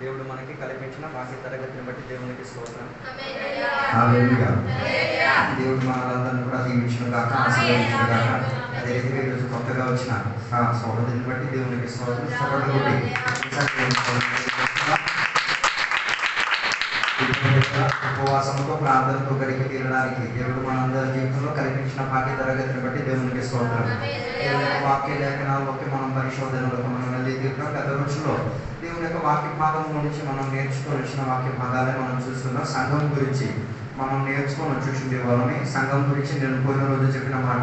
దేవుడు మనకి కల్పించిన వాక్య తరగతిని బట్టి దేవునికి స్తోత్రం. దేవుడు మనందరిని కూడా దీవించిన గాక, ఆశీర్వదించిన గాక. అదే రీతిగా ఈరోజు కొత్తగా వచ్చిన సౌహృదిని బట్టి దేవునికి స్తోత్రం. ఉపవాసంతో ప్రార్థనతో గడిపి తీరడానికి దేవుడు మనందరి జీవితంలో కల్పించిన వాక్య తరగతిని బట్టి దేవునికి స్తోత్రం. దేవుని యొక్క వాక్య లేఖనాల్లోకి మనం పరిశోధనలకు మనం వెళ్ళి తీరుతాం. గత రోజుల్లో దేవుని యొక్క వాక్య భాగం గురించి మనం నేర్చుకొని వచ్చిన వాక్య భాగాలే మనం చూస్తున్నాం. సంఘం గురించి మనం నేర్చుకొని వచ్చి వాళ్ళని సంఘం గురించి నేను పోయిన రోజు చెప్పిన మాట,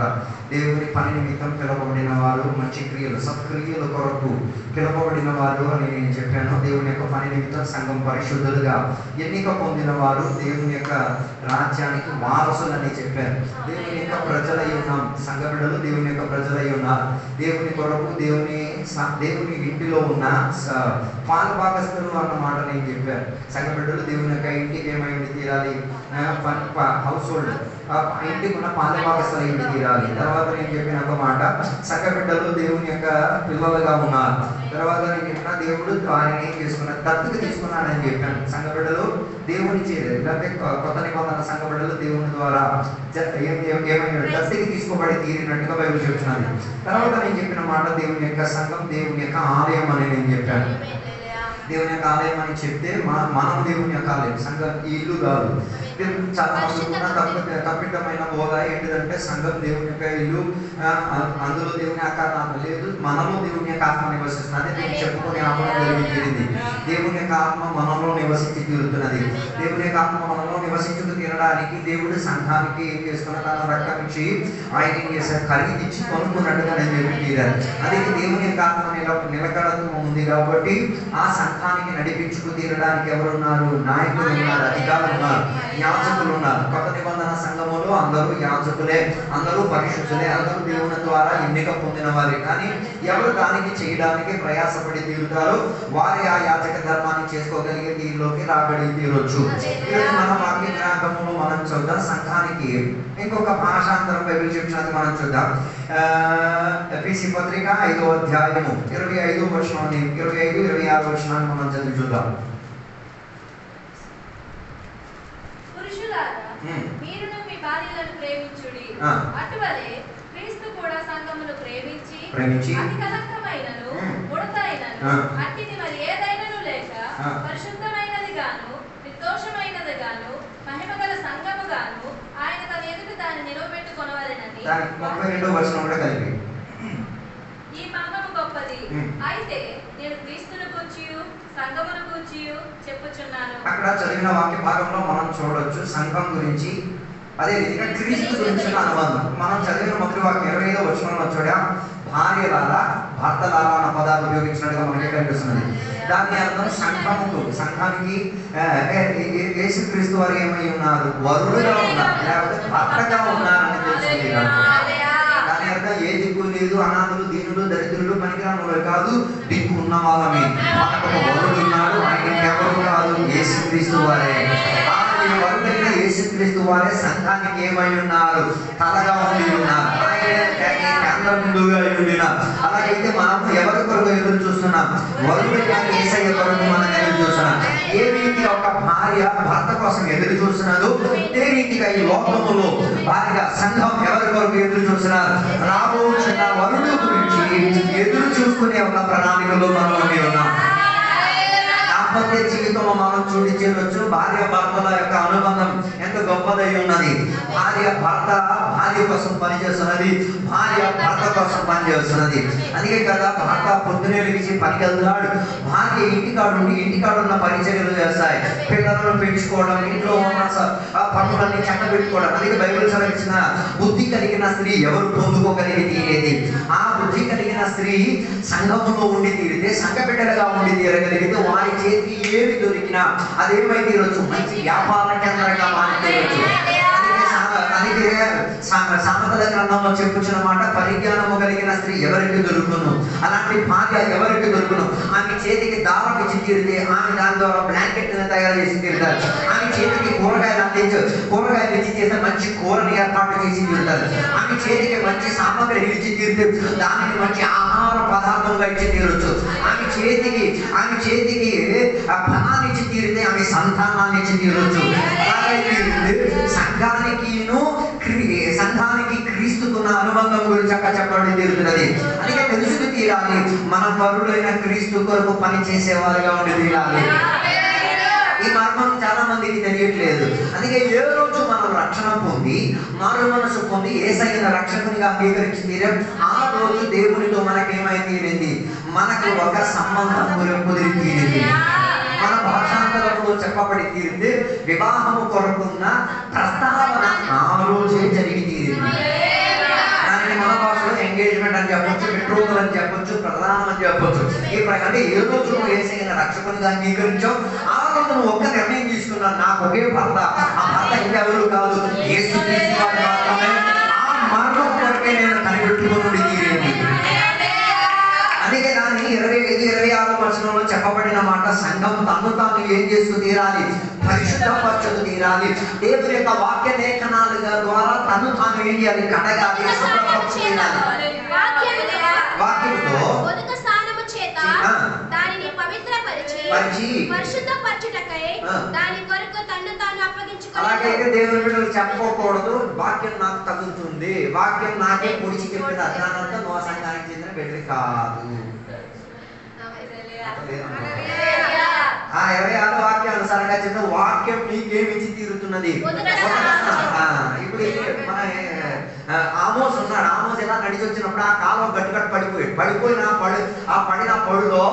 దేవుని పని నిమిత్తం పిలవబడిన వారు, మంచి క్రియలు సత్క్రియల కొరకు పిలవబడిన వారు అని నేను చెప్పాను. దేవుని యొక్క పని నిమిత్తం సంఘం పరిశుద్ధులుగా ఎన్నిక పొందిన వారు, దేవుని యొక్క రాజ్యానికి వారసులని చెప్పాను. దేవుని యొక్క ప్రజలై ఉన్నాం, సంఘ బిడ్డలు దేవుని యొక్క ప్రజలై ఉన్నారు. దేవుని కొరకు దేవుని ఇంటిలో ఉన్న పాలభాగస్తులు అన్నమాట నేను చెప్పాను. సంఘ బిడ్డలు దేవుని యొక్క ఇంటికి ఏమైంది తీరాలి, హౌస్ హోల్డ్ ఇంటికి ఉన్న పాలభాగస్తులు ఇంటి తీరాలి. తర్వాత నేను చెప్పిన ఒక మాట, సంఘ బిడ్డలు దేవుని యొక్క పిల్లలుగా ఉన్నారు. తర్వాత నేను చెప్పిన దేవుడు వారిని ఏం చేసుకున్నారు, దత్తుకు తీసుకున్నాడని చెప్పాను. సంఘ బిడ్డలు దేవుని చేయలేదు, లేకపోతే కొత్త నిబంధన సంఘ బిడ్డలు దేవుని ద్వారా ఏమైనా దత్తుకి తీసుకోబడి తీరినట్టుగా బైబిల్ చెప్తున్నది. తర్వాత నేను చెప్పిన మాట, దేవుని యొక్క సంఘం దేవుని యొక్క ఆలయం అని నేను చెప్పాను. దేవుని యొక్క ఆలయం అని చెప్తే మనం దేవుని యొక్క ఆలయం, సంఘం ఈ ఇల్లు కాదు. చాలా మంది కూడా తప్పితమైన బోధ ఏంటిదంటే సంఘం దేవుని యొక్క ఇల్లు, అందులో దేవుని ఆత్మ లేదు, మనము దేవుని యొక్క ఆత్మ నివసిస్తున్నది. నేను చెప్పుకొని ఆత్మ జరిగింది. దేవుని యొక్క ఆత్మ మనలో నివసించి తీరుతున్నది. దేవుని యొక్క ఆత్మ మనలో నివసించుకు తీరడానికి దేవుడు సంఘానికి ఏం చేసుకున్న తన రక్తం ఇచ్చి ఆయన ఏం చేశారు, ఖరీదించి కొనుక్కున్నట్టుగా నేను చెప్పి తీరాను. అదే దేవుని యొక్క ఆత్మ నిలకడత్వం ఉంది కాబట్టి ఆ సంఘానికి నడిపించుకు తీరడానికి ఎవరున్నారు, నాయకులు ఉన్నారు, అధికారులు ఉన్నారు, యాజకులు ఉన్నారు. కొత్త నిబంధన సంఘములో అందరూ యాజకులే, అందరూ పరిశుద్ధులే, అందరూ దేవుని ద్వారా ఎన్నిక పొందిన వారే. కానీ ఎవరు దానికి చేయడానికి ప్రయాసపడి తీరుతారో వారి ఆ యాజక ధర్మాన్ని చేసుకోగలిగే దీనిలోకి రాబడి తీరొచ్చు. ఈరోజు మన వాక్య గ్రంథములో మనం చూద్దాం. సంఘానికి ఇంకొక భాషాంతరం బైబిల్ చెప్తున్నది మనం చూద్దాం. ఎఫెసీ పత్రిక 5వ అధ్యాయము 25వ వచనాన్ని 25-26 వచనాన్ని మనం చదివి చూద్దాం. మీరును మీ భార్యలను ప్రేమించుడి, అటువలే క్రీస్తు కూడా సంఘమును ప్రేమించి అతి కలంకమైనను ముడతైనను అట్టిది మరి ఏదైనను లేక పరిశుద్ధమైనది గాను నిర్దోషమైనది గాను మహిమగల సంఘము గాను ఆయన తన ఎదుట దాన్ని నిలబెట్టుకొనవలెనని. 32వ వచనం కూడా కలిపి ఈ మర్మము గొప్పది. అయితే నేను క్రీస్తును గూర్చియు సంఘమును గూర్చియు చెప్పుచున్నాను. అక్కడ చదివిన వాక్య భాగంలో మనం చూడొచ్చు సంఘం గురించి, అదే రీతిగా క్రీస్తు గురించి అనుబంధం. మనం చదివిన మొదటి వాక్యం 25వ వచనంలో చూడా భార్యలారా భర్తలారా అన్న పదాలు ఉపయోగించినట్టుగా మనకి కనిపిస్తున్నది. దాని అర్థం సంఘముకు, సంఘానికి యేసుక్రీస్తు వారు ఏమై ఉన్నారు, వరుడుగా ఉన్నారు, లేకపోతే భర్తగా ఉన్నారని తెలుస్తుంది. దాని అర్థం ఏ దిక్కు లేదు, అనాథులు, దీనులు, దరిద్రులు, పనికిరాములు కాదు, దిక్కు ఉన్న వాళ్ళమే. మనకు ఒక వరుడు ఉన్నాడు, ఆయన ఎవరు కాదు, యేసుక్రీస్తు వారే. వరుడైన యేసుక్రీస్తు వారే సంఘానికి ఏమై ఉన్నారు, తలగా ఉండి ఉన్నారు, ముందుగా ఉండినారు. అలాగైతే మనం ఎవరి కొరకు ఎదురు చూస్తున్నాం, వరుడైన యేసయ్య కొరకు మనం ఎదురు చూస్తున్నాం. ఏ రీతిగా ఒక భార్య భర్త కోసం ఎదురు చూస్తున్నదో ఏ రీతిగా ఈ లోకములో భార్య సంఘం ఎవరి కొరకు ఎదురు చూస్తున్నారు, రాబోతున్న వరుడు గురించి ఎదురు చూసుకునే ఒక ప్రణాళికలో మనం ఉండి ఉన్నాం. దాంపత్య జీవితంలో మనం చూడవచ్చు భార్య భర్తల యొక్క అనుబంధం ఎంత గొప్పదై ఉన్నది. భార్య కోసం పనిచేస్తున్నది, భార్య భర్త కోసం పనిచేస్తున్నది. అందుకే కదా భర్త పొద్దునే లేచి పనికి వెళ్తున్నాడు, భార్య ఇంటికాడు ఉన్న పరిచర్యలు చేస్తాయి, పిల్లలను పెంచుకోవడం, ఇంట్లో ఉన్న పనులన్నీ చక్కబెట్టుకోవడం. అందుకే బైబిల్ చదివించిన బుద్ధి కలిగిన స్త్రీ ఎవరు పొందుకోగలిగి తీరేది, ఆ బుద్ధి కలిగిన స్త్రీ సంఘంలో ఉండి తీరితే, సంఘ బిడ్డలుగా ఉండి తీరగలిగితే వారి చేతికి ఏమి దొరికినా అదేమై తీరొచ్చు, మంచి వ్యాపార కేంద్రంగా మారి తీరొచ్చు. అందుకే సామెతల గ్రంథంలో చెప్పుచున్న మాట, పరిజ్ఞానము కలిగిన స్త్రీ ఎవరికి దొరుకును, అలాంటి భార్య ఎవరికి దొరుకును. ఆమె చేతికి దారం ఇచ్చి తీరితే ఆమె దాని ద్వారా బ్లాంకెట్ తయారు చేసి తీరుతారు. ఆమె చేతికి కూరగాయలు ఇచ్చి చేస్తే మంచి కూరని ఏర్పాటు చేసి తీరుతారు. ఆమె చేతికి మంచి సామగ్రి ఇచ్చి తీరితే దానికి మంచి ఆహార పదార్థంగా ఇచ్చి తీరొచ్చు. ఆమె చేతికి ఆ ఫలాన్ని ఇచ్చి తీరితే ఆమె సంతానాన్ని ఇచ్చి తీరొచ్చు. సంఘానికి క్రీస్తుకున్న అనుబంధం గురించి అక్కడ చెప్పడం తీరుతున్నది. అందుకే తెలుసుకు తీరాలి, మన పరుడైన క్రీస్తు కొరకు పని చేసేవారుగా ఉండి తీరాలి. ఈ మార్గం చాలా మందికి తెలియట్లేదు. అందుకే ఏ రోజు మనం రక్షణ పొంది మారు మనసు పొంది యేసయ్యను రక్షకునిగా అంగీకరించి తీరాం, ఆ రోజు దేవునితో మనకేమై తీరింది, మనకు ఒక సంబంధం కుదిరి తీరింది. మన భాషాంతరంలో చెప్పబడి తీరింది. వివాహము కొరకున్న ప్రస్తావన ఆ రోజే జరిగి తీరింది. దానిని మన భాషలో ఎంగేజ్మెంట్ అని చెప్పొచ్చు, బెట్రోతల్ అని చెప్పొచ్చు, ప్రధానం అని చెప్పొచ్చు. అంటే ఏ రోజు నువ్వు యేసయ్యను రక్షకునిగా అంగీకరించావు, ఆ రోజు నువ్వు ఒక్క నిర్ణయం తీసుకున్నావు, నాకు ఒకే భర్త, ఆ భర్త ఇంకెవరు కాదు, యేసుక్రీస్తు వారు మాత్రమే. ఆ మార్గం కొరకే నేను కనిపెట్టుకుని తీరింది. అందుకే దాని 25-26 వచనంలో చెప్పబడిన మాట, సంఘం తను తాను ఏం చేస్తూ తీరాలి, పరిశుద్ధపరచుతూ తీరాలి. దేవుని యొక్క వాక్య లేఖనాల ద్వారా తను తాను ఏం చేయాలి, కడగాలి, శుభ్రపరచు తీరాలి. వాక్యంతో దానిని పవిత్రపరిచి పరిశుద్ధపరచుటకై దాని కొరకు తన్ను తాను అప్పగించుకోవాలి. అలాగే దేవుని బిడ్డలు చెప్పకూడదు, వాక్యం నాకు తగులుతుంది, వాక్యం నాకే పొడిచి చెప్పింది, అర్థానంతా నో సంఘానికి చెందిన బిడ్డలు కాదు. 26 వాక్యానుసారంగా చెప్పిన వాక్యం నీకేమిచ్చి తీరుతున్నది. ఇప్పుడు మన ఆమోస్ ఉన్నాడు. ఆమోస్ ఎలా నడిచి వచ్చినప్పుడు ఆ కాలం గట్టుగట్టు పడిపోయిన ఆ పడిన పడులో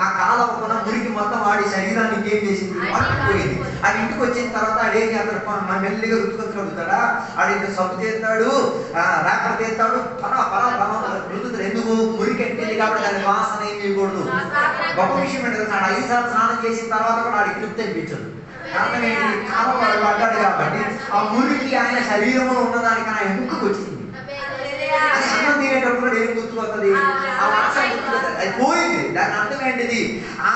ఆ కాలం కొన్న మురికి మొత్తం వాడి శరీరానికి ఏం చేసింది, పట్టుకుపోయింది. అది ఇంటికి వచ్చిన తర్వాత ఆడేం చేస్తాడు, మెల్లిగా రుతుకొచ్చి అడుగుతాడా, ఆడి సబ్బు చేస్తాడు, ర్యాపర్ చేస్తాడు, రుతుతాడు. ఎందుకు, మురికి ఎంటింది కాబట్టి దాని వాసన ఏమి ఇవ్వకూడదు. గొప్ప విషయం ఏంటంటే 5 సార్లు స్నానం చేసిన తర్వాత కూడా ఆడికి తృప్తి అనిపించదు. కారణం ఏంటి, కాలం వాడు పడ్డాడు కాబట్టి ఆ మురికి ఆయన శరీరంలో ఉన్నదానికి ఆయన ఎందుకు వచ్చింది. అది అన్నం తినేటప్పుడు ఏం గుర్తుకొస్తుంది, ఆ వాసన గుర్తుకొస్తుంది, అది పోయింది. దాని అర్థం ఏంటిది, ఆ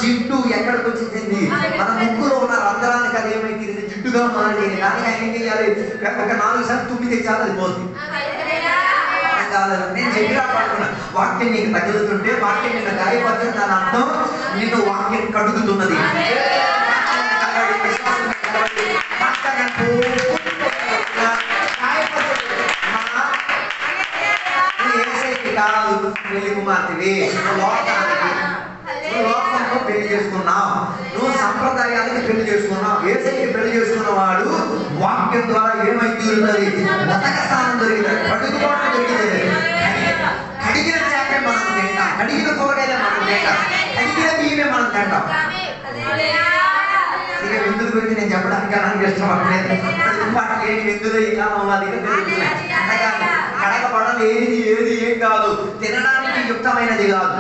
జిడ్డు ఎక్కడికి వచ్చింది, మన ముక్కులో ఉన్న రంధ్రానికి అది ఏమైంది, జిడ్డుగా మారింది. దానికి ఆయన ఏం చేయాలి, ఒక 4 సార్లు తుమ్మి తెచ్చాలి, అది పోతుంది. నేను చెప్పినా పడుతున్నా, వాక్యం నీకు తగులుతుంటే, వాక్యం నిన్ను గాయపడుతుంది, దాని అర్థం నిన్ను వాక్యం కడుగుతున్నది. పెళ్లి కుమార్తెవి, లోకంతో పెళ్లి చేసుకున్నావు, నువ్వు సంప్రదాయానికి పెళ్లి చేసుకున్నావు. యేసయ్యకి పెళ్లి చేసుకున్నవాడు వాక్యం ద్వారా ఏమై తీరుతుంది, బతక స్థానం దొరికింది, కడుగుబాటు దొరికింది. కడిగిన చేపే మనం తింటాం, కడిగిన కూరగాయలే మనం తింటాం, కడిగిన బియ్యమే మనం తింటాం. ఇక విందుల గురించి నేను చెప్పడానికి అలాంటి ఇష్టపడలేదు. ఏది విందులో ఈ కాలం అధిక కడగబడలు ఏది ఏం కాదు, తినడానికి యుక్తమైనది కాదు,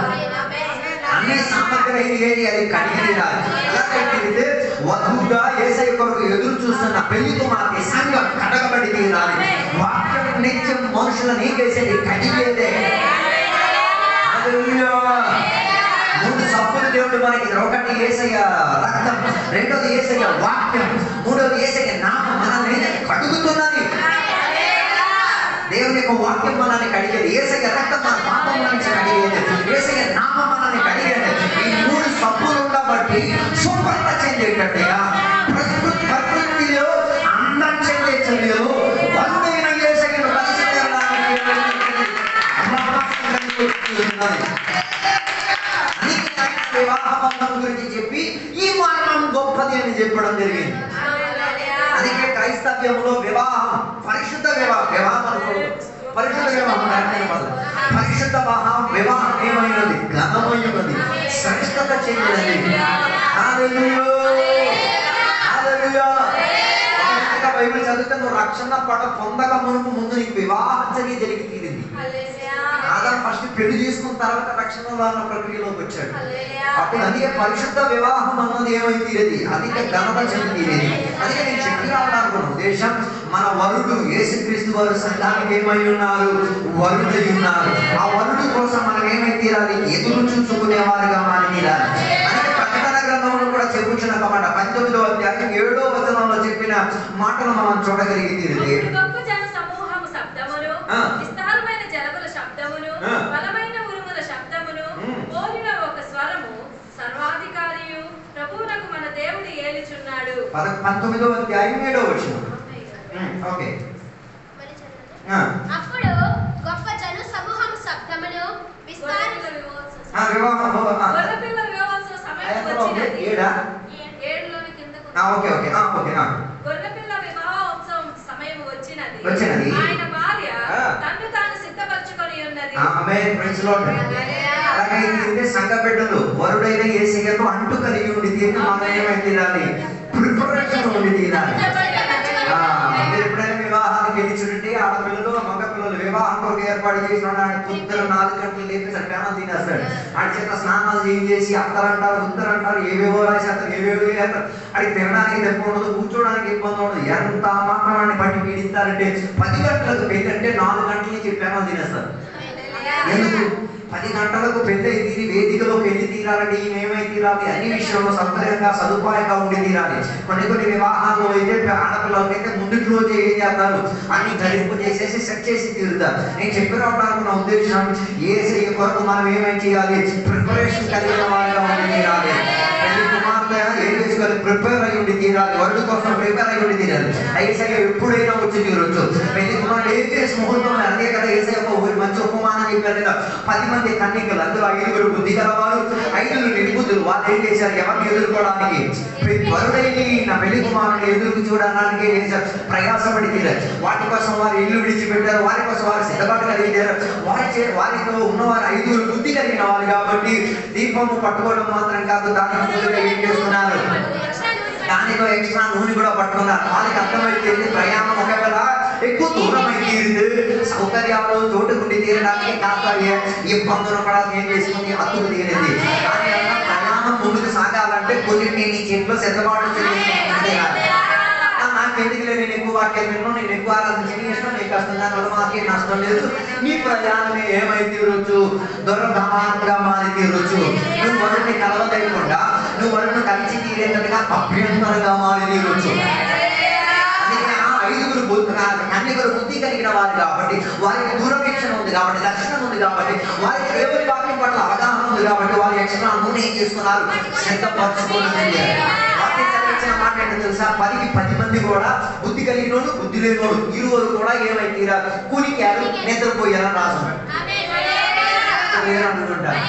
అన్ని సామగ్రి ఏది అది కడిగి తీరాలి. అలాగే వధువుగా యేసయ్య కొరకు ఎదురు చూస్తున్న పెళ్లి కుమార్తె సంఘం కడగబడి తీరాలి. వాక్యం నిత్యం మనుషులను నీకేసేది కడిగేదే. 3 సబ్బులు దేవుడు మనకి, ఒకటి యేసయ్య రక్తం, రెండోది యేసయ్య వాక్యం, మూడోది యేసయ్య నామం మనల్ని కడుగుతున్నది. దేవుని యొక్క వాక్యం మనల్ని కడిగేది, యేసయ్య రక్తం మన పాపం నుంచి కడిగేది, యేసయ్య నామం మనల్ని కడిగేది. ఈ 3 సబ్బులు ఉండబట్టి శుభ్రత చెందేటట్టుగా ప్రకృతిలో అందం చెందే చర్యలు బంధువైన యేసయ్యను వివాహ బంధం గురించి చెప్పి ఈ మార్గం గొప్పది అని చెప్పడం జరిగింది. అందుకే క్రైస్తవ్యంలో వివాహం పరిశుద్ధ వివాహం అనుకోండి, పరిశుద్ధ వివాహం పరిశుద్ధ వివాహం ఏమైనది, ఘనమైనది, శ్రేష్టత చెందినది. బైబిల్ చదివితే నువ్వు రక్షణ పొందక ముందు నీకు వివాహం జరిగి తీరింది. ఆదాము ఫస్ట్ పెళ్లి చేసుకున్న తర్వాత రక్షణ వాళ్ళ ప్రక్రియలోకి వచ్చాడు. అప్పుడు అందుకే పరిశుద్ధ వివాహం అన్నది ఏమై తీరేది, అధిక ఘనత చెంది తీరేది. అందుకే నేను చెప్పి రావాలనుకున్న ఉద్దేశం, మన వరుడు యేసుక్రీస్తు వారు సంఘానికి ఏమై ఉన్నారు, వరుడై ఉన్నారు. ఆ వరుడు కోసం మనం ఏమై తీరాలి, ఎదురు చూసుకునే వారిగా మారి తీరాలి. అంటే ప్రకటన గ్రంథంలో కూడా చెప్పుచున్న మాట 19వ అధ్యాయం 7వ వచనంలో చెప్పిన మాటలు మనం చూడగలిగి తీరితే, విస్తారమైన జలముల శబ్దమును, బలమైన ఉరుముల శబ్దమును పోలిన ఒక స్వరము, సర్వాధికారియు 19వ అధ్యాయం 7వ వచనం. ఓకే. అప్పుడు గొప్ప జన సమూహం శబ్దమును వచ్చినది. ఆయన భార్య తన్ను తాను సిద్ధపరచుకొని ఉన్నది. ఆమేన్. Praise lord. అలాగే సంఘ బిడ్డలు వరుడైన యేసయ్యకు అంటు కలిగి ఉండి తీరిన మనం ఏమై తీరాలి? ప్రిపరేషన్ ఉండి తీరాలి. మీరు ఎప్పుడైనా వివాహానికి వెళ్ళి చూడండి, ఆడపిల్లలు మగ పిల్లలు వివాహం కొరకు ఏర్పాటు చేసిన పొద్దున 4 గంటలు లేపేసాడు, పేనాలు తినేస్తాడు. ఆడి చేత స్నానాలు చేసి అత్తరంటారు ఉత్తరంటారు ఏవేవో రాసేస్తారు, ఏవేవో చేస్తారు. అది తినడానికి తక్కువ ఉండదు, కూర్చోడానికి ఇబ్బంది ఉండదు. ఎంత మాత్రాన్ని బట్టి పీడిస్తారంటే 10 గంటలకు పెళ్లి అంటే 4 గంటల నుంచి పేనాలు తినేస్తారు. ఎందుకు? 10 గంటలకు పెళ్లి తీరి వేదికలో పెళ్లి తీరాలంటే ఏమై తీరాలి? అన్ని విషయంలో సౌకర్యంగా సదుపాయంగా ఉండి తీరాలి. కొన్ని వివాహాల్లో అయితే ఆడపిల్లలకైతే ముందుకు రోజే ఏం చేస్తారు? అన్ని ధరింపు చేసేసి సెట్ చేసి తీరుతారు. నేను చెప్పినప్పుడు నా ఉద్దేశం యేసయ్య కొరకు మనం ఏమై చేయాలి? ప్రిపరేషన్ కలిగిన వారిగా ఉండి తీరాలి. పెళ్లి కుమార్తె ఏం చేసుకోవాలి? ప్రిపేర్ అయి ఉండి తీరాలి. వరుడు కోసం ప్రిపేర్ అయి ఉండి తీరాలి. యేసయ్య ఎప్పుడైనా వచ్చి తీరొచ్చు. పెళ్లి కుమారుడు ఏం చేసి ముహూర్తం అదే కదా యేసయ్య మంచి ఉపమానం చెప్పారు కదా. 10 మంది కన్యకలు, అందులో 5 బుద్ధి గలవారు, 5 నిర్బుద్ధులు. వాళ్ళు ఏం చేశారు? ఎవరిని ఎదుర్కోవడానికి? వరుడైన నా పెళ్లి కుమారుని ఎదురు చూడడానికి ప్రయాసపడి తీరారు. వాటి కోసం వారు ఇల్లు విడిచిపెట్టారు, వారి కోసం వారు సిద్ధపాటు కలిగారు. వారితో ఉన్నవారు 5 బుద్ధి కలిగిన వారు కాబట్టి దీపము పట్టుకోవడం మాత్రం కాదు, దాని ముందుగా ఏం చేస్తున్నారు? దానితో ఎక్స్ట్రా నూనె కూడా పట్టుకున్నారు. వాళ్ళకి అర్థమైతే ప్రయాణం ఒకవేళ ఎక్కువ దూరం అయితే సౌకర్యాలు చోటుకుండి తీరడానికి కాస్త ఇబ్బందులు కూడా ఏం చేసుకుని అతుకు తీరింది. కానీ ప్రయాణం ముందుకు సాగాలంటే కొన్నింటి నీ చేతిలో సిద్ధపాటు చేయాలి. నాకు ఎందుకులే, నేను ఎక్కువ వాక్యాలు విన్నాను, నేను ఎక్కువ ఆరాధన చేసిన, నీకు కష్టం, దానివల్ల మాకేం నష్టం లేదు. నీ ప్రయాణమే ఏమై తీరొచ్చు? దుర్గమార్గంగా మారి తీరొచ్చు. నువ్వు వరుణ్ణి కలవలేకుండా, నువ్వు వరుణ్ణి కలిసి తీరేటట్టుగా అభ్యంతరంగా మారి తీరొచ్చు. కన్యకలు బుద్ధి కలిగిన వారు కాబట్టి, వారికి దూరవీక్షణ ఉంది కాబట్టి, దర్శనం ఉంది కాబట్టి, వారికి దేవుని వాక్యం పట్ల అవగాహన ఉంది కాబట్టి, వారి ఎక్స్ట్రా నూనె ఏం చేసుకున్నారు? సిద్ధపరచుకోవాలి. వాక్యం చదివించిన మాట ఏంటో తెలుసా? 10కి 10 మంది కూడా బుద్ధి కలిగినోడు బుద్ధి లేనోడు ఇరువురు కూడా ఏమై తీరారు? కూలికారు, నిద్రపోయారని రాసుకుంటారు. అనుకుంటారు.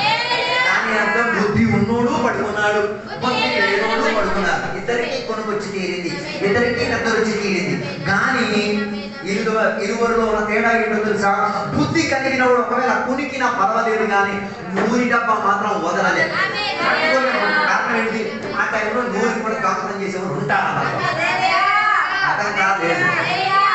దాని అర్థం బుద్ధి ఉన్నోడు పడుకున్నాడు, బుద్ధి లేనోడు పడుకున్నారు. ఇద్దరికి కొనుకొచ్చి తీరింది, ఇద్దరికి నిద్ర వచ్చి తీరింది. కానీ ఇరువురిలో ఉన్న తేడా ఏంటో తెలుసా? బుద్ధి కలిగినవాడు ఒకవేళ కునికిన పర్వాలేదు, కానీ నూనె డబ్బా మాత్రం వదలలేదు. కారణం ఏంటి? ఆ టైంలో నూనె కూడా కాపురం చేసేవారు ఉంటారన్నమాట. అర్థం కాలేదు.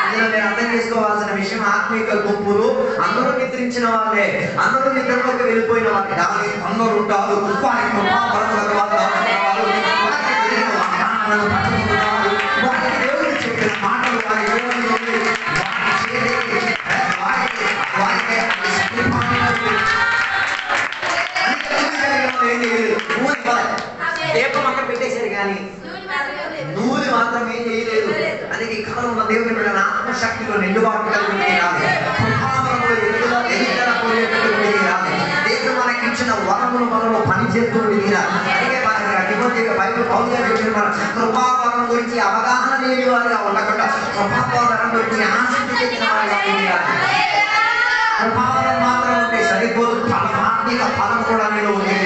ఇందులో నేను అర్థం చేసుకోవాల్సిన విషయం, ఆత్మీయ గుంపులు అందరూ నిద్రించిన వాళ్ళే, అందరూ నిద్రలోకి వెళ్ళిపోయిన వాళ్ళే. దాని అందరూ ఉంటారు, చెప్పిన మాటలు దీపం అక్కడ పెట్టేశారు, కానీ నూనె మాత్రం ఏం చేయలేదు. అందుకే ఈ కాలంలో దేవుని బిడ్డల ఆత్మశక్తిలో నిండుబాటు కలిగి రాలి, దేవుడు మనకి ఇచ్చిన వరములు మనలో పనిచేస్తూ తీరాలి. అందుకే బైబిల్ పౌలుగా చెప్పిన మన కృపావరం గురించి అవగాహన లేని వారిగా ఉండకుండా కృపావరం గురించి ఆసక్తి చెందిన వారిగా ఉండాలి. కృపావరం మాత్రం ఉంటే సరిపోదు, ఆత్మిక ఫలం కూడా నేను ఉంది.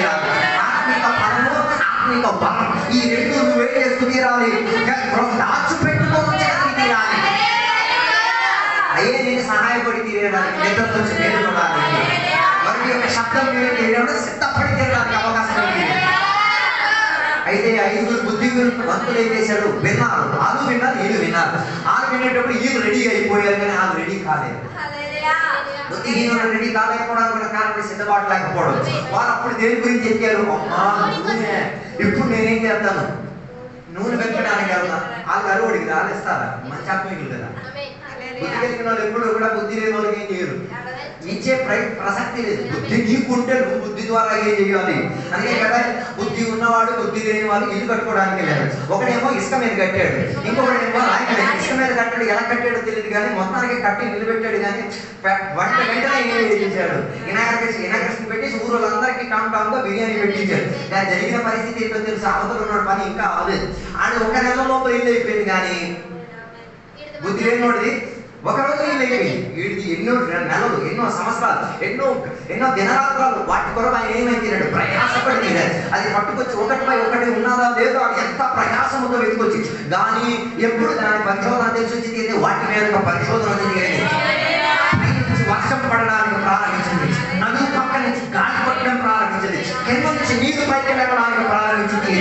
ఆత్మిక ఫలము, ఆత్మిక బలం, ఈ రెండు నువ్వే చేస్తూ తీరాలి. దాచిపెట్టుకోవచ్చు తీరాలి. అయ్యే నేను సహాయపడి తీరడానికి, నిద్రతో నేర్చుకోవడానికి, వారి యొక్క శబ్దం తీరడానికి, సిద్ధపడి తీరడానికి అవకాశం ఉంది. అయితే 5 బుద్ధి వంతులు ఏం చేశాడు? విన్నారు. 6 విన్నారు, 7 విన్నారు. 6 వినేటప్పుడు వీళ్ళు రెడీగా అయిపోయారు, కానీ 6 రెడీ కాలేదు. బుద్ధిహీనులు రెడీ కాలేకపోవడానికి కారణం సిద్ధపాటు లేకపోవడం. వాళ్ళు అప్పుడు దేని గురించి చెప్పారు? అమ్మా నూనె, ఇప్పుడు నేనేం చేస్తాను? నూనె పెట్టడానికి వెళ్తాను. వాళ్ళకి అరువుడికి రాలేస్తారా? మంచి ఆత్మీయులు కదా. బుద్ధి కలిగిన వాళ్ళు ఎప్పుడు కూడా బుద్ధి లేని వాళ్ళకి ఏం చేయరు? ఇచ్చే ప్రసక్తి లేదు. బుద్ధి నీకుంటే నువ్వు బుద్ధి ద్వారా ఏం చేయాలి. అందుకే కదా బుద్ధి ఉన్నవాడు బుద్ధి లేని వాడు ఇల్లు కట్టుకోవడానికి వెళ్ళాడు. ఒకడేమో ఇసుక మీద కట్టాడు, ఇంకొకడేమో ఇసుక మీద కట్టాడు. ఎలా కట్టాడో తెలియదు కానీ మొత్తానికి కట్టి నిలబెట్టాడు. కానీ వెంటనే ఏం చేశాడు, ఇనాగ్రేషన్ పెట్టేసి ఊరోళ్ళందరికీ టాంగా బిర్యానీ పెట్టించాడు. దాని జరిగిన పరిస్థితి ఏంటో తెలుసు, అవతల ఉన్నాడు పని ఇంకా అవ్వలేదు. ఆడు ఒక నెల లోపల ఇల్లు అయిపోయింది. కానీ బుద్ధి లేనివాడిది ఒక రోజు ఇల్లు అయిపోయింది. వీడికి ఎన్నో నెలలు, ఎన్నో సంవత్సరాలు, ఎన్నో దినరాత్రాలు వాటి కొరకు ఆయన ఏమైపోయినాడు, ప్రయాసపడి తీరాడు. అది పట్టుకొచ్చి ఒకటిపై ఒకటి ఉన్నదా లేదో అది ఎంత ప్రయాసముతో వెతుకొచ్చి, కానీ ఎప్పుడు దాని పరిశోధన తెలిసి వచ్చింది, వాటి మీద పరిశోధన వచ్చింది. వర్షం పడడానికి ప్రారంభించింది, నదువు పక్క నుంచి గాలి పట్టడం ప్రారంభించింది, కింద నుంచి నీరు పైకి వెళ్ళడానికి ప్రారంభించింది.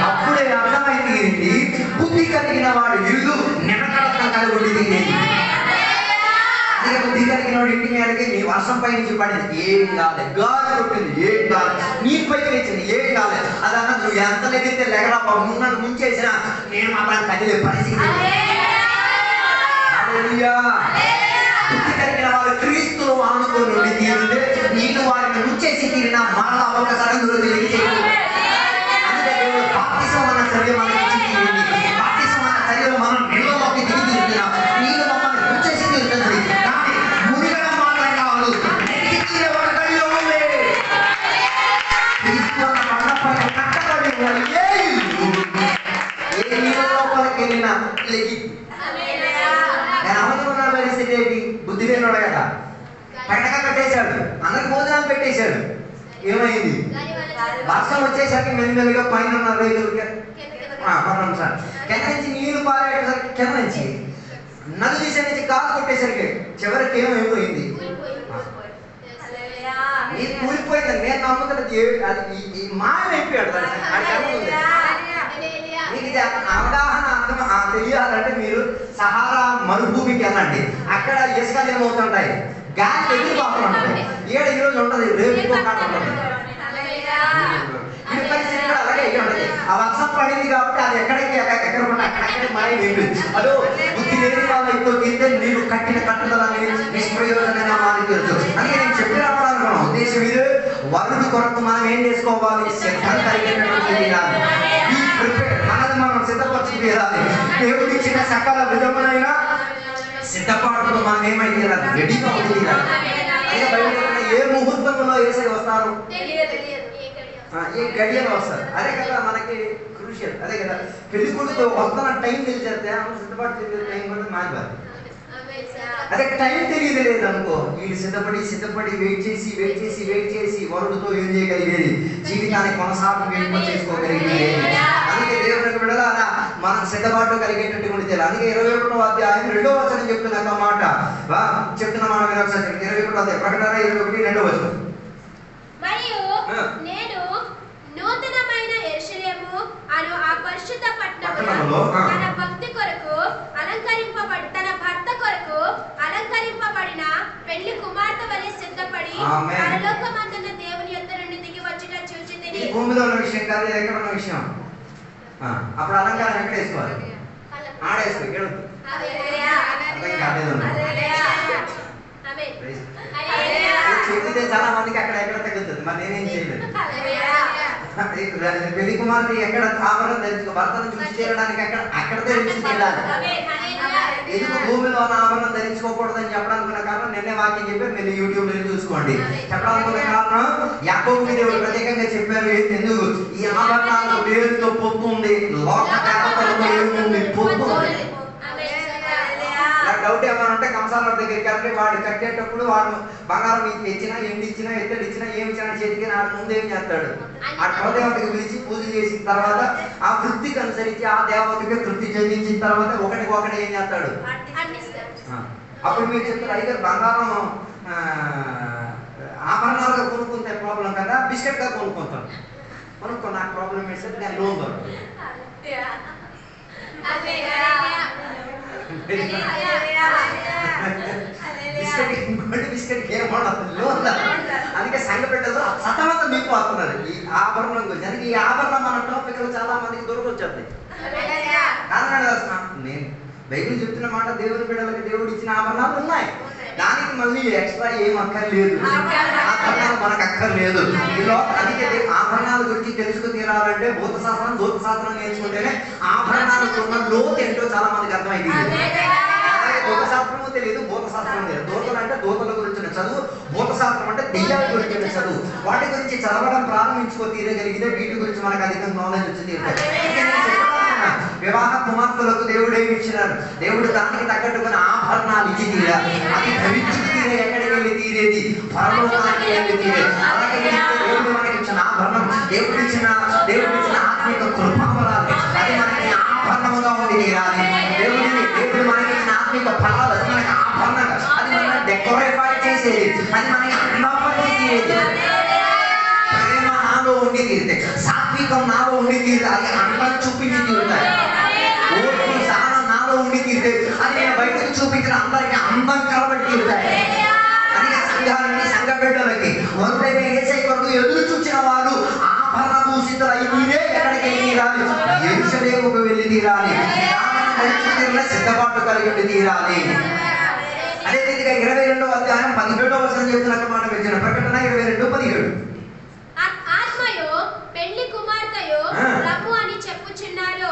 అప్పుడే అర్థమైంది, బుద్ధి కలిగిన వాడు ఇల్లు నిలకడగా కలిగి ఉండి బుద్ధి కలిగిన వాడు ఇంటి మీదకి నీ వర్షం పై నుంచి పడింది ఏం కాలేదు, గాలి కొట్టింది ఏం కాలేదు, నీరు పైకి లేచింది ఏం కాలేదు. అది అన్నది నువ్వు ఎంత లెగితే లెగరా నన్ను ముంచేసిన నేను మాత్రం కదిలే పరిస్థితి. బుద్ధి కలిగిన వారు క్రీస్తును ఆనుకొని నుండి తీరితే నేను వారిని ముంచేసి తీరిన మరలా ఒకసారి అందుకే బాప్తిసం అన్న చర్య మనకి తీరింది. బాప్తిసం అన్న చర్యలో మనం నిల్వలోకి దిగి తీరుతున్నాం. నేను మమ్మల్ని ముంచేసి తీరుతుంది, కానీ మునిగడం మాత్రం కాదు, తీరే ఒకటిలో ఉంది. క్రీస్తు అన్న మండపం కట్టబడి ఏ నీళ్ళ లోపలికి వెళ్ళినా లెగి అమలుకున్న పరిస్థితి ఏంటి, బుద్ధి లేనివాడు కదా పట్టగా కట్టేశాడు, అందరికి భోజనాలు పెట్టేశాడు. ఏమైంది, వర్షం వచ్చేసరికి మెల్లిమెల్లిగా పైన ఉన్న రైతులకి కింద నుంచి నీళ్లు పారేసరికి కింద నుంచి నది దిశ నుంచి కాలు కొట్టేసరికి చివరికి ఏమైపోయింది, నీకు కూలిపోయింది. నేను నమ్ముతున్నది అది మాయమైపోయాడు. మీకు ఇది అవగాహన అర్థం తెలియాలంటే మీరు సహారా మరుభూమికి వెళ్ళండి. అక్కడ ఇసుకలు ఏమవుతుంటాయి, గాలి ఎగిరిపోతుంటాయి. ఈరోజు ఉంటుంది, రేపు ఇంకొక ఉంటుంది. ఈ పరిస్థితి కూడా అలాగే ఉంటుంది. ఆ వర్షం పడింది కాబట్టి అది ఎక్కడికి ఎక్కడ ఉన్నా అక్కడెక్కడ మాయమైపోయింది. అదో బుద్ధి లేని వాళ్ళతో తీరితే నీరు కట్టిన కట్టుదలని నిష్ప్రయోజనంగా మారిపోవచ్చు. అందుకే నేను చెప్పి రావడానికి ఉద్దేశం ఇది, వరుడు కొరకు మనం ఏం చేసుకోవాలి, సిద్ధం కలిగినటువంటి తీరాలి. ఈ ప్రిపేర్ మనది మనం సిద్ధపరచు తీరాలి. దేవుడు ఇచ్చిన సకల విధములైన సిద్ధపాటుతో మనం ఏమైతే తీరాలి, రెడీగా ఉంది తీరాలి. అదే బయట ఏ ముహూర్తంలో వేసే వస్తారు, ఏ గడియలో వస్తారు. అదే కదా మనకి క్రూషియల్. అదే కదా పెళ్లి కొడుకు వస్తున్న టైం తెలిసేస్తే సిద్ధపాటు తెలియదు, టైం కూడా మారిపోదు. అదే టైం తెలియదు లేదు అనుకో, వీళ్ళు సిద్ధపడి వెయిట్ చేసి వరుడుతో ఏం చేయగలిగేది, జీవితాన్ని కొనసాగింపు చేసుకోగలిగేది. అందుకే దేవునికి విడదా మనం సిద్ధపాటు కలిగేటట్టు ఉండి తెలియాలి. అందుకే 21వ అధ్యాయం 2వ వచనం చెప్తున్న మాట చెప్తున్న మాట మీరు ఒకసారి 21వ అధ్యాయం ప్రకటన 21 2వ వచనం. మరియు నేను నూతనమైన యెరూషలేము అను ఆ పరిశుద్ధ పట్టణములో తన భక్తి కొరకు తన భర్త కొరకు అలంకరింపబడిన పెళ్లి కుమార్తె వలె సిద్ధపడి పరలోకమందున్న దేవుని యొద్ద నుండి దిగి వచ్చుట చూచితిని. ఈ భూమిలో ఉన్న విషయం కాదు, ఎక్కడ ఉన్న విషయం. అప్పుడు అలంకారం ఎక్కడ వేసుకోవాలి, ఆడేసుకో చెబితే చాలా మందికి అక్కడ ఎక్కడ తగ్గుతుంది. మరి నేనేం చేయలేదు. పెళ్లి కుమార్తె ఎక్కడ ఆభరణం ధరించుకో, భర్తను చూసి తీరడానికి అక్కడ ధరించి తీరాలి. ఎందుకు భూమిలో ఆభరణం ధరించుకోకూడదని చెప్పడానికి కారణం నిన్నే వాక్యం చెప్పారు, మీరు యూట్యూబ్ లో చూసుకోండి. చెప్పడానికి కారణం యాకోబుకి దేవుడు ప్రత్యేకంగా చెప్పారు. ఎందుకు ఈ ఆభరణాలు వేరుతో పొత్తుంది, లోక దేవతలతో ఏముంది, పొత్తుంది. డౌట్ ఏమైనా ఉంటే కంసాల దగ్గరికి వెళ్తే వాడు కట్టేటప్పుడు వాడు బంగారం ఇచ్చినా, ఎండి ఇచ్చినా, ఎత్తడి ఇచ్చినా, ఏమి ఇచ్చినా చేతికి నా ముందు ఏం చేస్తాడు, ఆ దేవతకి పిలిచి పూజ చేసిన తర్వాత ఆ వృత్తికి అనుసరించి ఆ దేవతకి తృప్తి చెందించిన తర్వాత ఒకటి ఏం చేస్తాడు. అప్పుడు మీరు చెప్తారు, అయితే బంగారం ఆభరణాలుగా కొనుక్కుంటే ప్రాబ్లం కదా, బిస్కెట్గా కొనుక్కుంటాను. కొనుక్కో, నాకు ప్రాబ్లం వేస్తే నేను లోన్ దొరుకుతుంది. బిస్కెట్ అందుకే సంఘ బిడ్డలు సతమతం మీకు వస్తున్నారు ఈ ఆభరణం గురించి. అందుకే ఈ ఆభరణం మన టాపిక్ చాలా మందికి దొరకొచ్చేది. కారణం నేను బైబిల్ చెప్తున్న మాట, దేవుని బిడ్డలకి దేవుడు ఇచ్చిన ఆభరణాలు ఉన్నాయి. దానికి మళ్ళీ ఎక్స్ట్రా ఏం అక్కర్లేదు, ఆభరణాలు మనకు అక్కర్లేదు. అందుకే ఆభరణాల గురించి తెలుసుకు తీరాలంటే భూత శాస్త్రం దూత శాస్త్రం నేర్చుకుంటేనే ఆభరణాలకు ఉన్న లోతు ఏంటో చాలా మందికి అర్థమైంది. దూత శాస్త్రము తెలియదు, భూత శాస్త్రం తెలియదు. దూతలు అంటే దూతల గురించిన చదువు, భూత శాస్త్రం అంటే దెయ్యాల గురించిన చదువు. వాటి గురించి చదవడం ప్రారంభించుకో తీరగలిగితే వీటి గురించి మనకు అధిక నాలెడ్జ్ వచ్చి తీరుతాయి. వివాహ కుమార్తెలకు దేవుడు ఏమి ఇచ్చినారు? దేవుడు దానికి తగ్గట్టుగా ఆభరణాలు ఇచ్చి తీరాలి. అది ధరించి తీరే ఎక్కడికి వెళ్ళి తీరేది? పరలోకానికి వెళ్ళి తీరేది. అలాగే దేవుడు మనకి ఇచ్చిన ఆభరణం, దేవుడు ఇచ్చిన ఆత్మిక కృపావరాలు, అది మనకి ఆభరణముగా ఉండి తీరాలి. దేవుడు మనకి ఇచ్చిన ఆత్మిక ఫలాలు, అది మనకి ఆభరణంగా, అది మనం డెకరేట్ చేసేది, అది మనకి అందాపడి తీరేది. ప్రేమ నాలో ఉండి తీరితే, సాత్వికం నాలో ఉండి తీరితే అది అందం చూపించి తీరుతాయి. ఓర్పు సహనం నాలో ఉండి తీరితే అది నేను బయటకు చూపించిన అందరికి అందం కలబడి తీరుతాయి. అందుకే సంఘానికి, సంఘ బిడ్డలకి వరుడైన యేసయ్య కొరకు ఎదురు చూచిన వారు ఆభరణ భూషితులు అయి మీరే ఎక్కడికి వెళ్ళి తీరాలి? యెరూషలేముకు వెళ్ళి తీరాలి. సిద్ధపాటు కలిగి తీరాలి. అదే రీతిగా 22వ అధ్యాయం 17వ వచనం చెప్తున్నట్టు మాట వచ్చిన ప్రకటన 22:17. ఆత్మయు పెళ్లి కుమార్తెయు రమ్ము అని చెప్పుచున్నారు,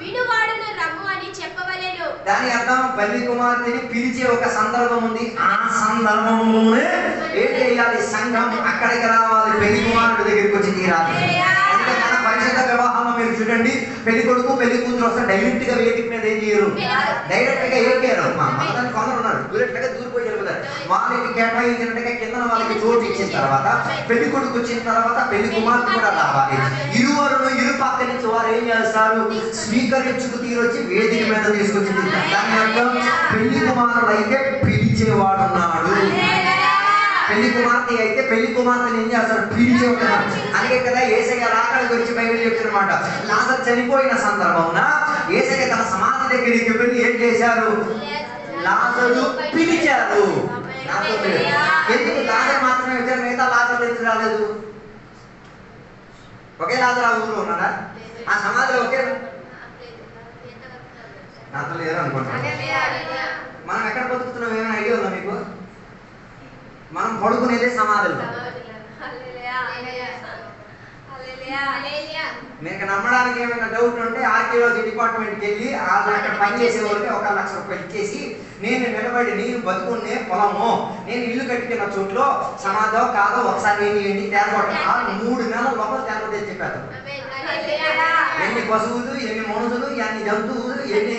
వినువాడును రమ్ము అని చెప్పవలెను. దాని అర్థం పెళ్లి కుమార్తెని పిలిచే ఒక సందర్భం ఉంది. ఆ సందర్భంలోనే ఏం చేయాలి? సంఘం అక్కడికి రావాలి, పెళ్లి కుమారుడు దగ్గరికి వచ్చి తీరాలి. అందుకే మన పరిశుద్ధ వివాహంలో మీరు చూడండి, పెళ్లి కొడుకు పెళ్లి కూతురు వస్తే డైరెక్ట్ గా వేదిక మీద ఏం చేయరు, డైరెక్ట్ గా ఏం చేయరు. మనదాన్ని కొందరు ఉన్నారు డైరెక్ట్ గా దూరిపోయి వెళ్ళిపోతారు. వాళ్ళకి కేటాయించినట్టుగా కింద వాళ్ళకి చోటు ఇచ్చిన తర్వాత పెళ్లి కొడుకు వచ్చిన తర్వాత పెళ్లి కుమార్తె కూడా రావాలి. ఇరు పక్క నుంచి వారు ఏం చేస్తారు? స్వీకరించుకు తీరొచ్చి వేదిక మీద తీసుకొచ్చి తింటారు. దాని అర్థం పెళ్లి కుమారుడు అయితే పిలిచేవాడు ఉన్నాడు, పెళ్లి కుమార్తె అయితే పెళ్లి కుమార్తెని ఏం చేస్తాడు? పిలిచే ఉన్నాడు. అందుకే కదా యేసయ్య రాకడ గురించి బైబిల్ చెప్తున్నమాట. లాజరు చనిపోయిన సందర్భమున యేసయ్య తన సమాధి దగ్గరికి వెళ్ళి ఏం చేశారు? లాజరు పిలిచారు. ఎందుకు లాజరు మాత్రమే వచ్చారు, మిగతా లాజరు ఎందుకు రాలేదు? ఒకే లాజరు ఆ ఊళ్ళో ఉన్నాడా? ఆ సమాధిలో ఒకే నాతో లేరు అనుకుంటున్నాం. మనం ఎక్కడ బతుకుతున్నాం ఏమైనా ఐడియా ఉందా మీకు? మనం పడుకునేదే సమాధులు. మీకు నమ్మడానికి ఏమైనా డౌట్ ఉంటే ఆర్కియాలజీ డిపార్ట్మెంట్కి వెళ్ళి వాళ్ళు అక్కడ పనిచేసే వాళ్ళకి 1 లక్ష రూపాయలు ఇచ్చేసి, నేను నిలబడి నేను బతుకునే పొలము, నేను ఇల్లు కట్టుకున్న చోట్లో సమాధో కాదో ఒకసారి ఏంటి తేలబడ్డా 3 నెలల లోపల తేలబడ్డే చెప్పారు. ఎన్ని పశువులు, ఎన్ని మనుషులు, ఎన్ని జంతువులు, ఎన్ని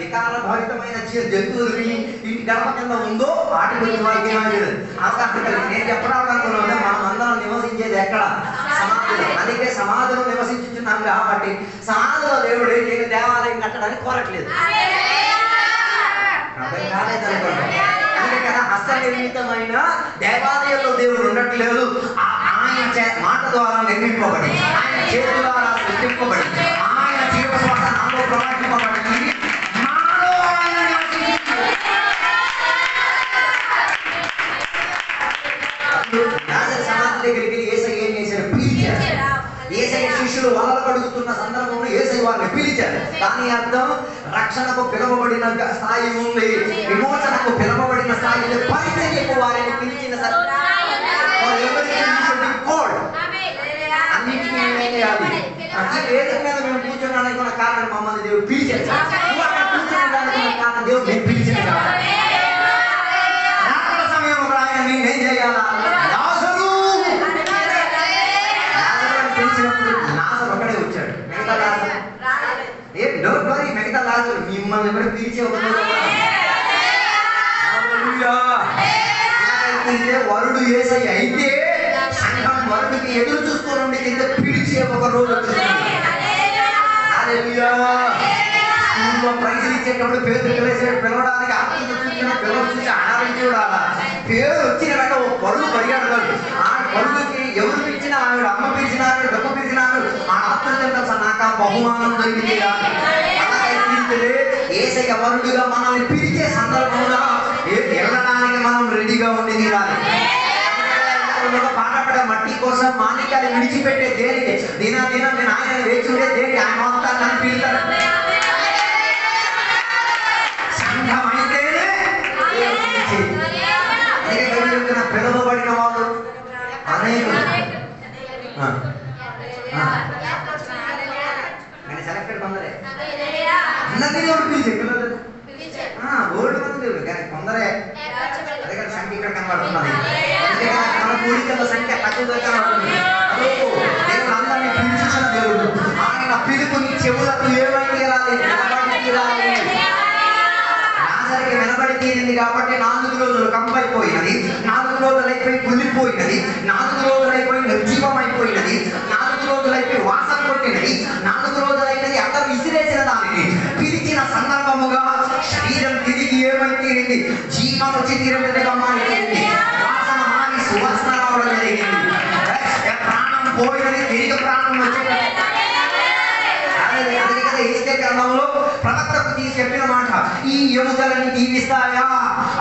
వికారభరితమైన జంతువులు ఇంటి గడప కింద ఉందో వాటి గురించి వారికి అవకాశం కలిగి నేను చెప్పడాలనుకున్నాను. మనం అందరం నివసించేది ఎక్కడ? సమాధిలో. అందుకే సమాధిలో నివసించుతున్నాం కాబట్టి సమాధిలో దేవుడు నేను దేవాలయం కట్టడానికి కోరట్లేదు. అర్థం కాలేదనుకోండి. అందుకే కదా హస్త నిర్మితమైన దేవాలయంలో దేవుడు ఉండట్లేదు. ఆయన మాట ద్వారా నిర్మింపబడి, ఆయన చేతి ద్వారా సృష్టింపబడి, ఆయన జీవశ్వాస నాలో ప్రవర్తింపబడి నాలో ఆయన సమాధి దగ్గరికి యేసయ్య ఏం చేశారు? పిలిచారు. యేసయ్య శిష్యులు వలలు కడుగుతున్న సందర్భంలో యేసయ్య వారిని పిలిచారు. దాని అర్థం రక్షణకు పిలువబడిన స్థాయి ఉంది, విమోచనకు పిలువబడిన స్థాయి ఉంది, పరిచర్యకు వారిని పిలిచిన అన్నింటినీ ఏం చేయాలి? ఈ వేదిక మీద మేము కూర్చోడానికి ఉన్న కారణం మమ్మల్ని దేవుడు పిలిచారు. నువ్వు అక్కడ కూర్చోడానికి ఉన్న కారణం దేవుడు నేను పిలిచిన కారణం. సమయం ఆయన నేనేం చేయాలా? లాజరు పిలిచినప్పుడు లాజరు ఒకడే వచ్చాడు, మిగతా లాజరు డోంట్ వరీ, మిగతా లాజరు మిమ్మల్ని కూడా పిలిచే ఒక వరుడు యేసయ్య అయితే సంఘం వరుడికి ఎదురు చూసుకోండి కింద పిలిచే ఒక రోజు వచ్చింది. స్కూల్లో ప్రైజులు ఇచ్చేటప్పుడు పేరు పిలవడానికి పిల్లలు చూసి ఆనందించి చూడాలా. పేరు వచ్చిన వెంట ఓ పరుగు పరిగెడతాడు. ఆ పరుగుకి ఎవరు పిలిచినా, ఆవిడ అమ్మ పిలిచినా, ఆవిడ డబ్బు పిలిచినా, ఆ ఆత్మ నాకు ఆ బహుమానం దొరికింది. యేసయ్య వరుడుగా మనల్ని పిలిచే సందర్భంలో వెళ్ళడానికి మనం రెడీగా ఉండి తీరాలి. పాట పడే మట్టి కోసం మాణిక్యాలు విడిచిపెట్టే దేనికి? దినం నేను ఆయన వేచి ఉండే దేనికి? ఆయన మొత్తాన్ని పిలుతాడు. సంఘం అయితేనే కానీ సెలెక్టెడ్ కొందరే, అందరినీ దేవుడు పిలిచాడు. ఓల్డ్ మంది దేవుడు కానీ కొందరే. అదే కదా సంఖ్య ఇక్కడ కనబడుతున్నది. మన కూడికల సంఖ్య తక్కువ కనబడుతుంది. దేవుడు అందరినీ పిలిచిన దేవుడు. ఆయన పిలుపు నీ చెవులకు ఏమైతే రాలేదు, రాజరికి వెనబడి తీరింది కాబట్టి 4 రోజులు కంపైపోయినది, 4 రోజులైపోయి కులిపోయినది, 4 రోజులైపోయి నిర్జీవం అయిపోయినది, 4 రోజులైపోయి వాసన కొట్టినది, 4 రోజులైనది అందరూ విసిరేసిన దానికి పిలిచిన సందర్భముగా శరీరం తిరిగి ఏమైతీరింది, జీవం వచ్చి తీరినట్టుగా మారిపోయింది, వాసన మారి సువాసన రావడం జరిగింది, ప్రాణం పోయినది తిరిగి ప్రాణం వచ్చేది. ఇస్తే గ్రంథంలో ప్రవక్తకు తీసి చెప్పిన మాట, ఈ ఎముకలన్నీ జీవిస్తాయా?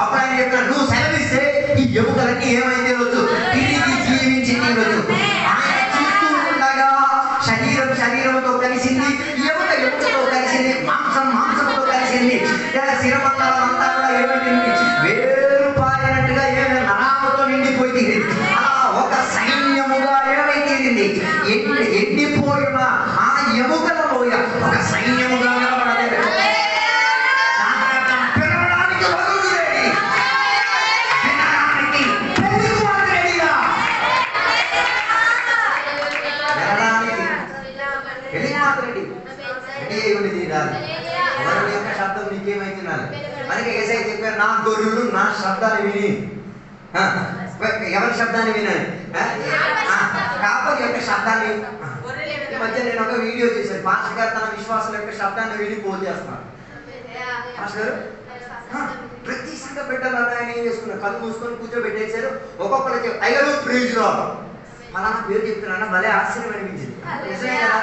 అప్పుడు ఆయన చెప్పిన, నువ్వు సెలవిస్తే ఈ ఎముకలన్నీ ఏమైతే రోజు తిరిగి జీవించి తీరొచ్చు. ఆయన చూస్తూ ఉండగా శరీరం శరీరంతో కలిసింది, ఎముక ఎముకతో కలిసింది, మాంసం మాంసంతో కలిసింది, శిరమండలం అంతా కూడా ఏమైంది, వేరు పారినట్టుగా ఏమైనా నరాలతో నిండిపోయి అలా ఒక సైన్యముగా ఏమైతీరింది. ఎండిపోయిన ఆ ఎముకల లోయ ఒక సైన్యముగా నిలబడలేదు. పిలవడానికి వదులు రెడీ, వినడానికి పెళ్లి కుమార్తె రెడీగా. వినడానికి పెళ్లి కుమార్తె రెడీ, రెడీ అయి ఉండి తీరాలి. ఎవరి యొక్క శబ్దం నీకేమైతున్నారు? అందుకే యేసయ్య చెప్పారు, నా గొర్రెలు నా శబ్దాన్ని విని. ఎవరి శబ్దాన్ని వినాలి? కాపరి యొక్క శబ్దాన్ని. ఈ మధ్య నేను ఒక వీడియో చేశాను, పాస్టర్ గారు తన విశ్వాసుల యొక్క శబ్దాన్ని విని పోల్ చేస్తున్నారు. పాస్టర్ ప్రతి సంఘ బిడ్డలు ఆయన ఏం చేసుకున్నారు, కళ్ళు మూసుకొని కూర్చోబెట్టేశారు. ఒక్కొక్కరు అయ్యలు ప్రైజ్ లార్డ్ అలా పేరు చెప్తున్నా, భలే ఆశ్చర్యం అనిపించింది. నిజమే కదా,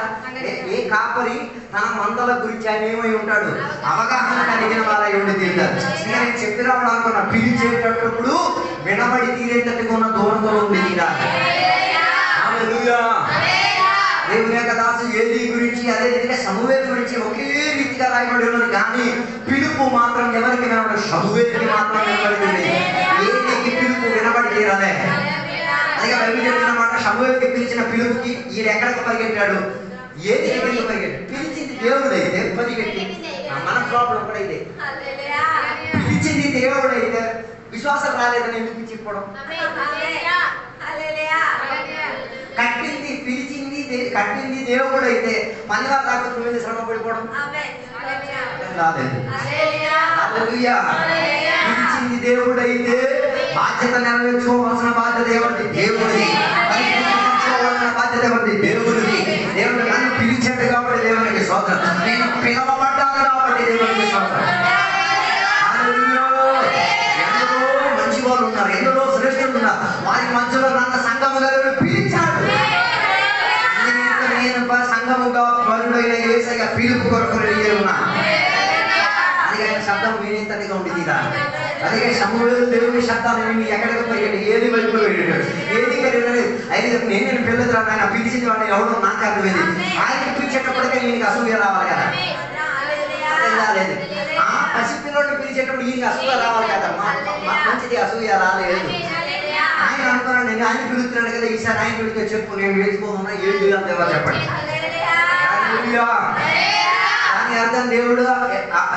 ఏ కాపరి తన మందల గురించి ఆయన ఏమై ఉంటాడు, అవగాహన కలిగిన వాళ్ళై ఉండి తీరుతారు. నేను చెప్పి రావడం అనుకున్నా, పిలిచేటప్పుడు వినబడి తీరేటట్టుగా ఉన్న దూరంలో ఉంది తీరాలి. దేవుని యొక్క దాసు ఏలీ గురించి, అదే విధంగా సమూయేలు గురించి ఒకే రీతిగా రాయబడి ఉన్నది. కానీ పిలుపు మాత్రం ఎవరికి వినబడి, సమూయేలుకి మాత్రం వినబడింది. ఏలీకి పిలుపు వినబడి తీరాలే. అదే బైబిల్ చెప్తున్న మాట, సమూయేలుకి పిలిచిన పిలుపుకి ఈయన ఎక్కడికి పరిగెట్టాడు, ఏది ఎక్కడికి పరిగెట్టాడు. పిలిచింది దేవుడైతే పరిగెట్టి, మన ప్రాబ్లం కూడా ఇదే. పిలిచింది దేవుడైతే విశ్వాసం రాలేదని ఎందుకు చెప్పడం, కట్టింది పిలిచింది కట్టింది దేవుడైతే పనివారు కాకపోతే శ్రమ పడిపోవడం రాలేదు. పిలిచింది దేవుడైతే బాధ్యత నెరవేర్చుకోవాల్సిన బాధ్యత ఎవరిది? దేవుడిది. నెరవేర్చుకోవాల్సిన బాధ్యత ఎవరిది? దేవుడిది. దేవుడు నన్ను పిలిచాడు కాబట్టి దేవునికి స్తోత్రం, నేను పిలవబడ్డాను కాబట్టి దేవునికి స్తోత్రం. ఎందరో మంచి వాళ్ళు ఉన్నారు, ఎందరో శ్రేష్ఠులు ఉన్నారు, వారి మధ్యలో నన్ను సంఘముగా పిలిచాడు. నేను సంఘముగా వరుడైన యేసయ్య పిలుపు కొరకు రెడీ ఉన్నా. అది శబ్దం వినేంతటిగా ఉండి తీరా. అదే సమూయేలు దేవుని శబ్దాన్ని విని ఎక్కడికి పోయాడు, ఏది వైపు వెళ్ళాడు, ఏది అయితే నేను పిల్లలు ఆయన పిలిచింది వాడిని ఎవడో నాకు అర్థమైంది. ఆయన పిలిచేటప్పటికే నేను అసూయ రావాలి కదా, అర్థం కాలేదు. ఆ పసిపిల్లలను పిలిచేటప్పుడు ఈయనకి అసూయ రావాలి కదా, మంచిది అసూయ రాలేదు. ఆయన అనుకున్నాను, నేను ఆయన పిలుస్తున్నాడు కదా, ఈసారి ఆయన పిలిస్తే చెప్పు, నేను వేసుకోమన్నా ఏది అని ఎవరు చెప్పండి. దాని అర్థం దేవుడు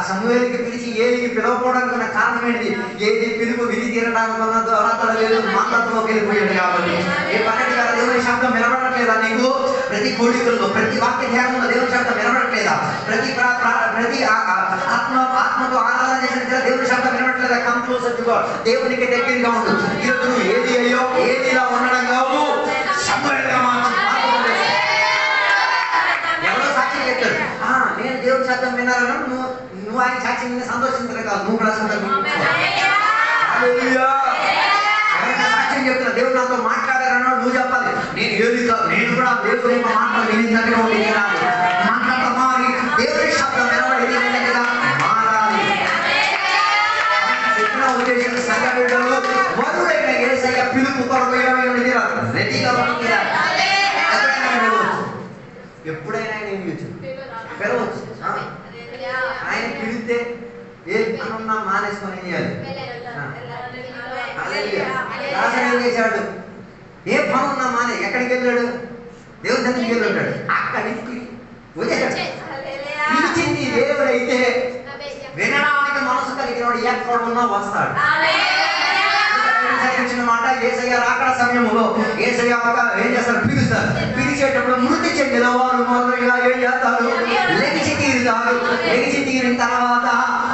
సమూయేలుకి పిలిచి ఏలికి పిలవకపోవడానికి ఉన్న కారణం ఏంటి? ఏది పిలుపు విధి తీరడానికి వల్ల దొరకడం లేదు, మాతత్వంలోకి వెళ్ళిపోయాడు కాబట్టి. ఏ పన్నెండు గారు దేవుని శబ్దం వినబడట్లేదా నీకు? ప్రతి కోడికల్లో ప్రతి వాక్య ధ్యానంలో దేవుని శబ్దం వినబడట్లేదా? ప్రతి ఆత్మతో ఆరాధన చేసిన దేవుని శబ్దం వినబడట్లేదా? కమ్ క్లోజర్ టు గాడ్, దేవునికి దగ్గరగా ఉండు. ఈరోజు నువ్వు ఏది అయ్యో ఏదిలా ఉండడం కాదు, సమూయేలుగా మాత్రం ఎవరో సాక్షి చెప్తారు, నేను దేవుని శబ్దం వినాలను, నువ్వు ఆయన సాక్షి విని సంతోషించడం కాదు, నువ్వు కూడా ఎవరైనా సాక్ష్యం చెప్తున్నా, దేవుడు నాతో మాట్లాడారన్నా నువ్వు చెప్పాలి, నేను ఏది కాదు, నేను కూడా దేవుని యొక్క మాటలు వినించగా ఉండి మాట్లాడతా మారి దేవుని శబ్దం వినబడి మారాలి. చెప్పిన ఉద్దేశం సంఘ బిడ్డలు వరుడైన యేసయ్య పిలుపు కొరకు రెడీగా ఎప్పుడైనా ఆయన పిలవచ్చు. ఆయన పిలిస్తే ఏ పనున్నా మానేసుకొని ఏం చేయాలి? ఏం చేశాడు? ఏ పని ఉన్నా మానే ఎక్కడికి వెళ్ళాడు? దేవుని దగ్గరికి వెళ్ళి ఉంటాడు. అక్కడి నుంచి వచ్చేసాడు. పిలిచింది దేవుడైతే వినడానికి మనసు కలిగిన వాడు ఎక్కడ ఉన్నా వస్తాడు. మాట యేసయ్య రాకడ సమయంలో యేసయ్య ఏం చేస్తారు? పిలుస్తారు. పిలిచేటప్పుడు మృతి చెందిన వారు మొదలుగా ఏం చేస్తారు? లెగిచి తీరుతారు. లెగిచి తీరిన తర్వాత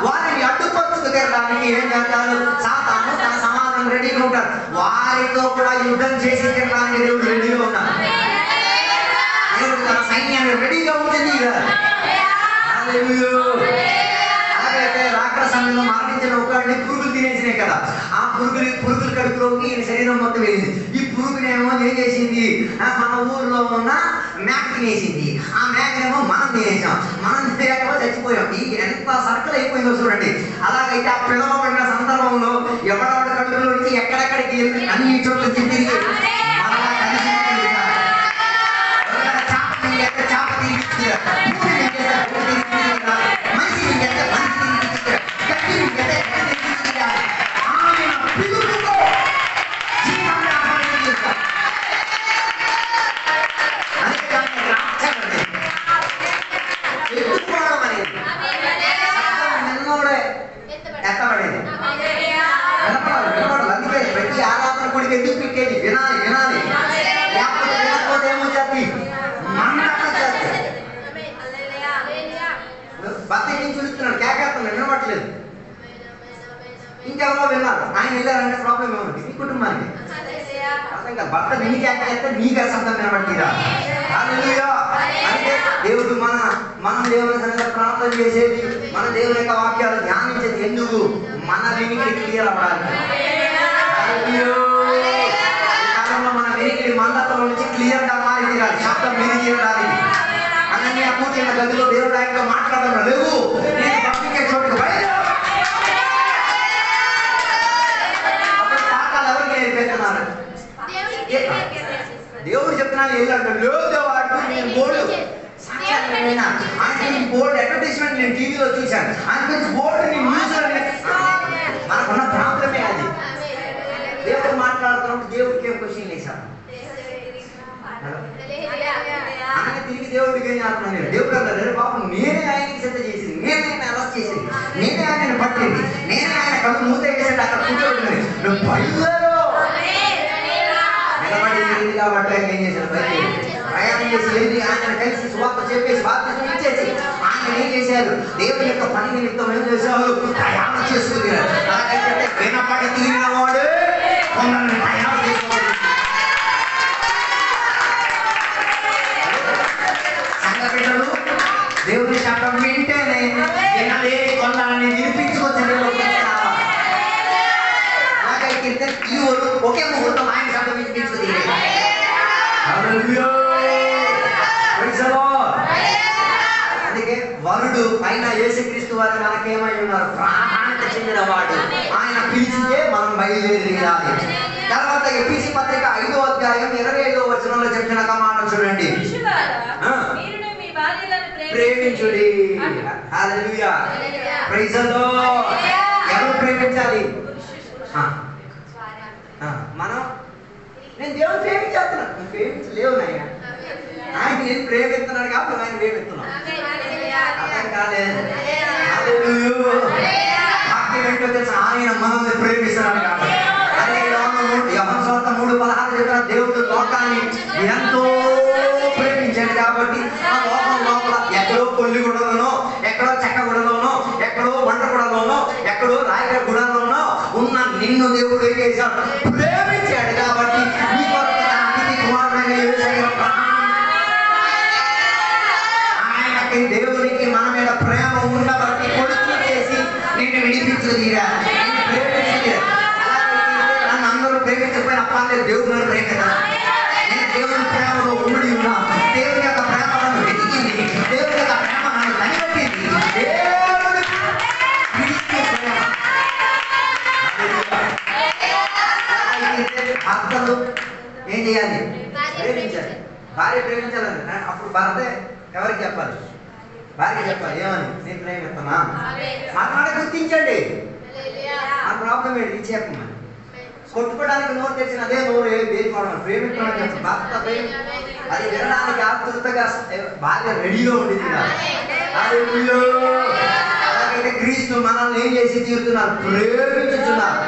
వారిని అడ్డుపరుచుకు తిరగడానికి ఏం చేస్తారు? సాతాను తన సమాధానం రెడీగా ఉంటారు. వారితో కూడా యుద్ధం చేసి తిరగడానికి దేవుడు రెడీగా ఉన్నారు. దేవుడు తన సైన్యాన్ని రెడీగా ఉంటుంది. అలాగైతే రాకడ సమయంలో మరణించిన ఒకరిని పురుగులు తినేసినాయి కదా. ఆ పురుగులు కడుపులోకి ఈయన శరీరం మొత్తం వెళ్ళింది. ఈ పురుగునేమో ఏం చేసింది? మన ఊర్లో ఉన్న మేక తినేసింది. ఆ మేకనేమో మనం తినేసాం. మనం తినేమో చచ్చిపోయాం. ఈ ఎంత సర్కిల్ అయిపోయిందో చూడండి. అలాగైతే ఆ పిలవబడిన సందర్భంలో ఎవడెవడ కడుపులో నుంచి ఎక్కడెక్కడికి వెళ్ళి అన్ని చోట్ల తిరిగి మరలా కలిసి చాప తిరిగి ప్రతి ఆరాధన కొడుకు ఎందుకు పెట్టేది? వినాలి వినాలి. లేకపోతే ఏమో చేతి భర్త ఏం చూస్తున్నాడు? కేకేస్తున్నాడు, వినపట్లేదు. ఇంకెవరో విన్నారు. ఆయన వెళ్ళారంటే ప్రాబ్లం ఏముంది? మీ కుటుంబానికి అర్థం కాదు. భర్త నీ కేకేస్తే నీకు అసంతం వినపట్టిరా? అంటే దేవుడు మన దేవుని సన్నిధిలో ప్రార్థన చేసేది, మన దేవుని యొక్క వాక్యాలు ధ్యానించేది ఎందుకు? మన వినికిడి క్లియర్ అవ్వడానికి. కాలంలో మన వినికిడి మందత్వం నుంచి క్లియర్ గా మారి తీరాలి. శబ్దం విని తీరడానికి. అనన్య కూర్చున్న గదిలో దేవుడు ఆయనతో మాట్లాడడం లేవు. నేను పంపించే చోటుకు బయలుదేరు. అప్పుడు పాఠాలు ఎవరికి నేర్పిస్తున్నారు? దేవుడు చెప్తున్నాను వెళ్ళాడు. లేదు వాడు నేను బోర్డు ఆయన బోర్డు అడ్వర్టైజ్మెంట్ నేను టీవీలో చూశాను. ఆయన గురించి బోర్డు నేను న్యూస్లో మనకున్న ప్రాబ్లమే అది. దేవుడు మాట్లాడుతున్నప్పుడు దేవుడికి ఏం క్వశ్చన్ వేశాను? ఆయన తిరిగి దేవుడికి ఏం చేస్తున్నాను నేను? దేవుడు అన్నారు బాబు నేనే ఆయనకి సిద్ధ చేసింది, నేనే ఆయన అరెస్ట్ చేసింది, నేనే ఆయన పట్టింది, నేనే ఆయన కళ్ళు మూత వేసేది. అక్కడ కూర్చోబెట్టింది. నువ్వు బయలుదేరు నిలబడి కాబట్టి ఆయన ఏం చేశారు? ప్రయాణం చేసి వెళ్ళి ఆయన కలిసి సువార్త చెప్పేసి బాప్తిజం ఇచ్చేసి ఆయన ఏం చేశారు? దేవుని యొక్క పని నిమిత్తం ఏం చేశారు? ప్రయాణం చేసుకున్నారు. అలాగైతే వినపడి తీరిన వాడు కొందరిని ప్రయాణం చేసుకోవాలి. సంఘటనలు దేవుని శబ్దం వింటేనే వినలేని కొందరిని వినిపించుకొచ్చి అలాగైతే ఈ ఊరు ఒకే ముహూర్తం ఆయన శబ్దం వినిపించుకు అందుకే వరుడు పైన యేసుక్రీస్తు వారు మనకేమై ఉన్నారు? ప్రాణానికి చెందిన వాడు. ఆయన పిలిచితే మనం బయలుదేరాలి. తర్వాత ఎఫెసీ పత్రిక 5వ అధ్యాయం 25వ వచనంలో చెప్పిన మాట చూడండి. ప్రేమించుడి. హల్లెలూయా. Praise the lord. ఎవరు ప్రేమించాలి? మనం నేను దేవుని ప్రేమించేస్తున్నాను. నువ్వు ప్రేమించలేవు నాయన. ఆయన నేను ప్రేమిస్తున్నాడు కాబట్టి ఆయన ప్రేమిస్తున్నాను. అర్థం కాలేదు. ఆయన మనల్ని ప్రేమిస్తున్నాడు కాబట్టి. అదే యోహాను సువార్త 3:16 చెప్పిన దేవుడు లోకాన్ని ఎంతో ప్రేమించాడు కాబట్టి ఆ లోకం లోపల ఎక్కడో కొల్లి గుడలోనో, ఎక్కడో చెక్క గుడలోనో, ఎక్కడో వంట గుడలోనో, ఎక్కడో రాయగడ గుడలోనో ఉన్న నిన్ను దేవుడు ఏం చేశాడు? ప్రేమించాడు కాబట్టి నీ కొరకు తన అతిథి కుమారుడైన యేసయ్య ఆయనకి దేవునికి మన మీద ప్రేమ ఉండబట్టి కొడుకు చేసి నిన్ను విడిపించదీరా, నిన్ను ప్రేమించదీరా. నన్ను అందరూ ప్రేమించకపోయిన అప్పాలేదు, దేవుడు నన్ను ప్రేమిస్తాను. నేను దేవుని ప్రేమలో ఉమ్మడి ఉన్నా. దేవుని యొక్క ప్రేమ నన్ను వెతికింది, దేవుని యొక్క ప్రేమ నన్ను కనిపెట్టింది. దేవుని భర్తలు ఏం చేయాలి? ప్రేమించాలి. భార్య ప్రేమించాలని అప్పుడు భర్త ఎవరికి చెప్పాలి? భార్య చెప్పాలి. ఏమని? నేను ప్రేమిస్తున్నా. మాట్లాడి గుర్తించండి. ఆ ప్రాబ్లం ఏంటి? చెప్పమని కొట్టుకోవడానికి నోరు తెచ్చిన అదే నోరు వేసుకోవడం ప్రేమించడం చెప్పు. భర్త ప్రేమ అది వినడానికి ఆతృతగా బాగా రెడీగా ఉండింది. అలాగైతే క్రీస్తు మనల్ని ఏం చేసి తీరుతున్నారు? ప్రేమించుతున్నారు.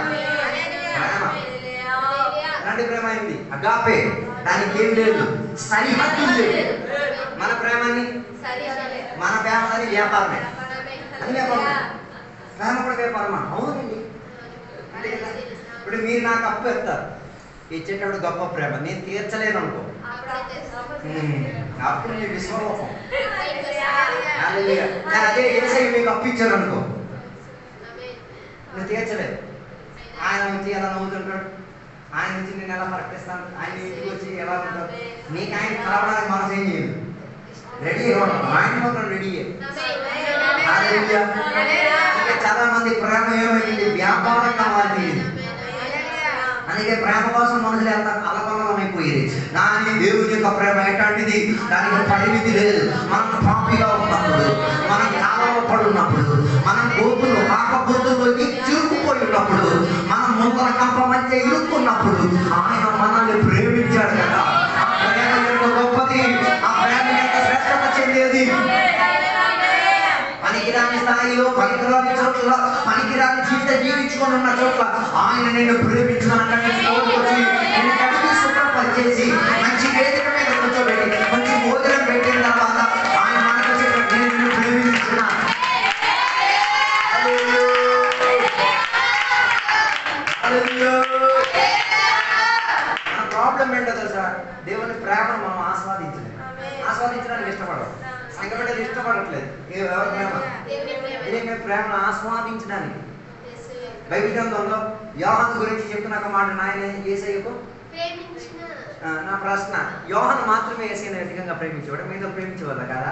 అలాంటి ప్రేమ అయింది అగాపే. దానికి ఏం లేదు, సరిహద్దు లేదు. మన ప్రేమని మన ప్రేమ అని వ్యాపారమే, అది వ్యాపారమే. ప్రేమ కూడా వ్యాపారమా? అవునండి. ఇప్పుడు మీరు నాకు అప్పు ఇస్తారు, ఇచ్చేటప్పుడు గొప్ప ప్రేమ. నేను తీర్చలేను అనుకో, అప్పుడు నీ విశ్వరూపం. అదే యేసయ్య మీకు అప్పు ఇచ్చారు అనుకో, నువ్వు తీర్చలేదు. ఆయన వచ్చి ఎలా నవ్వుతుంటాడు, ఆయన నుంచి నేను ఎలా ప్రకటిస్తాను, ఆయన ఇంటికి వచ్చి ఎలా ఉంటాడు, నీకు ఆయన కలవడానికి మనసు ఏం చేయదు. రెడీ ఆయన మాత్రం రెడీ. చాలా మంది ప్రేమ ఏమైంది? వ్యాపారంగా మారింది. అందుకే ప్రేమ కోసం మనుషులు ఎంత అలకల్లం అయిపోయేది. కానీ దేవుని యొక్క ప్రేమ ఎట్లాంటిది? దానికి పరిమితి లేదు. మనం పాపిగా ఉన్నప్పుడు, మనం కాలంలో పడున్నప్పుడు, మనం గోతులు ఆకబొద్దులోకి చిరుకుపోయి ఉన్నప్పుడు, మనం ముందర కంప మధ్య ఇరుక్కున్నప్పుడు ఆయన మనల్ని ప్రేమించాడు కదా. ఆ ప్రేమ ఎంత గొప్పది, ఆ ప్రేమ ఎంత శ్రేష్టత చెందేది. పనికిరాని స్థాయిలో, పనికిరాని చోట్ల, పనికిరాని జీవితం జీవించుకొని ఉన్న చోట్ల ఆయన నిన్ను ప్రేమించుకుని నిన్ను కడిగి శుభ్రం పనిచేసి మంచి వేదిక మీద కూర్చోబెట్టి మంచి భోజనం పెట్టిన తర్వాత ఆయన మనకు చెప్పి నేను నిన్ను ప్రేమించుకున్నా. మన ప్రాబ్లం ఏంటో తెలుసా? దేవుని ప్రేమను మనం ఆస్వాదించడానికి ఇష్టపడడం. సంఘబిడ్డలు ఇష్టపడట్లేదు. ఎవరి ప్రేమ? ప్రేమను ఆస్వాదించడానికి. బైబిల్ గ్రంథంలో యోహాను గురించి చెప్తున్న మాట, నాయన యేసయ్యకు నా ప్రశ్న, యోహాను మాత్రమే యేసయ్యను అధికంగా ప్రేమించేవాడు, మీతో ప్రేమించేవాళ్ళ కదా?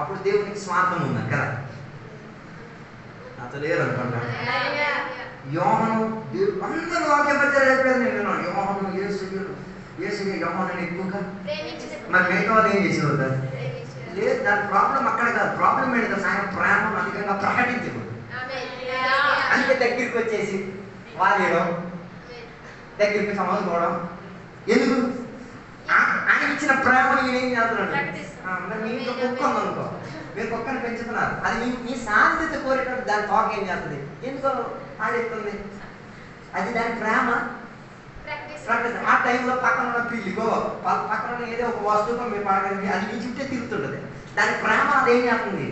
అప్పుడు దేవునికి స్వార్థం ఉందా కదా? నాతో లేరు అనుకుంటా. యోహాను అందరూ వాక్యం పరిచయం చెప్పలేదు. నేను యోహాను యేసయ్య యోహాను ఎక్కువగా, మరి మిగతా వాళ్ళు ఏం చేసేవారు కదా? లేదు. దాని ప్రాబ్లం అక్కడ కాదు. ప్రాబ్లం ఏంటో ఆయన ప్రేమను అధికంగా ప్రకటించకూడదు. అందుకే దగ్గరికి వచ్చేసి వాడేయడం, దగ్గరికి సమసుకోవడం. ఎందుకు? ఆయన ఇచ్చిన ప్రేమను ఈయన ఏం చేస్తున్నాడు? మరి మీ ఇంట్లో కుక్క ఉందనుకో, మీరు కుక్కను పెంచుతున్నారు, అది మీ శాంతిత కోరేటప్పుడు దాని తోక ఏం చేస్తుంది? ఎందుకో ఆడిస్తుంది. అది దాని ప్రేమ. ఆ టైంలో పక్కన ఉన్న పిల్లికో పక్కన ఏదో ఒక వస్తువుకో మీరు పడగలిగి అది మీ చుట్టే తిరుగుతుంటది. దాని ప్రేమ అదేం చేస్తుంది?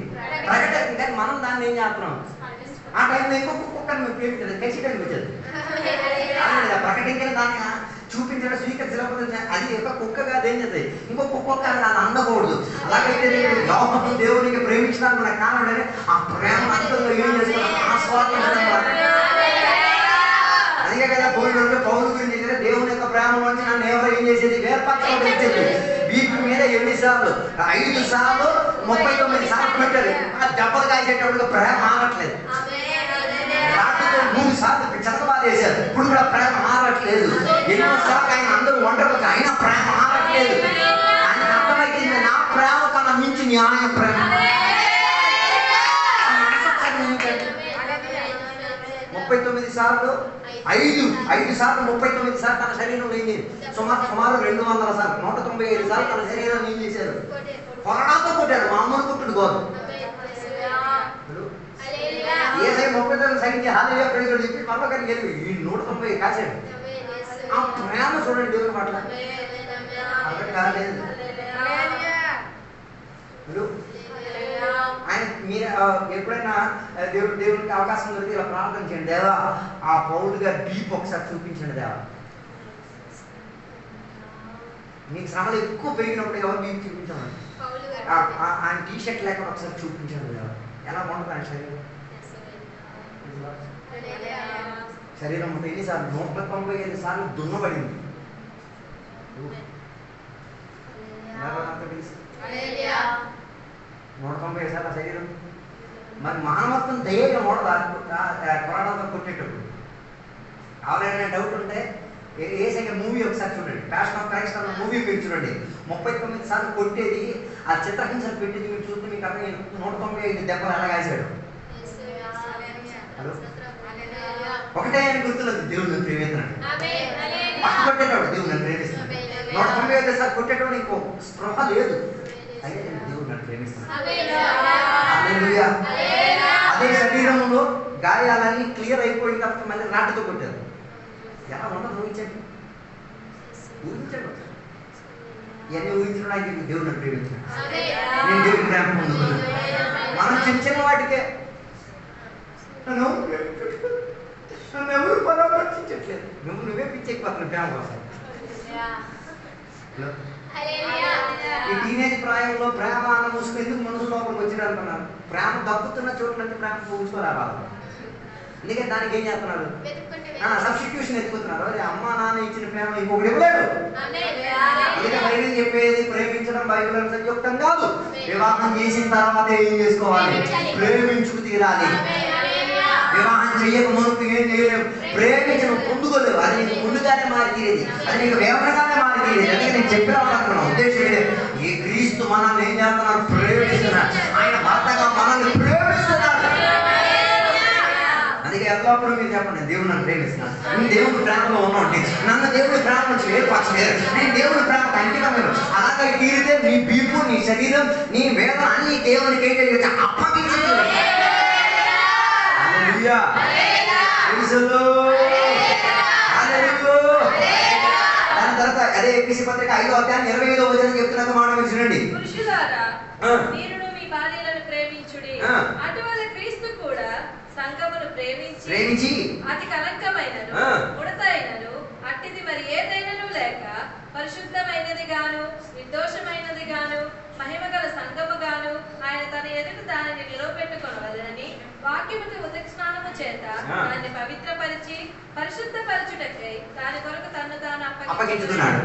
ప్రకటిస్తుంది. కానీ మనం దాన్ని ఏం చేస్తున్నాం? ఆ టైంలో ఇంకొక కుక్కని మేము ప్రేమించలేదు, ఖచ్చితంగా వచ్చేది. ప్రకటించిన దాన్ని చూపించడం స్వీకరించలేకపోతే అది ఒక కుక్కగా అదేం చేస్తుంది? ఇంకొక కుక్క దాన్ని అందకూడదు. అలాగైతే యోహాను దేవునికి ప్రేమించడానికి మన కారణం ఆ ప్రేమ అంతంలో ఏం చేస్తున్నాం? ఆస్వాదించడం. అందుకే కదా పౌలు గురించి దేవుని యొక్క ప్రేమ నుంచి నన్ను ఎవరో ఏం చేసేది? వేర్పరచడం ఇచ్చేది. వీటి మీద 8 సార్లు 5 సార్లు 39 సార్లు పెట్టారు. ఆ దెబ్బలు కాసేటప్పుడు ప్రేమ ఆగట్లేదు. రాత్రితో 3 సార్లు చదవాలేశారు. ఇప్పుడు కూడా ప్రేమ ఆగట్లేదు. ఎన్నోసార్లు ఆయన అందరూ ఒంటరి, అయినా ప్రేమ ఆగట్లేదు. ఆయన అర్థమైంది, నా ప్రేమ కన్నా మించి న్యాయ ప్రేమ. 39 సార్లు 5 సార్లు 39 సార్లు తన శరీరం ఏం చేసి సుమారు 200 సార్లు 195 సార్లు తన శరీరాన్ని ఏం చేశారు? కొరడాతో కొట్టాడు. మా అమ్మను కొట్టుడు కాదు. ఏసై 39 సైకిల్ హాలయ్య ప్రేజుడు చెప్పి పర్వకానికి వెళ్ళి ఈ 190 కాశాడు. ఆ ప్రేమ చూడండి దేవుని పట్ల. అక్కడ కాలేదు. ఆయన మీరు ఎప్పుడైనా దేవునికి అవకాశం దొరికి ఇలా ప్రార్థన చేయండి, దేవా ఆ పౌలు గారు డీప్ ఒకసారి చూపించండి దేవా. మీకు శ్రమలు ఎక్కువ పెరిగినప్పుడు ఎవరు డీప్ చూపించండి. ఆయన టీషర్ట్ లేకుండా ఒకసారి చూపించండి దేవా. ఎలా బాగుంటుంది ఆయన శరీరం మొత్తం ఎన్నిసార్లు? 195 సార్లు దున్నబడింది. 195 సార్లు శరీరం. మరి మానవత్వం ధైర్యం కొరడంతో కొట్టేటప్పుడు ఎవరైనా డౌట్ ఉంటే ఏసైనా మూవీ ఒకసారి చూడండి. ప్యాషన్ ఆఫ్ క్రైస్ట్ అన్న మూవీ మీరు చూడండి. 39 సార్లు కొట్టేది, ఆ చిత్రహింసలు పెట్టేది మీరు చూస్తే మీకు అర్థం 195 దెబ్బలు ఎలా కాశాడు. ఒకటే ఆయన గుర్తున్నది, దేవుడు నన్ను ప్రేమిస్తున్నాడు. పట్టు కొట్టేటప్పుడు దేవుడు నన్ను ప్రేమిస్తున్నాడు. 195 సార్లు కొట్టేటప్పుడు ఇంకో స్పృహ లేదు, అయితే దేవుడు నన్ను ప్రేమిస్తున్నాడు. హల్లెలూయా. అదే శరీరంలో గాయాలన్నీ క్లియర్ అయిపోయిన తర్వాత మళ్ళీ రాటతో కొట్టారు. ఎలా ఉండదు ఊహించండి, ఊహించండి. ఇవన్నీ ఊహించడానికి దేవుడు నన్ను ప్రేమించాడు, నేను దేవుడి ప్రేమ పొందుకున్నాను. మనం చిన్న చిన్న వాటికే నన్ను ఎవరు పరామర్శించట్లేదు, నువ్వే పిచ్చెక్కిపోతున్నావు ప్రేమ కోసం. ఈ టీనేజ్ ప్రాయంలో ప్రేమ అన్న ముసుగు ఎందుకు మనసు లోపలికి వచ్చిన అనుకున్నారు. ప్రేమ దక్కుతున్న చోట్లంటే ప్రేమ పూసుకోరావాలి. అందుకే దానికి ఏం చేస్తున్నారు, సబ్స్టిట్యూషన్ ఎత్తుకుతున్నారు. అదే అమ్మా నాన్న ఇచ్చిన ప్రేమ ఇంకొకటి ఇవ్వలేదు. అందుకే బైబిల్ చెప్పేది ప్రేమించడం బైబిల్ సంయుక్తం కాదు. వివాహం చేసిన తర్వాత ఏం చేసుకోవాలి, ప్రేమించుకు తీరాలి. వివాహం చెయ్యక మునుపు ఏం చేయలేవు, ప్రేమించడం పొందుకోలేవు. అది నీకు ముందుగానే మారి తీరేది, అది నీకు వివరణగానే మారి తీరేది. అందుకే నేను చెప్పిన ఉద్దేశం ఇదే, ఈ క్రీస్తు మనల్ని ఏం చేస్తున్నారు, ప్రేమిస్తున్నారు. ఆయన భర్తగా మనల్ని ప్రేమిస్తున్నారు. అందుకే ఎల్లప్పుడూ మీరు చెప్పండి, దేవుడు నన్ను ప్రేమిస్తున్నాను. నేను దేవుడి ప్రేమలో ఉన్నాండి, నన్ను దేవుడి ప్రేమ నుంచి వేరుపరచలేరు. నేను దేవుడి ప్రేమ కంటికమేరు. అలాగే తీరితే నీ బీపు, నీ శరీరం, నీ వేదన అన్ని దేవునికి ఏం చేయవచ్చు, అప్పగించే. దాని తర్వాత అదే ఎపిసి పత్రిక 5వ అధ్యాయం 25వ వచనం చెప్తున్నది మాట మీరు చూడండి. పురుషులారా, మీరును మీ భార్యలను ప్రేమించుడి, అటువలే క్రీస్తు కూడా సంఘమును ప్రేమించి అతి కలంకమైనను ముడతైనను అట్టిది మరి ఏదైనను లేక పరిశుద్ధమైనది గాను నిర్దోషమైనది గాను మహిమగల సంఘము గాను ఆయన తన ఎదుట దానిని నిలవబెట్టుకొనవలెనని వాక్యముతో ఉదక స్నానము చేత దాన్ని పవిత్రపరిచి పరిశుద్ధపరచుటకై దాని కొరకు తన్ను తాను అప్పగించుకున్నాడు.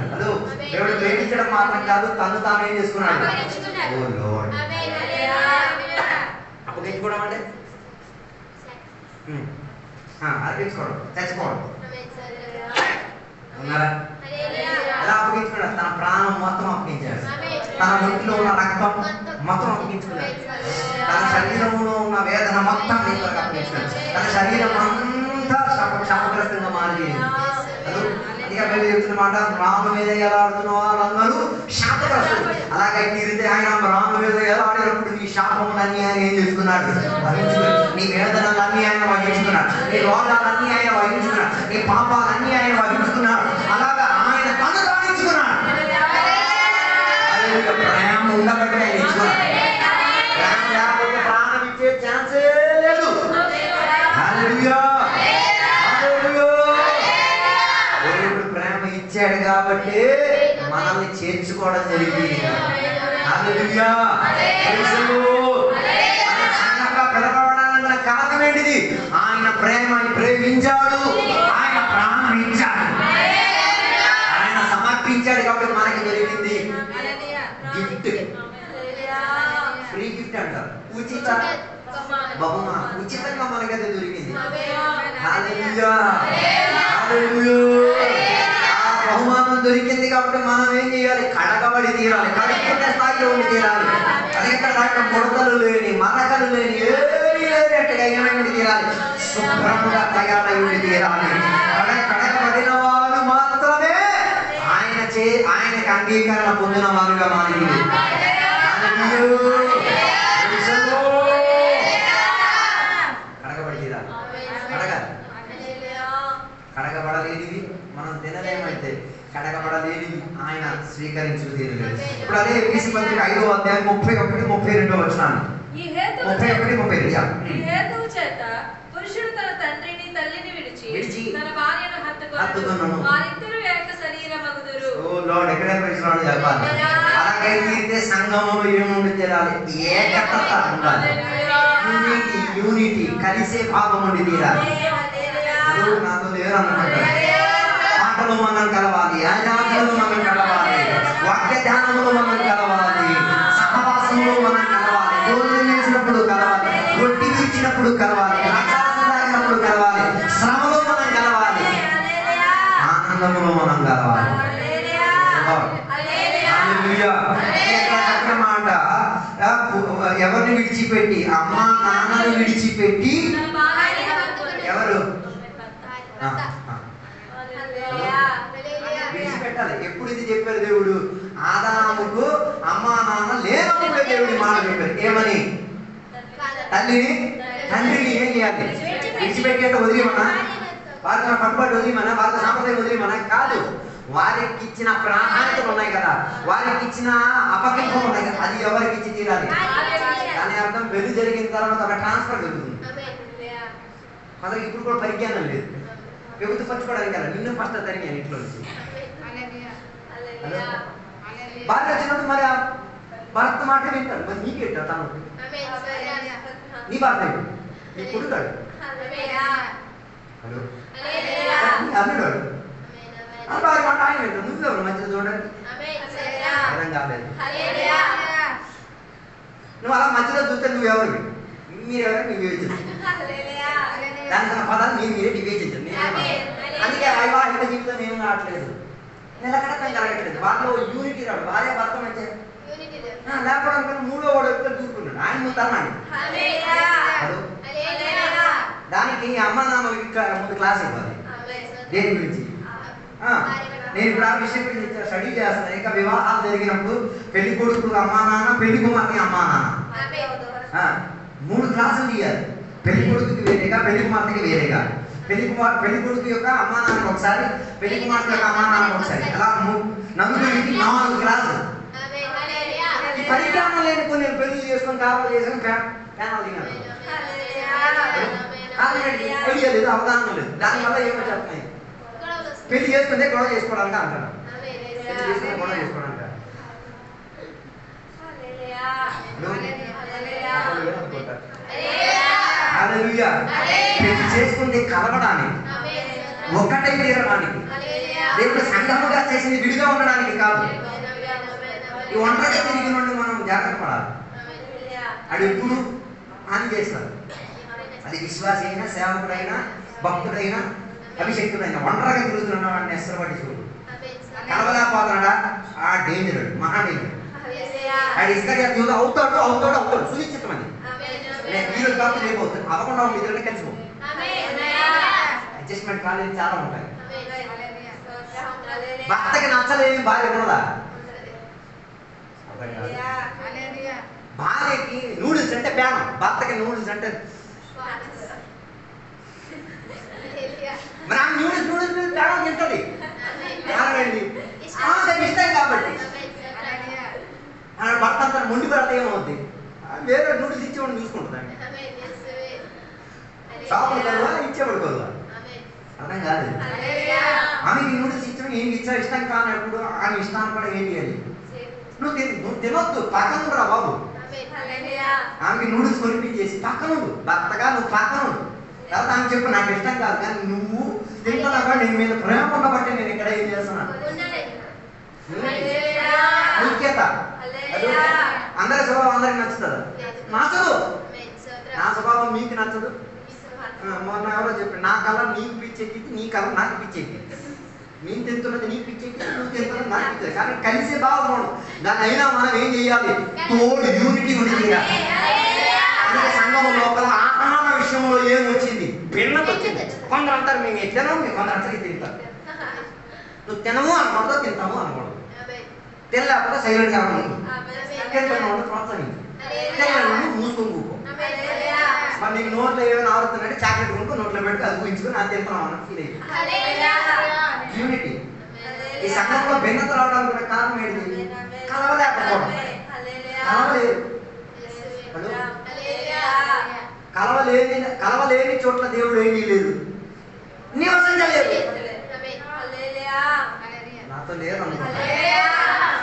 దేవుడు ప్రేమించడం మాత్రం కాదు, తన్ను తాను ఏం చేసుకున్నాడు, ఓ లార్డ్. అప్పగించుకోవడం అంటే అర్పించుకోవడం, చచ్చిపోవడం. ఉన్నారా? ఎలా అప్పగించుకున్నాడు, తన ప్రాణం మొత్తం అప్పగించాడు. తన ఒంటిలో ఉన్న రక్తం మొత్తం అప్పగించుకున్నాడు. తన శరీరంలో ఉన్న వేదన మొత్తం అప్పగించుకున్నాడు. తన శరీరం అంతా శాపగ్రస్తంగా మారి. అందుకే బయట చెప్తున్నమాట, రాము మీద ఎలా ఆడుతున్న వాళ్ళందరూ శాపగ్రస్తులు. అలాగే తీరితే ఆయన రాము మీద ఎలా ఆడినప్పుడు నీ శాపములన్నీ ఆయన ఏం చేసుకున్నాడు, వహించుకున్నాడు. నీ వేదనలన్నీ ఆయన వహించుకున్నాడు. నీ రోగాలన్నీ ఆయన వహించుకున్నాడు. నీ పాపాలన్నీ ఆయన వహించుకున్నాడు. అలాగా ఆయన తను రాణించుకున్నాడు. ప్రేమ ఉండబట్టి ఆయన ఇచ్చుకున్నాడు. ప్రేమ లేకపోతే ప్రాణం ఇచ్చే ఛాన్సే లేదు. హల్లెలూయా, హల్లెలూయా. దేవుడు ప్రేమ ఇచ్చాడు కాబట్టి మనల్ని చేర్చుకోవడం జరిగింది. హల్లెలూయా. పిలవడానికి కారణం ఏంటిది, ఆయన ప్రేమని ప్రేమించాడు, ఆయన ప్రాణం ఇచ్చాడు, ఆయన సమర్పించాడు కాబట్టి మనకి దొరికింది గిఫ్ట్. ఫ్రీ గిఫ్ట్ అంటారు, ఉచిత బహుమా, ఉచితంగా మనకైతే దొరికింది. హల్లెలూయా, హల్లెలూయా. ఆ బహుమానం దొరికింది కాబట్టి మనం ఏం చేయాలి, కడగబడి తీరాలి, కడుక్కునే స్థాయిలో ఉండి తీరాలి. అది ఎక్కడ ముడతలు లేని, మరకలు లేని, ఏమీ లేనట్టుగా ఏమైనా తీరాలి, శుభ్రముగా తయారై ఉండి తీరాలి. కడగబడిన వారు మాత్రమే ఆయనకి అంగీకరణ పొందిన వారుగా మారింది. కడగబడి తీరాలి, కడగాలి. కడగబడలేనివి మనం తినలేమైతే, కడగబడలేనివి ఆయన స్వీకరించు తీరలేదు. ఇప్పుడు అదే ఎఫెసీ పత్రిక 5వ అధ్యాయం 31, 32 వచనాలు. ఈ హేతువు చేత పురుషుడు తన తండ్రిని తల్లిని విడిచి తన భార్యను హత్తుకొనును, వారిద్దరూ ఏక శరీరమగుదురు. ఓ లార్డ్, ఎక్కడే పరిశ్రమ చెప్పాలి. అలాగే తీరితే సంఘములో ఏముండి తీరాలి, ఏకత ఉండాలి. యూనిటీ, కలిసే భావం ఉండి తీరాలి. నాతో లేరు అనుకుంటారు. పాటలు మనం కలవాలి, ఆరాధనలు మనం కలవాలి, వాక్య ధ్యానములు మనం కలవాలి, సహవాసంలో మనం కలవాలి, భోజనం చేసినప్పుడు కలవాలి, రొట్టి ఇచ్చినప్పుడు కలవాలి, తాగినప్పుడు కలవాలి, శ్రమలో మనం కలవాలి, ఆనందములో మనం కలవాలి. మాట ఎవరిని విడిచిపెట్టి, అమ్మ నాన్నని విడిచిపెట్టి, ఎవరు ఎప్పుడు ఇది చెప్పారు దేవుడు? ఆదాముకు అమ్మా నాన్న లేనప్పుడు దేవుడి మాట చెప్పారు. ఏమని? తల్లిని తండ్రిని ఏం చేయాలి? విడిచిపెట్టేట వదిలేమన్నా, వారితో కట్టుబడి వదిలేమన్నా, వారితో సాంప్రదాయం వదిలేమన్నా కాదు. వారికి ఇచ్చిన ప్రాధాన్యతలు ఉన్నాయి కదా, వారికి ఇచ్చిన అపకల్పం ఉన్నాయి కదా, అది ఎవరికి ఇచ్చి తీరాలి. దాని అర్థం పెళ్లి జరిగిన తర్వాత ఒక ట్రాన్స్ఫర్ జరుగుతుంది. అసలు ఇప్పుడు కూడా పరిజ్ఞానం లేదు, ప్రభుత్వం పరచుకోవడానికి కదా. నిన్ను ఫస్ట్ తరిగాను ఇంట్లో నుంచి. భార్య వచ్చినప్పుడు మరి భర్త మాట వింటాడు. మరి నీకేంట తను నీ భర్త నీ కొడుకాడు, హలో అల్లుడాడు, వారి మాట ఆయన వింటాడు. నువ్వెవరు మధ్యలో చూడండి? అర్థం కాలేదు. నువ్వు అలా మధ్యలో చూస్తే నువ్వెవరు? మీరెవరు? నువ్వు వివేచించు. దానికి పదాలు మీరే వివేచించండి. అందుకే వైవాహిక జీవితం ఏం కావట్లేదు, నిలకడకం జరగట్లేదు. వాళ్ళలో యూనిటీ రాడు. భార్య భర్త మధ్య లేకపోవడం మూడో వాడు ఎక్కడ దూరుకున్నాడు, ఆయన ముందరమాడి. దానికి అమ్మ నాన్న ముందు క్లాస్ ఇవ్వాలి. దేని గురించి? నేను ఇప్పుడు ఆ విషయం గురించి స్టడీ చేస్తాను. ఇంకా వివాహాలు జరిగినప్పుడు పెళ్లి కొడుకు అమ్మా నాన్న, పెళ్లి కుమార్తె అమ్మా నాన్న, 3 క్లాసులు తీయాలి. పెళ్లి కొడుకుకి వేరేగా, పెళ్లి కుమార్తెకి వేరేగా. పెళ్లి కొడుకు యొక్క అమ్మా నాన్నకి ఒకసారి, పెళ్లి కుమార్తె యొక్క అమ్మా నాన్నకి ఒకసారి, అలా నలుగురికి 4 క్లాసులు. పరిజ్ఞానం లేని కొన్ని పెళ్లి చేసుకొని కావాలి చేసుకొని ప్యానల్ తినాలి. ఐడియా లేదు, అవగాహన లేదు. దానివల్ల ఏమో చెప్తున్నాయి, పెళ్లి చేసుకుంటే గొడవ చేసుకోవడానికి అంటారు. పెళ్లి చేసుకుంటే గొడవ చేసుకోవడానికి పెళ్లి చేసుకుంటే కలవడానికి, ఒక్కటై తీరడానికి, దేవుడు సంఘముగా చేసింది విడిగా ఉండడానికి కాదు. ఈ ఒంటరిగా తిరిగి నుండి మనం జాగ్రత్త పడాలి. అది ఎప్పుడు హాని చేస్తారు. అది విశ్వాసి అయినా, సేవకుడైనా, భక్తుడైనా, అభిషక్తుడైనా ఒంటరిగా తిరుగుతున్నాడు వాడిని ఎసరు పట్టించుకోడు. కలవలేకపోతున్నాడా? ఆ డేంజర్, మహా డేంజర్. అది ఇస్కరియోతు యూదా అవుతాడు అవుతాడు అవుతాడు సునిశ్చితమని. ఈరోజు కాపు చేయబోతుంది, అవకుండా ఇద్దరు కలిసిపో. అడ్జస్ట్మెంట్ కాలేజీ చాలా ఉంటాయి. భర్తకి నచ్చలేని భార్య ఉన్నదా? భార్యకి నూడిల్స్ అంటే ప్యానం, భర్తకి నూడిల్స్ అంటే మరి ఆమె నూడిల్స్ ప్యానం తింటుంది. ఇష్టం కాబట్టి భర్త అంతా మొండి పెడితే ఏమవుద్ది? వేరే నూడిల్స్ ఇచ్చేవాడిని చూసుకుంటుందండి. షాపులు కలవా, ఇచ్చేవాడు కలవా, అర్థం కాదు. ఆమెకి నూడిల్స్ ఇచ్చావు, ఏం ఇచ్చా ఇష్టం కానప్పుడు ఆమె ఇష్టాన్ని కూడా ఏం చేయాలి? నువ్వు తినొద్దు, పక్కన రా బాబు. ఆమెకి నూడిల్స్ కొనిపించేసి పక్కనుండు, భర్తగా నువ్వు పక్కనుండు. తర్వాత ఆమె చెప్పు నాకు ఇష్టం కాదు, కానీ నువ్వు తింటున్నా కూడా నేను మీద ప్రేమ ఉండబట్టే నేను ఇక్కడ ఏం చేస్తున్నాను. ముఖ్యత. అందరి స్వభావం అందరికి నచ్చుతుందా? నచ్చదు. నా స్వభావం మీకు నచ్చదు. మొన్న ఎవరో చెప్పి నా కలర్ నీకు పిచ్చెక్కింది, నీ కలర్ నాకు పిచ్చెక్కింది. నేను తింటున్నది నీకు పిచ్చెక్కింది, నువ్వు తింటున్నది నాకు పిచ్చెక్కింది. కానీ కలిసే భావం దాని అయినా మనం ఏం చేయాలి? తోడు యూనిటీ ఉండి చేయాలి. అందుకే సంఘం లోపల ఆహార విషయంలో ఏం వచ్చింది? భిన్నత వచ్చింది. కొందరు అంటారు మేము తినము, కొందరు అంటారు తింటారు. నువ్వు తినము అనకూడదు, తింటాము అనకూడదు. తెల్లకపోతే సైలెంట్గా ఉండు, తింటున్నాడు ప్రోత్సహించు, తెల్లని మూసుకొని కూకో. మరి నీకు నోట్లో ఏమైనా ఆడుతుందంటే చాక్లెట్ కొనుక్కో, నోట్లో పెట్టుకో, అది ఊహించుకొని అది తింటున్నాం అన్న ఫీల్ అయ్యి యూనిటీ. ఈ సంఘంలో భిన్నత రావడానికి కారణం ఏంటి? కలవలేకపోవడం. కలవలేని చోట్ల దేవుడు ఏమీ లేదు, నివసించలేదు. నాతో లేదు అనుకుంటా.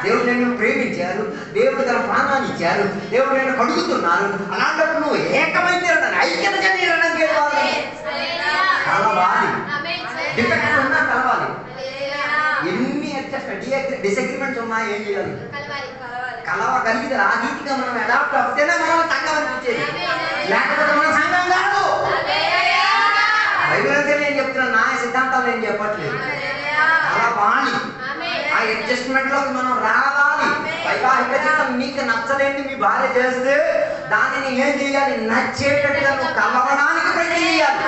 దేవుడు నిన్ను ప్రేమించారు, దేవుడు తన ప్రాణాన్ని ఇచ్చారు, దేవుడు నిన్ను కడుగుతున్నారు. అలాంటప్పుడు నువ్వు ఏకమైతే ఐక్యత చెందడానికి కలవాలి. డిఫెక్ట్స్ ఉన్నా కలవాలి. ఎన్ని డిసగ్రిమెంట్స్ ఉన్నా ఏం చేయాలి? కలవగలిగితే ఆ రీతిగా మనం అడాప్ట్ అవుతేనే మనం సంఘం అనిపించేది, లేకపోతే మన సంఘం కాదు. బైబిల్ అంటే నేను చెప్తున్నాను, నా సిద్ధాంతాలు నేను చెప్పట్లేదు. కలవాలి, ఆ అడ్జస్ట్మెంట్ లోకి మనం రావాలి. వైవాహిక జీవితం మీకు నచ్చలేని మీ భార్య చేస్తే దానిని ఏం చేయాలి? నచ్చేటట్టుగా నువ్వు కలవడానికి ప్రయత్నం చేయాలి.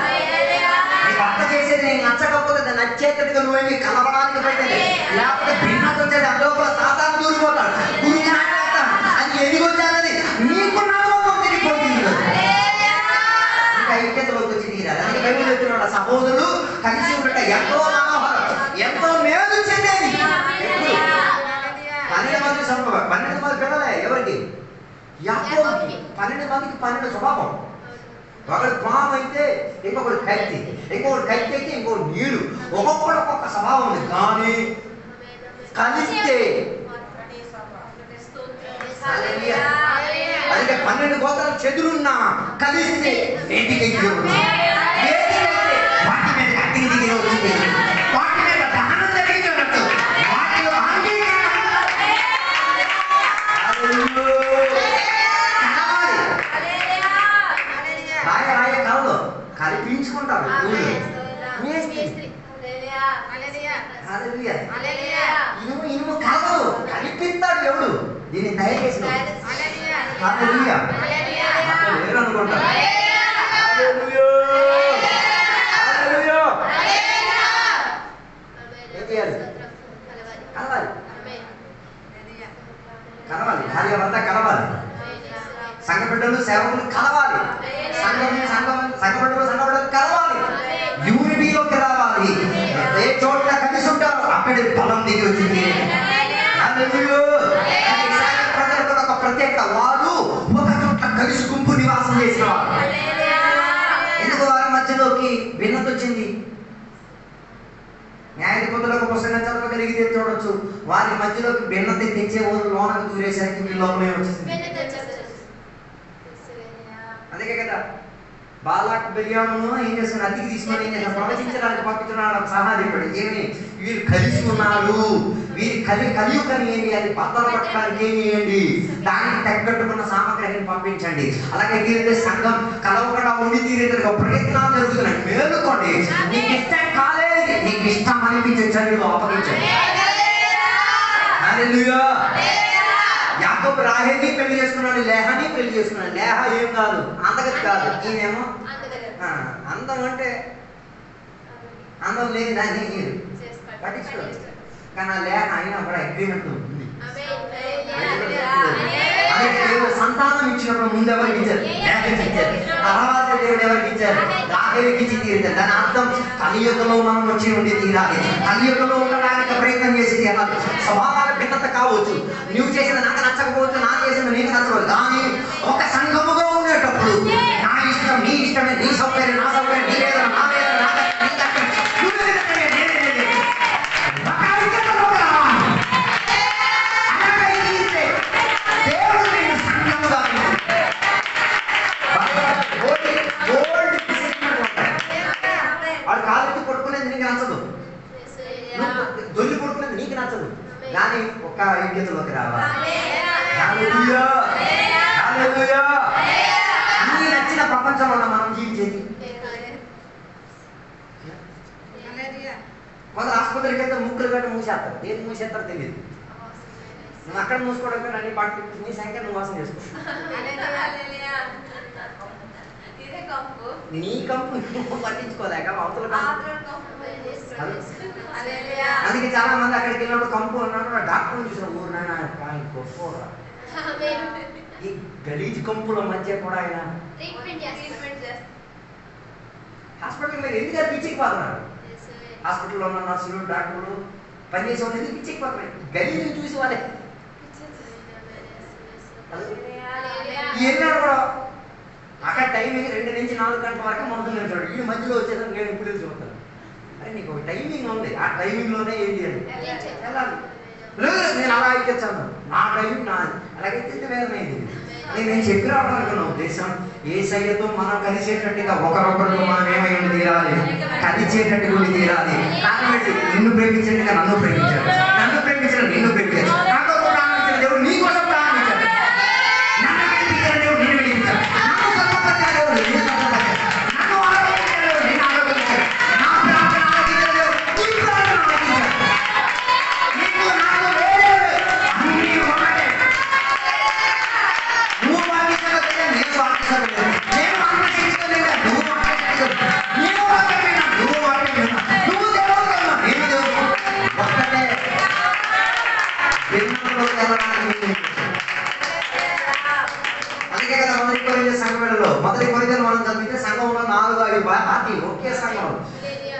నీకు భర్త చేసేది నేను నచ్చకపోతే దాన్ని నచ్చేటట్టుగా నువ్వేమి కలవడానికి బయటది, లేకపోతే భిన్నత వచ్చేది అందులో సాతాను దూరిపోతాడు, గురువు మాట్లాడతాడు, అది ఎదిగొచ్చానది నీకు నమ్మకం తిరిగిపోతుంది. ఇంకా ఐక్యతలోకి వచ్చి తీరాలి. అందుకే బైబిల్ చెప్తున్నాడు సహోదరులు కలిసి ఉండట ఎంతో మనోహరం, ఎంతో మేలు చెందేది. 12 మంది పిల్లలే ఎవరికి? యాకోబుకి. 12 మందికి 12 స్వభావం. ఒకడు పాము అయితే ఇంకొకటి కత్తి, ఇంకొకటి కత్తి అయితే ఇంకొకటి నీడు, ఒక్కొక్కడు ఒక్కొక్క స్వభావం ఉంది. కానీ కలిస్తే అందుకే 12 గోత్రాలు చెదురున్నా కలిస్తే వేదిక వాటి మీద అగ్ని దిగి వచ్చింది, వాటి మీద దహనం జరిగినట్టు వాటిలో రాయ కాదు కల్పించుకుంటారు. ఇనుము కాదు కల్పిస్తాడు ఎవడు దీన్ని తయారు చేసిన అనుకుంటారు. కలవాలి, భార్య భర్త కలవాలి, సంఘ బిడ్డలు సేవకులు కలవాలి, సంఘబిడ్డలు కలవాలి, యూనిటీలోకి రావాలి. ఏ చోట కలిసి ఉంటారు అక్కడి బలం దిగి వచ్చింది. ప్రజలకు ఒక ప్రత్యేక వారు ఒక చోట కలిసి గుంపు నివాసం చేసిన వారు. ఎందుకు వారి మధ్యలోకి భిన్నత వచ్చింది? న్యాయాధిపతులకు పుస్తకం చదవగలిగితే చూడొచ్చు, వారి మధ్యలోకి భిన్నత తెచ్చే వాళ్ళు లోనకు దూరేసరికి మీ లోపలే వచ్చింది. అందుకే కదా బాలాక్ బిర్యామును ఏం చేస్తున్నారు, అతికి తీసుకొని ఏం చేస్తున్నారు, ప్రవచించడానికి పంపించున్నాడు సహాయపడి. ఏమి వీరు కలిసి ఉన్నారు, వీరి కలియుకని ఏమి అది బద్దలు పట్టడానికి ఏమి చేయండి, దానికి తగ్గట్టుకున్న సామగ్రిని పంపించండి. అలాగే తీరితే సంఘం కలవకుండా ఉండి తీరేందుకు ప్రయత్నాలు జరుగుతున్నాయి. మేలుకోండి, నీకు ఇష్టం కాలేదు, నీకు ఇష్టం అనిపించే చర్యలు అప్పగించండి. హల్లెలూయా. యాకోబు రాహేల్ని పెళ్లి చేసుకున్నాడు, లేహాని పెళ్లి చేసుకున్నాడు. లేహ ఏం కాదు, అందగతి కాదు, ఈయనేమో అందం. అంటే అందం లేదు దాన్ని మీరు పట్టించుకోరు, కానీ ఆ లేహ అయినా కూడా అగ్రిమెంట్ ఉంది. అదే దేవుడు సంతానం ఇచ్చినప్పుడు ముందు ఎవరికి ఇచ్చారు? లేహకి ఇచ్చారు. తర్వాత దేవుడు ఎవరికి ఇచ్చారు? రాహేలుకి ఇచ్చి తీరుతారు. దాని అర్థం కలియుగంలో మనం వచ్చి ఉండి తీరాలి, కలియుగంలో ఉండడానికి ప్రయత్నం చేసి తీరాలి. స్వభావాల భిన్నత కావచ్చు, నువ్వు చేసిన నాకు నచ్చకపోవచ్చు, నా చేసిన నీకు నచ్చవచ్చు, కానీ ఒక సంఘముగా ఉండేటప్పుడు నా ఇష్టం నీ ఇష్టమే, నీ సౌకర్యం నా సౌకర్యం, నీ వేదన నా వేదన, దొల్లి కొడుకునేది నీకు నచ్చదు, కానీ ఒక్క ఐక్యతలోకి రావాలి. అన్ని నచ్చిన ప్రపంచంలో మనం జీవించేది. కొందరు ఆసుపత్రికి వెళ్తే ముక్కులు గట్ట మూసేస్తారు, ఏది మూసేస్తారో తెలియదు. నువ్వు అక్కడ మూసుకోవడం కానీ అన్ని పాటు నీ సంఖ్య నువ్వు వాసన చేసుకో. నీ కంపు నువ్వు పట్టించుకోలేక అవతల అందుకే చాలా మంది అక్కడికి వెళ్ళినప్పుడు కంపు అన్నాడు, డాక్టర్ చూసిన ఊరు నాయన గొప్ప ఈ గలీజ్ కంపుల మధ్య కూడా ఆయన హాస్పిటల్ మీరు ఎందుకు పిచ్చికిపోతున్నాడు? హాస్పిటల్లో ఉన్న నర్సులు డాక్టర్లు పనిచేసే వాళ్ళు ఎందుకు పిచ్చికిపోతున్నాయి? గలీజ్ చూసి వాళ్ళే ఏమన్నాడు కూడా అక్కడ టైమింగ్ 2 నుంచి 4 గంటల వరకు మొదలు నిలిచాడు. ఈ మధ్యలో వచ్చేసరికి నేను ఇప్పుడు చూస్తాను. అరే నీకు ఒక టైమింగ్ ఉంది, ఆ టైమింగ్లోనే ఏం చేయాలి, వెళ్ళాలి. లేదు నేను అలా ఎక్కించాను, నా టైమింగ్ నాది, అలాగైతే వేదమైంది. నేను చెప్పి రావడానికి నా ఉద్దేశం యేసయ్యతో మనం కలిసేటట్టుగా ఒకరొకరితో మనం ఏమై తీరాలి, కలిసేటట్టుగా ఉండి తీరాలి. నిన్ను ప్రేమించినట్టుగా నన్ను ప్రేమించాడు, నన్ను ప్రేమించిన నిన్ను ప్రేమించాడు, నాతో ప్రారంభించిన దేవుడు నీ కోసం ప్రారంభించాడు, నన్ను ప్రేమించిన దేవుడు నేను ప్రేమించాడు, నన్ను సంతోషపరిచిన దేవుడు నేను సంతోషపరిచాడు, నన్ను ఆరోగ్యించిన దేవుడు నేను ఆరోగ్యించాడు, నా ప్రార్థన ఆలోచించిన దేవుడు నీ ప్రార్థన ఆలోచించాడు. నీకు నాకు వేరే అన్ని ఒకటే. నువ్వు వాక్యం నేను వాక్యం నేను వాక్యం నువ్వు వాక్యం నువ్వు భిన్నతలోకి వెళ్ళడానికి. అందుకే కదా మొదటి కొరింథీ సంఘంలో మొదటి కొరింథీలు మనం చదివితే సంఘంలో 4-5 పార్టీలు ఒకే సంఘం.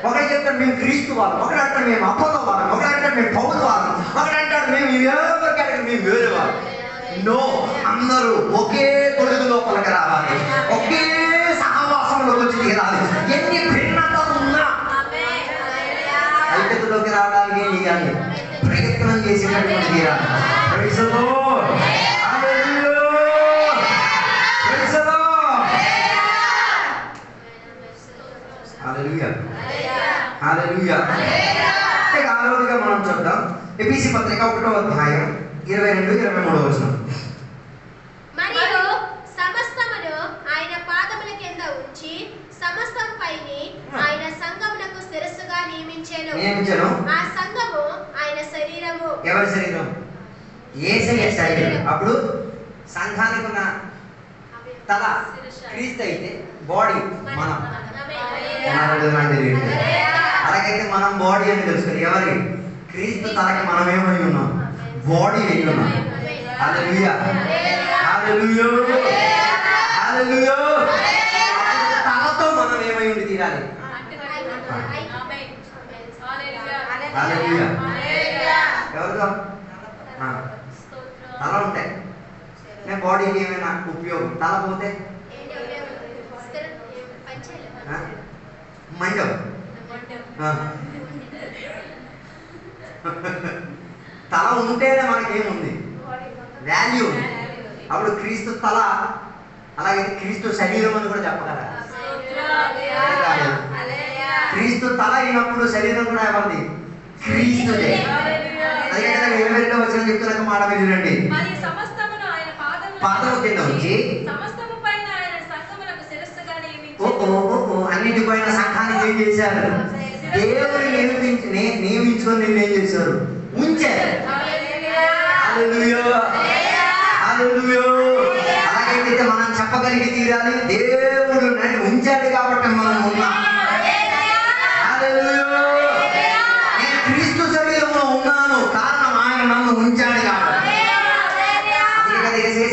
ఒకటి చెప్తాడు మేము క్రీస్తు వాళ్ళం, ఒకటి అంటాడు మేము అపోలో వాళ్ళం, ఒకటి అంటాడు మేము పౌలు వాళ్ళం, ఒకటి అంటాడు మేము మేము వేరే వాళ్ళం. నో, అందరూ ఒకే గొడుగు లోపలికి రావాలి, ఒకే సహవాసంలోకి వచ్చి దిగాలి. ఎన్ని భిన్నతలు ఉన్నా ఐక్యతలోకి రావడానికి ఏం చేయాలి? ప్రయత్నం చేసేటటువంటి తీరాలి. Praise the lord. Hallelujah. Hallelujah. ఇక ఆరోగ్యంగా మనం చూద్దాం. ఎఫెసీ పత్రిక 1వ అధ్యాయం 22-23 వచనం. మరియు సమస్తమును ఆయన పాదముల కింద ఉంచి సమస్తం పైని ఆయన సంఘమునకు శిరస్సుగా నియమించెను. ఆ సంఘము ఆయన శరీరము. ఎవరి శరీరం? యేసయ్య శరీరం. అప్పుడు సంఘానికి ఉన్న తల క్రీస్తు అయితే బాడీ మనం. అలాగైతే మనం బాడీ అని తెలుసుకుని ఎవరి? క్రీస్తు తలకి మనం ఏమై ఉన్నాం? బాడీ అయి ఉన్నాం. హల్లెలూయా. హల్లెలూయా. హల్లెలూయా. తలతో మనం ఏమై ఉండి తీరాలి? హల్లెలూయా. ఎవరితో? తల ఉంటే నేను బాడీకి ఏమైనా ఉపయోగం, తల పోతే మండం. తల ఉంటేనే మనకేముంది? వాల్యూ. అప్పుడు క్రీస్తు తల, అలాగే క్రీస్తు శరీరం అని కూడా చెప్పగలరా? క్రీస్తు తల అయినప్పుడు శరీరం కూడా ఎవరిది? క్రీస్తుదే. అదే కదా 22వ వచనం చెప్తున్న మాట వినండి. పాదము కింద ఉంచి అన్నిటిపైన సంఘాన్ని ఏం చేశారు? దేవుని నియమించుకొని నిన్నేం చేశారు? ఉంచారు. హల్లెలూయా. హల్లెలూయా. అలాగైతే మనం చెప్పగలిగి తీరాలి, దేవుడు నన్ను ఉంచాడు కాబట్టి మనం ఉన్నాం. హల్లెలూయా. నేను క్రీస్తు శరీరంలో ఉన్నాను, కారణం ఆయన నన్ను ఉంచాడు కాబట్టి.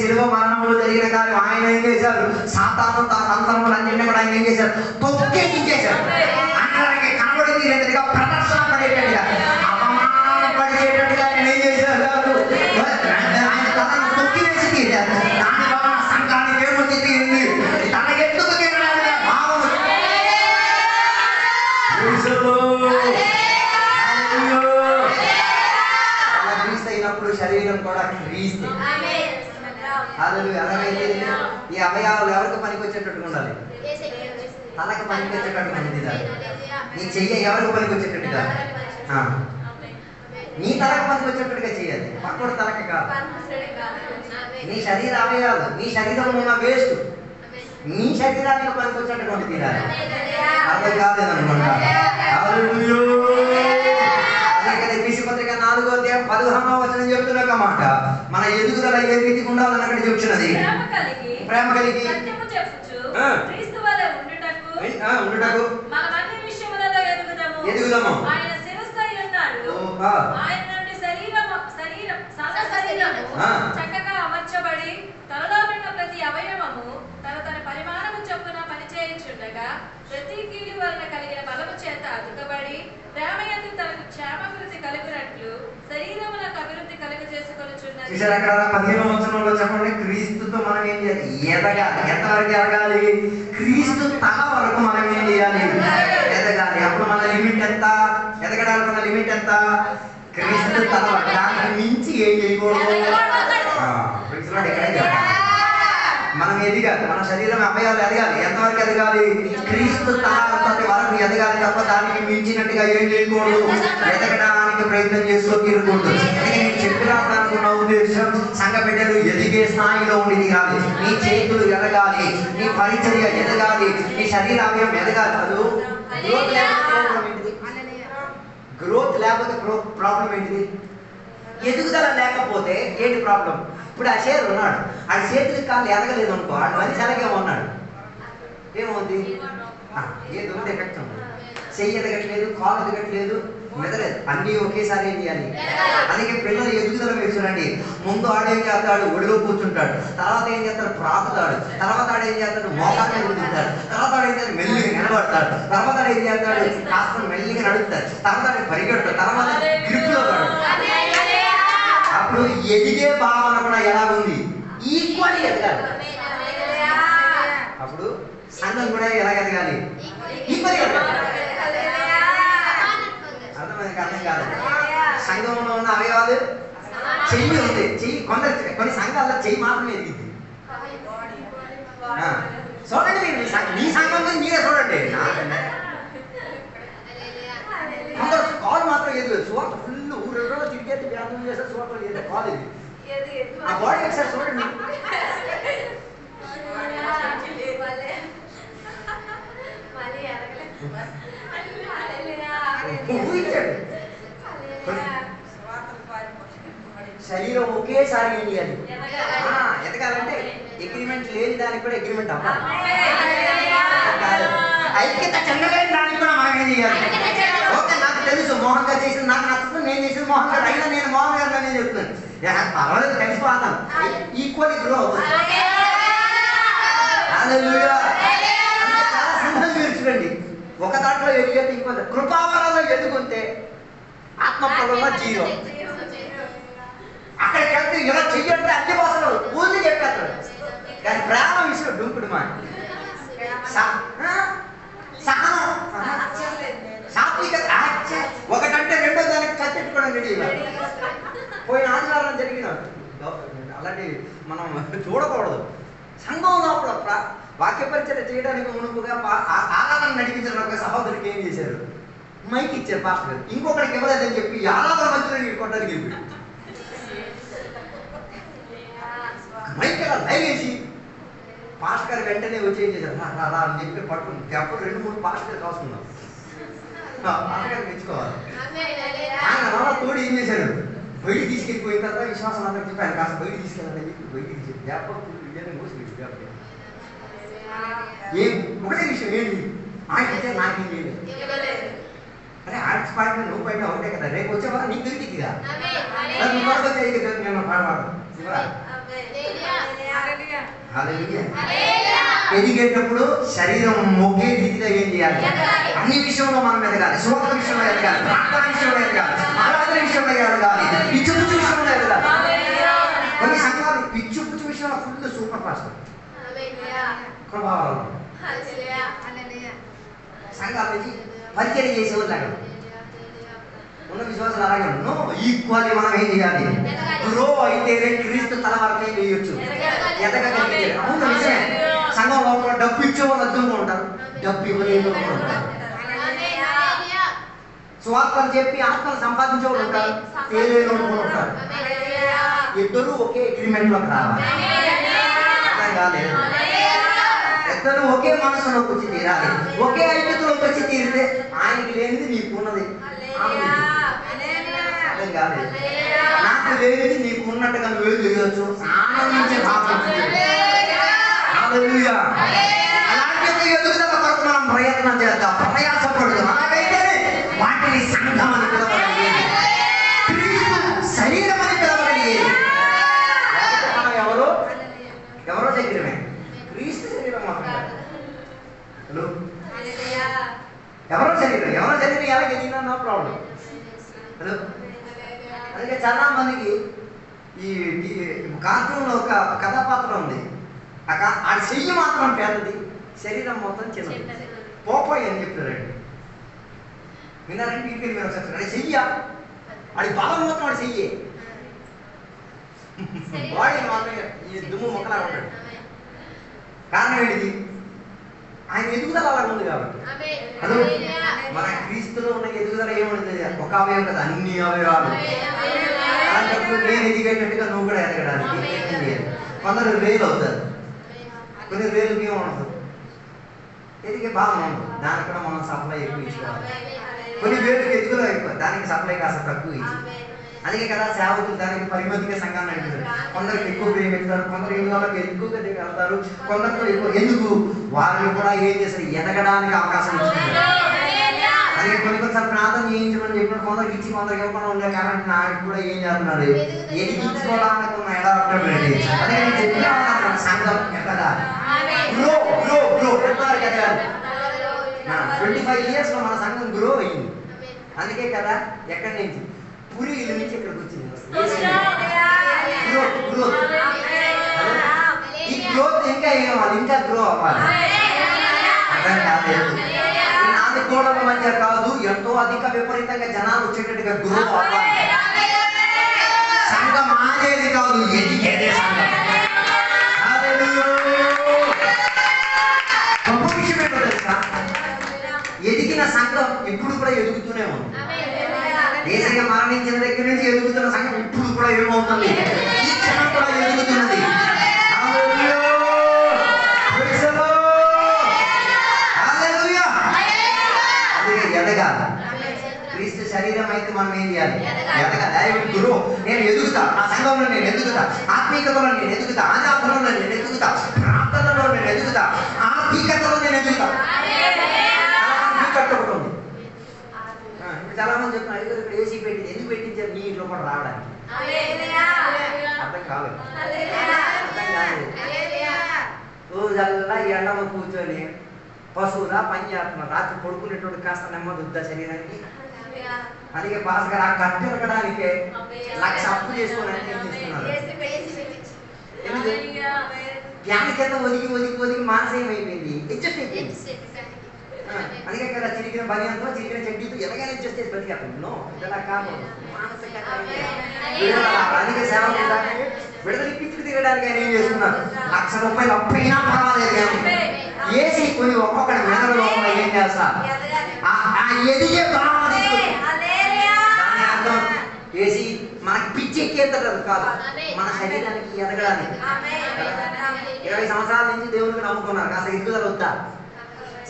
శిలువ మరణంలో జరిగిన కార్యం ఆయన ఏం చేశారు? సాతాను తన సంతానములన్నింటినీ కూడా ఆయన ఏం చేశారు? తొక్కేయించేశారు. అందరికీ కనబడి తీరేటట్టుగా, ప్రదర్శన పడేటట్టుగా, అవమానపడేటట్టుగా ఆయన ఏం చేశారు? ఆయన తనను తొక్కివేసి తీరారు. దాని వలన సంఘానికి ఏమొచ్చి తీరింది? తనకెందుకు తీరాలనే భావం. అలా క్రీస్తు అయినప్పుడు శరీరం కూడా క్రీస్తు. అలాగైతే ఈ అవయవాలు ఎవరికి పనికి వచ్చేటట్టుగా ఉండాలి? తలకి పనికి వచ్చేటట్టుగా ఉంది. నీ చెయ్యి ఎవరికి పనికి వచ్చేటట్టుగా? నీ తలకు పనికి వచ్చేటట్టుగా చేయాలి, పక్కడు తలకి కాదు. నీ శరీర అవయవాలు, నీ శరీరంలో ఉన్న వేస్ట్ నీ శరీరానికి పనికి వచ్చేటటువంటి తీరాలి. అర్థం కాలేదనుకుంటా. ఎఫెసీ పత్రిక 4వ అధ్యాయం 15వ వచనం చెప్తున్న మాట, మన ఎదుగుదల ఏ రీతికి ఉండాలని అక్కడ చెప్తున్నది. ప్రేమ కలిగి ఉండుటకు ఎదుగుదాము. చక్కగా అమర్చబడి తనలో ఉన్న ప్రతి అవయవము తన పరిమాణము చొప్పున పనిచేయుచుండగా ప్రతి కీలు వలన కలిగిన బలము చేత అతుకబడి ప్రేమయందు తనకు క్షేమాభివృద్ధి కలుగునట్లు శరీరములకు అభివృద్ధి కలుగ చేసుకొనుచున్నది. చూసారా అక్కడ 15వ వచనంలో చెప్పండి, క్రీస్తుతో మనం ఏం చేయాలి? ఎదగాలి. ఎంతవరకు ఎదగాలి? క్రీస్తు తల వరకు మనం ఏం చేయాలి? ఎదగాలి. అప్పుడు మన లిమిట్ ఎంత? ఎదగడానికి మన లిమిట్ ఎంత? క్రీస్తు తల వరకు. దానికి మించి ఏం చేయకూడదు. మనం ఎదగాలి, మన శరీరం అవయవాలు ఎదగాలి. ఎంతవరకు ఎదగాలి? క్రీస్తు తల వరకు ఎదగాలి తప్ప దానికి మించినట్టుగా ఏం చేయకూడదు. ఎదగడానికి ప్రయత్నం చేస్తూ తీరకూడదు. నేను చెప్పిన ఉద్దేశం, సంఘ బిడ్డలు ఎదిగే స్థాయిలో ఉండి తీరాలి. నీ చేతులు ఎదగాలి, నీ పరిచర్య ఎదగాలి, నీ శరీర అవయవం ఎదగాలి. అది గ్రోత్ లేకపోతే ప్రాబ్లం ఏంటిది? ఎదుగుదల లేకపోతే ఏంటి ప్రాబ్లం? ఇప్పుడు ఆ షేర్ ఉన్నాడు, ఆ చేతులకి కాళ్ళు ఎదగలేదు అనుకో, ఆడు మనిషి అలాగే ఉన్నాడు. ఏమవుతుంది? ఏదో ఎఫెక్ట్ ఉంది. చెయ్యి ఎదగట్లేదు, కాలు ఎదగట్లేదు, మెదలేదు. అన్నీ ఒకేసారి ఏం చేయాలి? అందుకే పిల్లలు ఎదుగుదల చూడండి. ముందు ఆడేం చేస్తాడు, ఒడిలో కూర్చుంటాడు. తర్వాత ఏం చేస్తాడు, ప్రాకుతాడు. తర్వాత ఆడేం చేస్తాడు, మోకాలు మీద కూర్చుంటాడు. తర్వాత ఆడేం చేస్తాడు, మెల్లిగా నిలబడతాడు. తర్వాత ఏం చేస్తాడు, కాస్త మెల్లిగా నడుపుతాడు. తర్వాత పరిగెడతాడు. తర్వాత గ్రిప్పులో పడతాడు. అప్పుడు ఎదిగే భావన కూడా ఎలా ఉంది, ఈక్వల్ ఎదగాలి. అప్పుడు సంఘం కూడా ఎలా ఎదగాలి, ఈక్వల్ ఎదగాలి. అర్థం కాదు. సంఘంలో ఉన్న అవయవాలు చెయ్యి ఉంది. చెయ్యి కొన్ని సంఘాల్లో చెయ్యి మాత్రమే ఎదిగింది. చూడండి మీరు మీ సంఘంలో మీరే చూడండి. కొందరు కాలు మాత్రం ఎదుగు. సువార్త ఫుల్ ఊళ్ళో తిరిగేది వ్యాధం చేస్తే సువార్త ఏదో కాలు ఇది. ఆ బాడీ ఒకసారి చూడండి. ఊహించండి, శరీరం ఒకేసారి ఏం చేయాలి, ఎదగాలంటే అగ్రిమెంట్ లేని దానికి కూడా అగ్రిమెంట్ అవ్వాలి. ఐక్యత చెందలేని దానికి కూడా మనం ఏం చేయాలి. ఓకే, నాకు తెలుసు మోహన్ గారు చేసింది నాకు నచ్చుతుంది, నేను చేసింది మోహన్ గారు అయినా నేను మోహన్ గారు నేను చెప్తున్నాను, పర్వాలేదు కలిసిపోతాను. Equal grow. చాలా సంఘం చూడండి, ఒక దాంట్లో ఎదిగేది ఇంకో కృపావరంలో ఎదుగుంటే ఆత్మపరంలో జీరో. అక్కడికి వెళ్తే ఇలా చెయ్యంటే అన్ని భాషలు పూర్తి చెప్పేస్తాడు. కానీ ప్రేమ విషయం డుంకుడు మా ఒకటంటే రెండో దానికి చచ్చెట్టుకోవడం రెడీ. పోయిన ఆదివారం జరిగిన అలాంటి మనం చూడకూడదు. సంఘం లోపల వాక్య పరిచయం చేయడానికి మునుపుగా ఆరాధన నడిపించిన ఒక సహోదరికి ఏం చేశారు, మైక్ ఇచ్చారు పాస్టర్ గారు. ఇంకొకరికి ఇవ్వలేదని చెప్పి ఆరాధన మధ్యలో కొట్టడానికి వెళ్ళిపోయాడు. మైక్ అలా లైవేసి పాస్టర్ గారు వెంటనే వచ్చి ఏం చేశారు, రా అని చెప్పి పట్టుకుని అప్పుడు 2-3 పాస్టర్ గారు రాసుకున్నాం. పాస్టర్ గారు మెచ్చుకోవాలి. ఆయన అలా తోడు ఏం చేశారు, బయటికి తీసుకెళ్ళిపోయిన తర్వాత విశ్వాసం అందరికి చెప్పి ఆయన కాస్త బయటికి తీసుకెళ్ళాలని చెప్పి బయటికి తీసుకెళ్ళి దేప మోసి ఏం ఒకటే విషయం ఏంటి, ఆయన నాకేం చేయలేదు. అరే ఆర్ట్స్ పార్టీ నువ్వు పైన ఒకటే కదా, రేపు వచ్చే వల్ల నీకు దొరికిందిగా. నేను పాడవాడు ఎదిగేటప్పుడు శరీరం ఒకే రీతిగా ఏం చేయాలి, అన్ని విషయంలో మనం ఎదగాలి. సువార్త విషయంలో ఎదగాలి, ప్రార్థన విషయంలో ఎదగాలి, ఆరాధన విషయంలో ఎదగాలి, పిచ్చుపుచ్చు విషయంలో ఎదగాలి. కొన్ని సంఘాలు పిచ్చుపుచ్చు విషయంలో ఫుల్ సూపర్ ఫాస్ట్ ప్రభావాలు సంఘాల నుంచి పరిచయం చేసేవాళ్ళు లాగా ఉన్న విశ్వాసాలు అలాగే నో ఈక్వల్లీ మనం ఏం చేయాలి, గ్రో అయితేనే క్రీస్తు తల వరకు ఏం చేయొచ్చు, ఎదగగలిగితే. అవును నిజమే, సంఘం లోపల డబ్బు ఇచ్చే వాళ్ళు అర్థంగా ఉంటారు, డబ్బు ఇవ్వలేని వాళ్ళు ఉంటారు. స్వార్థం చెప్పి ఆత్మలు సంపాదించే వాళ్ళు ఉంటారు, తేలేని వాళ్ళు ఉంటారు. ఇద్దరు ఒకే అగ్రిమెంట్ లోకి రావాలి. అర్థం కాలేదు, ఇద్దరు ఒకే మనసులోకి వచ్చి తీరాలి, ఒకే ఐక్యతలోకి వచ్చి తీరితే ఆయనకి లేనిది నీకున్నది, అర్థం కాలేదు. నాకు లేనిది నీకు ఉన్నట్టుగా నువ్వు చేయవచ్చు, ఆనందించే భావం. అలాంటి ఎదుగుదల కొరకు మనం ప్రయత్నం చేద్దాం, ప్రయాసపడదు. అలాగైతేనే వాటిని సంఘం అని పిలవగలిగేది, క్రీస్తు శరీరం అని పిలవగలిగేది. మనం ఎవరో శరీరమే, క్రీస్తు శరీరం మాత్రమే. హలో, ఎవరో శరీరం ఎలా ఎదిగినా నో ప్రాబ్లం. హలో, అందుకే చాలా మందికి ఈ కార్టూన్లో ఒక కథాపాత్ర ఉంది, ఆ చెయ్యి మాత్రం పెద్దది, శరీరం మొత్తం చిన్నది. పోపోయి అని చెప్తారండి, విన్నారండి? ఇంటికి మీరు ఒకసారి అది చెయ్య, అది బలం మొత్తం వాడు చెయ్యే, బాడీ మాత్రం ఈ దుమ్ము మొక్కలా ఉంటాడు. కారణం ఏంటిది? ఆయన ఎదుగుదల అలా ఉంది కాబట్టి. అదో మన క్రీస్తులో ఉన్న ఎదుగుదల ఏముంటుంది, ఒక అవయవం కదా, అన్ని అవయవాలు. అలాంటప్పుడు నేను ఎదిగేటట్టుగా నువ్వు కూడా ఎదగడానికి కొందరు వేలు అవుతారు, కొన్ని వేలుకి ఏముండదు, ఎదిగే భావన ఉండదు, దానికి కూడా మనం సప్లై ఎక్కువ ఇచ్చుకోవాలి. కొన్ని వేలుకి ఎదుగుదల ఎక్కువ, దానికి సప్లై కాస్త తక్కువ ఇచ్చి. అందుకే కదా సేవకులు దానికి పరిమితిగా సంఘాన్ని నడిపారు. కొందరికి ఎక్కువ ప్రేమిస్తారు, కొందరు ఎదుగుదలకు ఎక్కువగా వెళ్తారు, కొందరితో ఎక్కువ. ఎందుకు? వారిని కూడా ఏం చేస్తారు, ఎదగడానికి అవకాశం ఇస్తున్నారు. అది కొన్నిసార్లు ప్రార్థన చేయించమని చెప్పిన కొందరికి ఇచ్చి కొందరికి ఇవ్వకుండా ఉండే కాబట్టి నాకు కూడా ఏం చేస్తున్నాడు ఎదిగించుకోవడానికి ఉన్న ఎడాప్టబిలిటీ అదే నేను చెప్పిన సంఘం ఎక్కడ గ్రో గ్రో గ్రో ఎంతవరకు ఎదగాలి 25 years లో మన సంఘం గ్రో అయింది. అందుకే కదా ఎక్కడి నుంచి పూరీల నుంచి ఇక్కడికి వచ్చింది. గ్రోత్ గ్రోత్ ఈ గ్రోత్ ఇంకా ఏమవ్వాలి, ఇంకా గ్రో అవ్వాలి. అర్థం కాలేదు. నాది గోడల మధ్య కాదు, ఎంతో అధిక విపరీతంగా జనాలు వచ్చేటట్టుగా గ్రో అవ్వాలి. సంఘం ఆగేది కాదు, ఎదిగేదే సంఘం. గొప్ప విషయం ఏంటో తెలుసా, ఎదిగిన సంఘం ఇప్పుడు కూడా ఎదుగుతూనే ఉంది. యేసయ్య మరణించిన దగ్గర నుంచి ఎదుగుతున్న సంఘం ఇప్పుడు కూడా ఏమవుతుంది, ఈ క్షణం కూడా ఎదుగుతున్నది. ఎదగాలి. క్రీస్తు శరీరం అయితే మనం ఏం చేయాలి, ఎదగాలి. గురువు నేను ఎదుగుతా, నా సంఘంలో నేను ఎదుగుతా, ఆత్మీయతలో నేను ఎదుగుతా, ఆధ్యాత్మలో నేను ఎదుగుతా, ప్రార్థనలో నేను ఎదుగుతా, ఆత్మీయతలో నేను ఎదుగుతా. కట్టుకుంటుంది. చాలా మంది చెప్తున్నా ఇక్కడ ఏసీ పెట్టింది, ఎందుకు పెట్టించారు, నీ ఇంట్లో కూడా రావడానికి. అర్థం కాలేదు. రోజల్లా ఎండలో కూర్చొని పశువులా పని చేస్తున్నారు. రాత్రి పడుకునేటువంటి కాస్త నెమ్మది వద్దా శరీరానికి. అందుకే పాస్ గారు ఆ కట్టు ఎరగడానికే లక్ష అప్పు చేసుకొని ఏం చేస్తున్నారు. ఫ్యాన్ కింద ఒదిగి ఒదిగి ఒదిగి మానసీయం అయిపోయింది, అడ్జస్ట్ అయిపోయింది. అందుకే కదా చిరిగిన బనియంతో చిరిగిన చెడ్డీతో ఎలాగైనా అడ్జస్ట్ చేసి బతికేస్తాం. నో, ఇలా కాదు. అందుకే సేవ విడదలిపించుకు తిరగడానికి ఆయన ఏం చేస్తున్నారు, ₹1,00,000 అప్పైనా పర్వాలేదు కానీ ఏసీ కొన్ని ఒక్కొక్కటి మెదడులో ఏం చేస్తా ఎదిగే భావన అర్థం. ఏసీ మనకి పిచ్చి ఎక్కేది కాదు, మన శరీరానికి ఎదగడానికి. 20 సంవత్సరాల నుంచి దేవుడికి నమ్ముకున్నారు, కాస్త ఎదుగుదల వద్దా,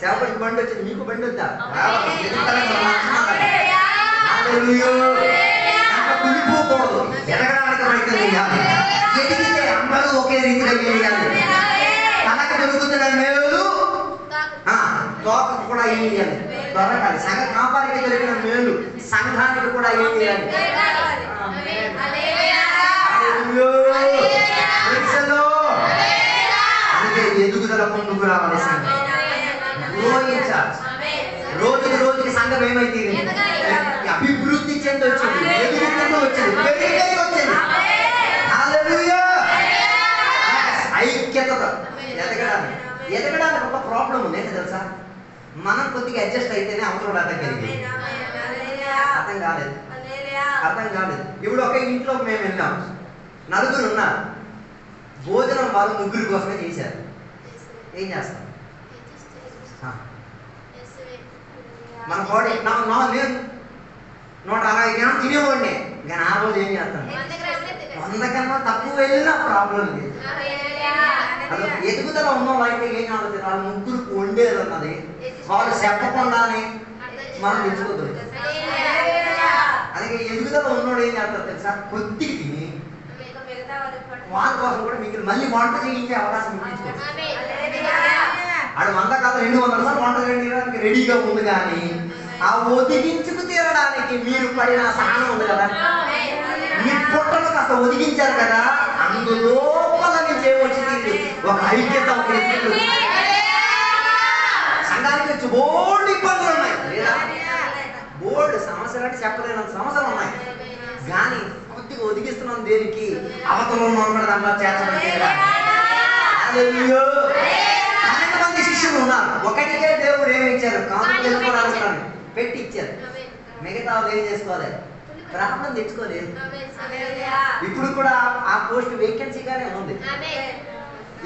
సేవకుడికి బండి వచ్చింది, మీకు బండి వద్దా, కుళ్ళిపోకూడదు, ఎదగడానికి ప్రయత్నం చేయాలి. ఎదిగితే అందరూ ఒకే రీతిగా చేయాలి. తనకు దొరుకుతున్న మేలు తోకకు కూడా ఏం చేయాలి, దొరకాలి. సంఘ కాపానికి దొరికిన మేలు సంఘానికి కూడా ఏం చేయాలి. అందుకే ఎదుగుదల ముందుకు రావాలి. సంఘం రోజుకి రోజుకి సంఘం ఏమైతే అభివృద్ధి చెంది వచ్చింది, ఎదుగుతుందో వచ్చింది, పెరిగి వచ్చింది. ఐక్యత ఎదగడానికి ఒక ప్రాబ్లం ఉంది, ఏంటి తెలుసా, మనం కొద్దిగా అడ్జస్ట్ అయితేనే అవసరం అర్థం అర్థం కాలేదు. అర్థం కాలేదు. ఇప్పుడు ఒక ఇంట్లో మేము వెళ్ళాం, నలుగురు ఉన్నారు, భోజనం వాళ్ళు ముగ్గురు కోసమే చేశారు. ఏం చేస్తాం, మన బాడీ నేను 160 గ్రాములు తినేవాడిని, కానీ ఆ రోజు ఏం చేస్తాను, 100 కన్నా తక్కువ వెళ్ళినా ప్రాబ్లం లేదు. ఎదుగుదల ఉన్న వాళ్ళకి ఏం కావాలి, వాళ్ళు ముగ్గురు వండేది ఉన్నది, వాళ్ళు చెప్పకుండానే మనం తెచ్చుకోద్దు. అందుకే ఎదుగుదల ఉన్నోడు ఏం చేస్తారు తెలుసా, కొద్దిగా తిని వాళ్ళ కోసం కూడా మీకు మళ్ళీ వంట చేయించే అవకాశం ఇప్పించుకోవచ్చు. ఆడు 100 కాదు 200 సార్లు వంట చేయడానికి రెడీగా ఉంది, కానీ ఆ ఒదిగించుకు తీరడానికి మీరు పడిన సహనం ఉంది కదా, మీ పొట్టలు కాస్త ఒదిగించారు కదా, అందులోపల నుంచి ఏమొచ్చింది, ఒక ఐక్యత, ఒక సంఘానికి వచ్చి బోల్డ్ ఇబ్బందులు ఉన్నాయి, లేదా బోల్డ్ సమస్యలు అంటే చెప్పలేనంత సమస్యలు ఉన్నాయి, కానీ కొద్దిగా ఒదిగిస్తున్నాం దేనికి, అవతలో ఉన్న దాంట్లో చేర్చడానికి. 12 మంది శిష్యులు ఉన్నారు, ఒకటికే దేవుడు ఏమి ఇచ్చారు, కాదు తెలుసుకోవడానికి పెట్టి ఇచ్చారు. మిగతా వాళ్ళు ఏం చేసుకోవాలి, ప్రార్థన తెచ్చుకోలేదు. ఇప్పుడు కూడా ఆ పోస్ట్ వేకెన్సీగానే ఉంది.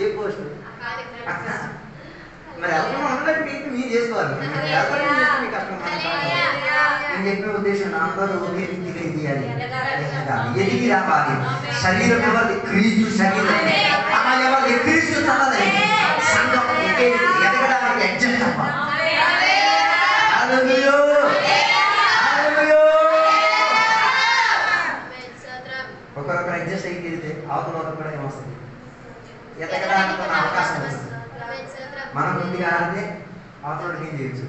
ఏ పోస్ట్ మరి ఎవరైనా ఉండడానికి మీరు చేసుకోవాలి. మీ కష్టం. నేను చెప్పే ఉద్దేశం అందరూ ఒకే రీతిగా ఎదిగాలి, ఎదిగి రావాలి. శరీరం ఎవరిది, క్రీస్తు శరీరం. అలా ఎవరిది, క్రీస్తు తనది. సంఘం ఎదగడానికి అడ్జస్ట్ అవ్వాలి. ఒకరొకరు అడ్జస్ట్ అయ్యి తిరిగితే అవతల ఒకరు కూడా ఏమొస్తుంది, ఎదగడానికి అవకాశం వస్తుంది. మనం కొద్దిగా ఆడితే అవతలకి ఏం చేయొచ్చు,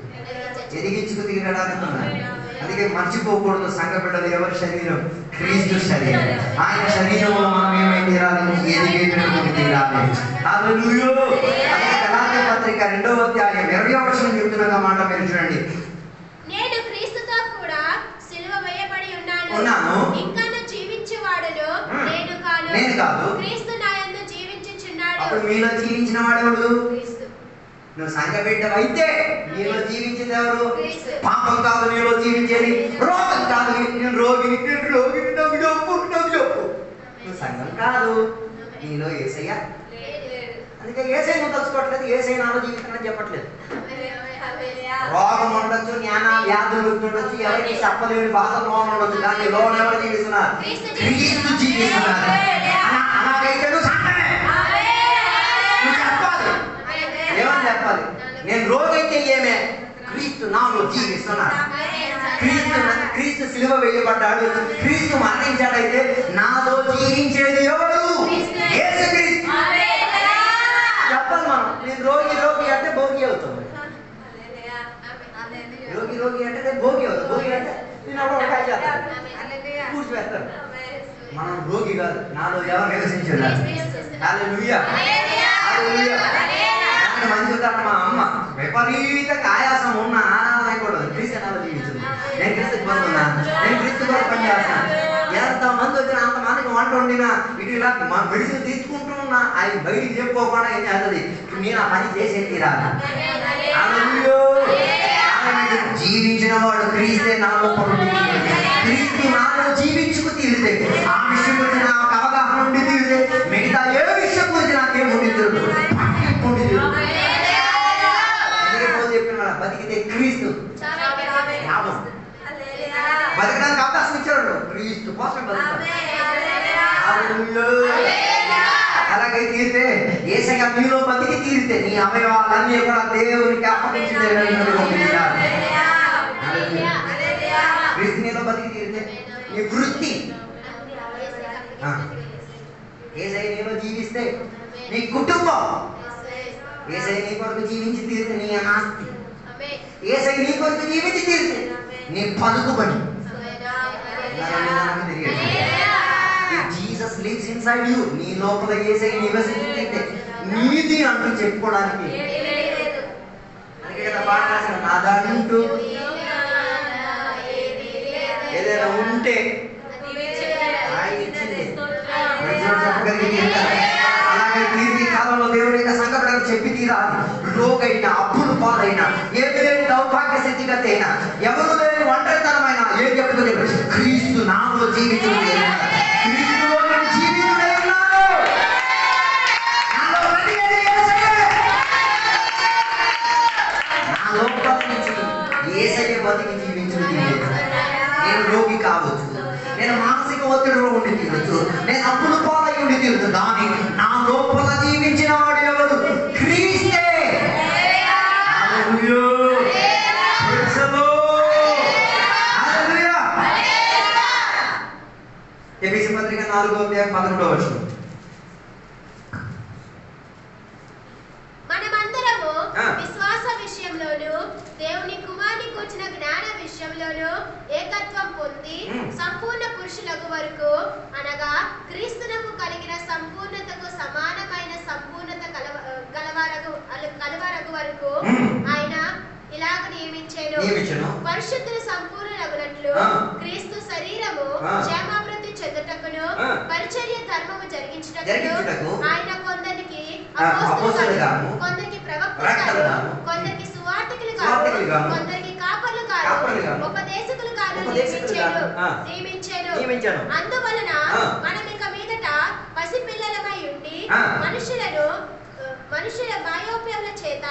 ఎదిగించుకు తిరగడానికి ఉన్నాయి. అందుకే మర్చిపోకూడదు, సంఘ బిడ్డలు ఎవరి శరీరం? క్రీస్తు శరీరం. ఆయన శరీరంలో మనం ఏమై తీరాలి? ఎదిగేటటువంటి తీరాలి. హల్లెలూయా. అందుకే గలాతీయ పత్రిక 2వ అధ్యాయం 20వ వచనం చెప్తున్న మాట మీరు చూడండి. నేను క్రీస్తుతో కూడా సిలువ వేయబడి ఉన్నాను, ఇంకా జీవించువాడును నేను కాదు, క్రీస్తు నా యందు జీవించుచున్నాడు. అప్పుడు మీలో జీవించిన వాడెవడు? క్రీస్తు. నువ్వు సంఘ బిడ్డవైతే నీలో జీవించేది ఎవరు? క్రీస్తు. పాపం కాదు నీలో జీవించేది, రోగం కాదు. నేను రోగిని నాకు చెప్పు. నువ్వు సంఘం కాదు, నీలో యేసయ్య. అందుకే యేసయ్య నువ్వు తలుచుకోవట్లేదు, యేసయ్య నాలో జీవితాన్ని చెప్పట్లేదు. రోగం ఉండొచ్చు, జ్ఞాన వ్యాధులు ఉండొచ్చు, ఎవరికి చెప్పలేని బాధలు ఉండొచ్చు, కానీ లోన ఎవరు జీవిస్తున్నారు? క్రీస్తు జీవిస్తున్నారు. అలాగైతే నువ్వు సంఘమే. నువ్వు చెప్పాలి, ఏమని చెప్పాలి? నేను రోగైతే ఏమే? క్రీస్తు నాలో జీవిస్తున్నాడు. క్రీస్తు సిలువ వేయబడ్డాడు, క్రీస్తు మరణించాడైతే నాలో జీవించేది ఎవరు? యేసుక్రీస్తు. చెప్పాలి మనం. నేను రోగి అంటే భోగి అవుతాను. రోగి అంటే నేను భోగి అవుతాను. భోగి అంటే నేను అప్పుడు కూర్చిపెడతాను. మనం రోగి కాదు, నాలో ఎవరు నివసించారు? హల్లెలూయా. మంచి ఉంటాను. మా అమ్మ విపరీతంగా ఆయాసం ఉన్న ఆరాధనకూడదు, క్రీస్తు నాలో జీవించింది. నేను క్రీస్తుకి పొందున్నా, నేను క్రీస్తు కూడా పని చేస్తాను. ఎంతమంది వచ్చినా అంతమందికి వంట వండినా ఇటు ఇలా మా మెడిసిన్ తీసుకుంటున్నా ఆయన బయటికి చెప్పుకోకుండా ఏం చేస్తుంది? నేను ఆ పని చేసే తీరాలి. జీవించిన వాడు క్రీస్తే నాలో క్రీస్తు నాలో జీవించుకు తీరితే, ఆ విషయం గురించి నాకు అవగాహన ఉండి తీరితే మిగతా ఏ విషయం గురించి నాకేం ఉండి తీరుతుంది? చెప్పిన బతికితే క్రీస్తు బతకడానికి అవకాశం ఇచ్చాడు. క్రీస్తు కోసం అలాగే తీరితే యేసయ్య నీలో బతికి తీరితే నీ అవయవాలన్నీ కూడా దేవునికి అప్పగించింది. క్రీస్తు నీలో బతికి తీరితే నీ వృత్తి, యేసయ్య నీలో జీవిస్తే నీ కుటుంబం, యేసయ్య నీ కొరకు జీవించి తీరితే నీ ఆస్తి, యేసయ్య నీ కొరకు జీవించి తీరితే నీ పలుకుబడి. Jesus lives inside you. నీ లోపల యేసయ్య నివసించి తీరితే నీది అంటూ చెప్పుకోవడానికి అందుకే కదా పాట రాసిన, నాదంటూ ఏదైనా ఉంటే ఆయన ఇచ్చింది చెప్పగలిగి. అలాగే తీర్చి కాలంలో దేవుని యొక్క సంఘటనలు చెప్పి తీరాలి. రోగైనా, అప్పులు పాలైనా, ఏమి లేని దౌర్భాగ్య స్థితిగతి అయినా, ఎవరు లేని ఒంటరితనమైనా ఏం చెప్పుకోలే, క్రీస్తు నాలో జీవించుంది. క్రీస్తులో నేను జీవితుడై ఉన్నాను. నాలో బతికేది యేసయ్యే. నా లోపల నుంచి యేసయ్య బతికి జీవించుంది. నేను రోగి కావచ్చు, నేను మానసిక ఒత్తిడిలో ఉండి తీరచ్చు, నేను అప్పులు పాలై ఉండి తీరచ్చు, కానీ నా లోపల జీవించిన వాడు ఎవరు? క్రీస్తే. ఎఫెసీ పత్రిక 4వ అధ్యాయం 11వ వచనం. మనమందరము విశ్వాస విషయంలోను దేవుని కుమారుని కూర్చిన జ్ఞాన విషయంలోను ఏకత్వం పొంది సంపూర్ణ పురుషులకు వరకు, అనగా క్రీస్తునకు కలిగిన సంపూర్ణతకు సమానమైన సంపూర్ణత కలవరగు వరకు ఆయన ఇలాగ నియమించెను. పరిశుద్ధులు సంపూర్ణులగునట్లు క్రీస్తు శరీరము క్షేమాభివృద్ధి చెందుటకును పరిచర్య ధర్మము జరిగించుటకును ఆయన కొందరికి అపోస్తలుగాను, కొందరికి ప్రవక్తలుగాను, కొందరికి సువార్తికులుగాను, కొందరికి కాపరులుగాను, ఉపదేశకులుగాను నియమించెను. అందువలన మనం ఇక మీదట పసిపిల్లలమై ఉండి మనుషుల మాయోప్యముల చేత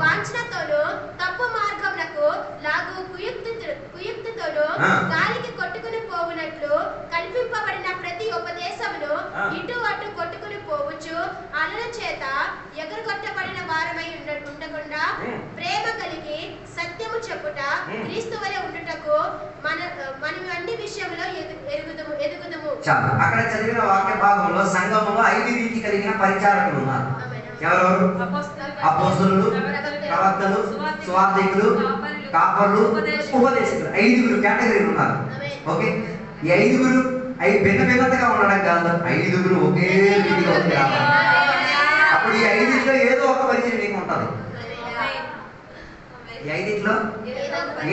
వాంఛనతోను తప్పు మార్గములకు లాగు కుయుక్తితోను గాలికి కొట్టుకుని పోవునట్లు కల్పింపబడిన ప్రతి ఉపదేశమును ఇటు అటు కొట్టుకుని పోవచ్చు అలల చేత ఎగరగొట్టబడిన వారమై ఉండకుండా ప్రేమ కలిగి సత్యము చెప్పుట, క్రీస్తు వలె ఉండుటకు మనం అన్ని విషయంలో ఎదుగుదుము. అక్కడ చదివిన వాక్య భాగంలో సంఘంలో 5 రీతి కలిగిన పరిచారకులు ఉన్నారు. ఎవరెవరు? అపోస్తలులు, ప్రవక్తలు, సువార్తికులు, కాపరులు, ఉపదేశకులు 5 కేటగిరీలు ఉన్నారు. ఓకే, ఈ 5 భిన్నగా ఉండడం కాదు, 5 ఒకే రీతిగా ఉంది రావాలి. అప్పుడు ఈ 5లో ఏదో ఒక పరిచయం నీకు ఉంటుంది. ఈ 5లో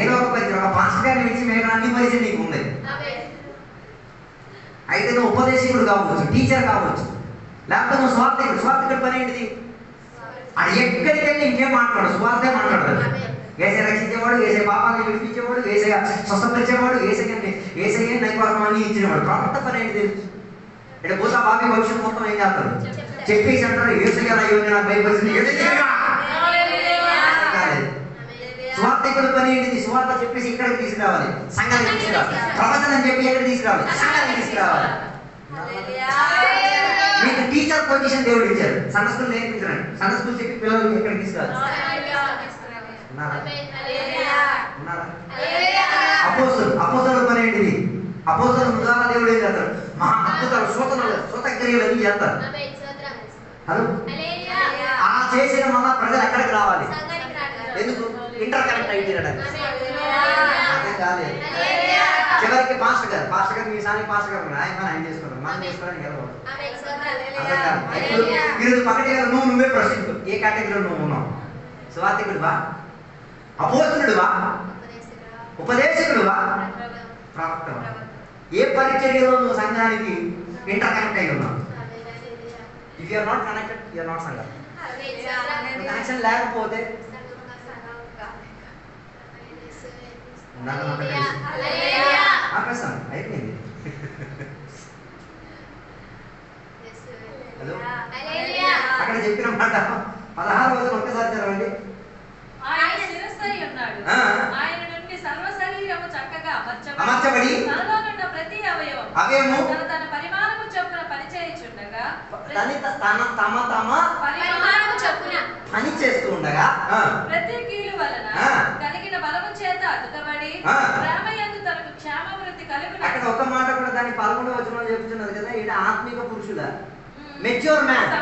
ఏదో ఒక పరిచయం, ఒక పాస్టర్ గారిని విడిచి మిగతా అన్ని పరిచయం నీకు ఉంది. అయితే నువ్వు ఉపదేశకుడు కావచ్చు, టీచర్ కావచ్చు, లేకపోతే నువ్వు స్వార్థకుడు పని ఏంటిది? అది ఎక్కడికి వెళ్ళి ఇంకేం మాట్లాడు, స్వార్థే మాట్లాడతాడు. ఏసై రక్షించేవాడు, ఏసై పాపాన్ని విడిపించేవాడు, ఏసై స్వస్థపరిచేవాడు, ఏసై నైవాన్ని ఇచ్చినవాడు. ప్రవక్త పని ఏంటిది? అంటే భూత బాబీ భవిష్యత్తు మొత్తం ఏం చేస్తాడు? చెప్పేసి అంటారు, ఏసయ్య నాకు భయపరిచింది. స్వార్థకుడు పని ఏంటిది? స్వార్థ చెప్పేసి ఇక్కడికి తీసుకురావాలి, సంఘానికి తీసుకురావాలి. ప్రవచనం చెప్పి ఎక్కడ తీసుకురావాలి? సంఘానికి తీసుకురావాలి. మీకు టీచర్ పొజిషన్ దేవుడు ఇచ్చారు. సండే స్కూల్ నేర్పించండి. సండే స్కూల్ చెప్పి పిల్లలు ఎక్కడికి తీసుకురావాలి? అపోస్తలుల పని ఏంటిది? అపోస్తలుల ద్వారా దేవుడు ఏం చేస్తాడు? మహా అద్భుతాలు, సూతక్రియలు అన్ని చేస్తారు. హలో, ఆ చేసిన మళ్ళా ప్రజలు ఎక్కడికి రావాలి? ఎందుకు? ఇంటర్ కనెక్ట్ అయితే అర్థం కాలేదు. చివరికి పాస్టర్ గారు మీ సాని పాస్టర్ గారు ఆయన చేసుకున్నారు, మనం చేసుకోవడానికి వెళ్ళకూడదు. అర్థం కాదు. ఈరోజు పక్కటి గారు నువ్వే ప్రశ్నించు. ఏ కేటగిరీలో నువ్వు ఉన్నావు? స్వార్థకుడువా? అపోస్తలుడువా? ఉపదేశకుడువా? ప్రవక్తవా? ఏ పరిచర్యలో నువ్వు సంఘానికి ఇంటర్ కనెక్ట్ అయి ఉన్నావు? If you're not connected, you're not సంఘం. కనెక్షన్ లేకపోతే అయిపోయింది. హలో, అక్కడ చెప్పిన మాట 16 రోజులు ఒక్కసారి చదవండి. ఆయన శిరస్సై ఉన్నాడు, ఆయన నుండి సర్వ శరీరము చక్కగా అమర్చబడి తనలోనున్న ప్రతి అవయవము తన పరిమాణము చొప్పున పనిచేయుచుండగా పరిమాణము చొప్పున పని చేస్తూ ఉండగా ప్రతి కీలు వలన కలిగిన బలము చేత అతుకబడి ప్రేమయందు తనకు క్షేమాభివృద్ధి కలుగును. అక్కడ ఒక మాట కూడా దాని 11వ వచనంలో చెప్తున్నది కదా, ఈయన ఆత్మిక పురుషుడా, మెచ్యూర్ మ్యాన్,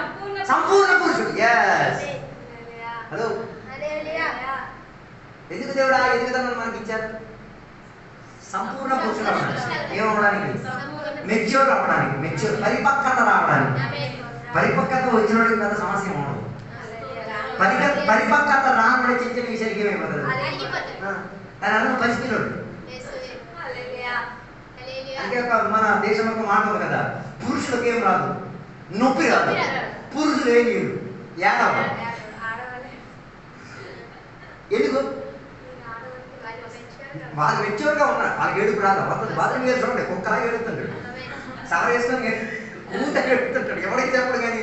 సంపూర్ణ పురుషుడు. yes. హలో, ఎందుకు దేవుడు ఆ ఎదుగుదలను మనకి ఇచ్చారు? సంపూర్ణ పురుషుడు అవ్వడానికి. ఏమవడానికి? మెచ్యూర్ అవ్వడానికి, మెచ్యూర్ పరిపక్వత రావడానికి. పరిపక్వత వచ్చినోడికి పెద్ద సమస్య ఉండదు. పరిపక్వత రానుడి చిన్న విషయానికి ఏమైపోతుంది? దాని అర్థం పరిస్థితులు. అంటే మన దేశంలో ఒక మాట ఉంది కదా, పురుషులకు ఏం రాదు, నొప్పి రాదు. పురుషులు ఏం చేయరు, ఏడవ. ఎందుకు? వాళ్ళు మెచ్యూర్గా ఉన్నారు, వాళ్ళకి ఏడుపు రాదు. వస్తుంది బాత్రూమ్ మీద చూడండి, కుక్కలా ఏడుతుంటాడు, సవర వేసుకొని కూత ఏడుతుంటాడు. ఎవరికి చెప్పడు కానీ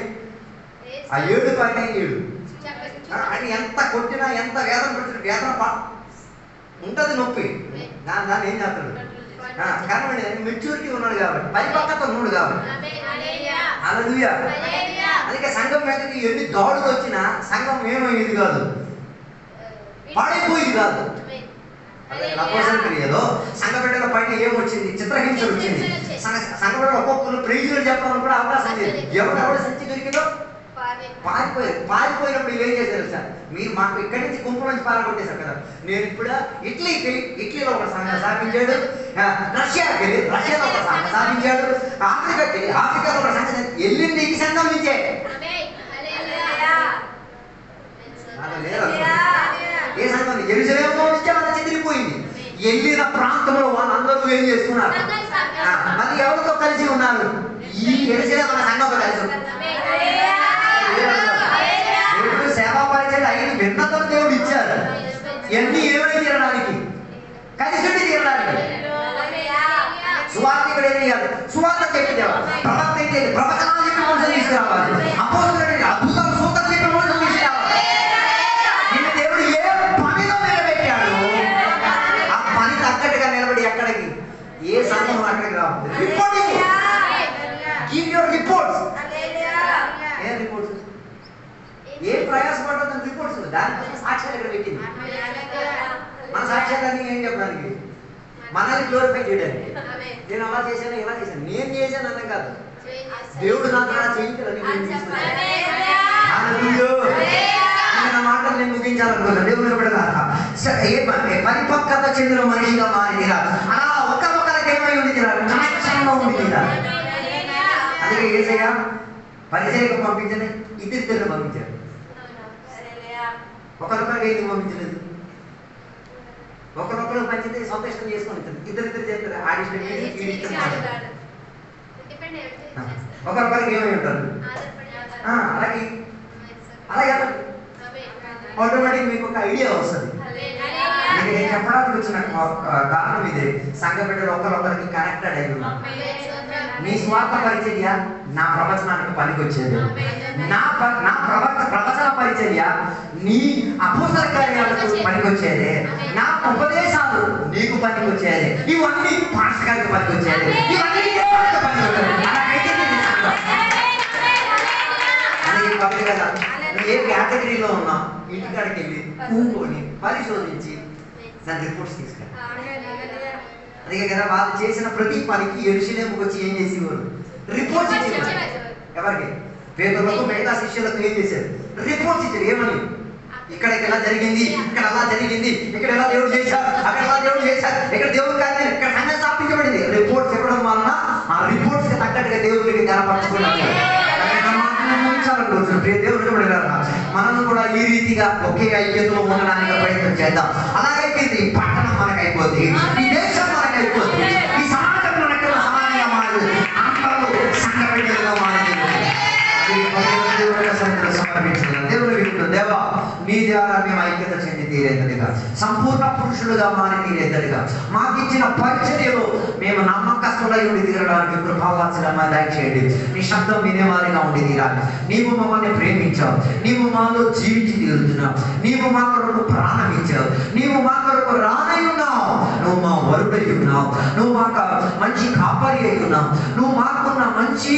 ఆ ఏడుపు ఆయన ఏడు. అని ఎంత కొట్టినా, ఎంత వేదన పెట్టిన వేదన ఉంటుంది, నొప్పి. దాన్ని ఏం చేస్తాడు? కానీ మెచ్యూరిటీ ఉన్నాడు కాబట్టి, పరిపక్వత ఉన్నాడు కాబట్టి. హల్లెలూయా. అందుకే సంఘం మీదకి ఎన్ని దాడులు వచ్చినా సంఘం ఏమయ్యేది కాదు, పాడైపోయేది కాదు. అపోస్తలుల క్రియలో సంఘ బిడ్డల పైన ఏమొచ్చింది? చిత్రహింస వచ్చింది. సంఘ బిడ్డలు ఒక్కొక్కరు ప్రైజులు చెప్పడానికి కూడా అవకాశం లేదు. ఎవరెవరు సంచి దొరికిందో పారిపోయినప్పుడు ఏం చేశారు సార్? మీరు మాకు ఇక్కడి నుంచి గుంపు నుంచి పాల్గొట్టేశారు కదా. నేను ఇప్పుడు ఇటలీలో ఒక సంఘం స్థాపించాడు, రష్యాకి వెళ్ళి రష్యాలో ఒక సంఘం స్థాపించాడు, ఆఫ్రికాలో ఒక సంఘం వెళ్ళింది ఈ సంఘం నుంచే. ఏ సంఘం? యెరూషలేములో నుంచే వాళ్ళ చెదిరిపోయింది. వెళ్ళిన ప్రాంతంలో వాళ్ళందరూ ఏం చేస్తున్నారు? మళ్ళీ ఎవరితో కలిసి ఉన్నారు? ఈ యెరూషలేము మన సంఘంతో కలిసి ఉన్నారు. దేవుడు సేవా పరిచయం 5 భిన్నతలు దేవుడు ఇచ్చారు. ఎన్ని ఏమై తీరడానికి? కలిసి తీరడానికి. సువార్తికుడు ఏం చేయాలి? సువార్త చెప్పేదేవా, ప్రవక్త అయితే ప్రవచనాలు చెప్పి మనుషులు తీసుకురావాలి. అపోస్తలుడు అద్భుతాలు, సూత్రాలు చెప్పి మనుషులు తీసుకురావాలి. నిన్ను దేవుడు ఏ పనిలో నిలబెట్టాడు, ఆ పని తగ్గట్టుగా నిలబడి ఎక్కడికి, ఏ సంఘం అక్కడికి రావాలి. Report give your reports. ఏ రిపోర్ట్స్? ఏ ప్రయాసపడ్డ రిపోర్ట్స్. దానికోసం సాక్ష్యాలు ఇక్కడ పెట్టింది. మన సాక్ష్యాలన్నీ ఏం చెప్పడానికి? మనల్ని గ్లోరిఫై చేయడానికి. నేను అలా చేశాను, ఇలా చేశాను, నేను చేశాను అన్న కాదు, దేవుడు నాకు అలా చేయించాలని మాటలు నేను ముగించాను. జీవించాలనుకుంటున్నారు. దేవుని బిడ్డలారా, పరిపక్వత చెందిన మనిషిగా మారిరా. అలా ఒకరికొకరికి ఏమై ఉండిరా, కనెక్షన్లో ఉండిరా. అందుకే యేసయ్య పరిచర్యకు పంపించండి, ఇద్దరిద్దరిని పంపించారు. ఒకరొకరికి ఏది పంపించలేదు. ఒకరొకరు పంచితే సంతోషం చేసుకొని ఇద్దరిద్దరు చేస్తారు. ఒకరొకరికి ఏమై ఉంటారు. అలాగే ఆటోమేటిక్ మీకు ఒక ఐడియా వస్తుంది. నేను చెప్పడానికి వచ్చిన కారణం ఇదే. సంఘ బిడ్డలు ఒకరొకరికి కనెక్టెడ్ అయి ఉన్నారు. నీ స్వార్థ పరిచర్య నా ప్రవచనానికి పనికొచ్చేది, నా ప్రవచన పరిచర్య నీ అపోస్తల కార్యాలకు పనికొచ్చేది, నా ఉపదేశాలు నీకు పనికొచ్చేది, ఇవన్నీ పాస్టర్ గారికి పనికొచ్చేది, ఇవన్నీ కదా. నువ్వు ఏ కేటగిరీలో ఉన్నా ఇంటికాడికి వెళ్ళి కూకొని పరిశోధించి దాని రిపోర్ట్స్ తీసుకెళ్ళి. అందుకే కదా వాళ్ళు చేసిన ప్రతి పనికి యెరూషలేముకు వచ్చి ఏం చేసేవారు, రిపోర్ట్స్ ఇచ్చేవారు. ఎవరికి? పేతురులకు, మిగతా శిష్యులకు ఏం చేశారు, రిపోర్ట్స్ ఇచ్చారు. ఏమని? ఇక్కడ ఎలా జరిగింది, ఇక్కడ అలా జరిగింది, ఇక్కడ ఎలా దేవుడు చేశారు, అక్కడ ఎలా దేవుడు చేశారు, ఇక్కడ దేవుడు కాదు, ఇక్కడ సంగతి స్థాపించబడింది. రిపోర్ట్స్ చెప్పడం వలన ఆ రిపోర్ట్స్ కి తగ్గట్టుగా దేవుడికి ధ్యానపరచుకున్నారు. దేవుడు మనం కూడా ఈ రీతిగా ఒకే ఐక్యతలో ఉండడానికి ప్రయత్నం చేద్దాం. అలాగైతే ఈ పట్టణం మనకైపోద్ది, ఈ దేశం మనకైపోద్ది, ఈ సమాజం మనకు సమానంగా మారింది, అందరూ సంఘ బిడ్డలుగా మారింది. సమర్పించుకున్నాం. దేవుడు దేవా, నీ ద్వారా మేము ఐక్యత చెంది తీరేద్దడిగా, సంపూర్ణ పురుషులుగా మారి తీరేద్దడిగా, మాకు ఇచ్చిన పరిచర్యలో మేము నమ్మకస్తులై ఉండి తీరడానికి కృపావాత్సల్యమా దయచేయండి. నీ శబ్దం వినేవారిగా ఉండి తీరాలి. నీవు మమ్మల్ని ప్రేమించావు, నీవు మాలో జీవించి తీరుతున్నావు, నీవు మా కొరకు ప్రాణం ఇచ్చావు, నీవు మా కొరకు రానై ఉన్నావు, నువ్వు మా వరుడై ఉన్నావు, నువ్వు మాకు మంచి కాపరి అయి ఉన్నావు, నువ్వు మాకున్న మంచి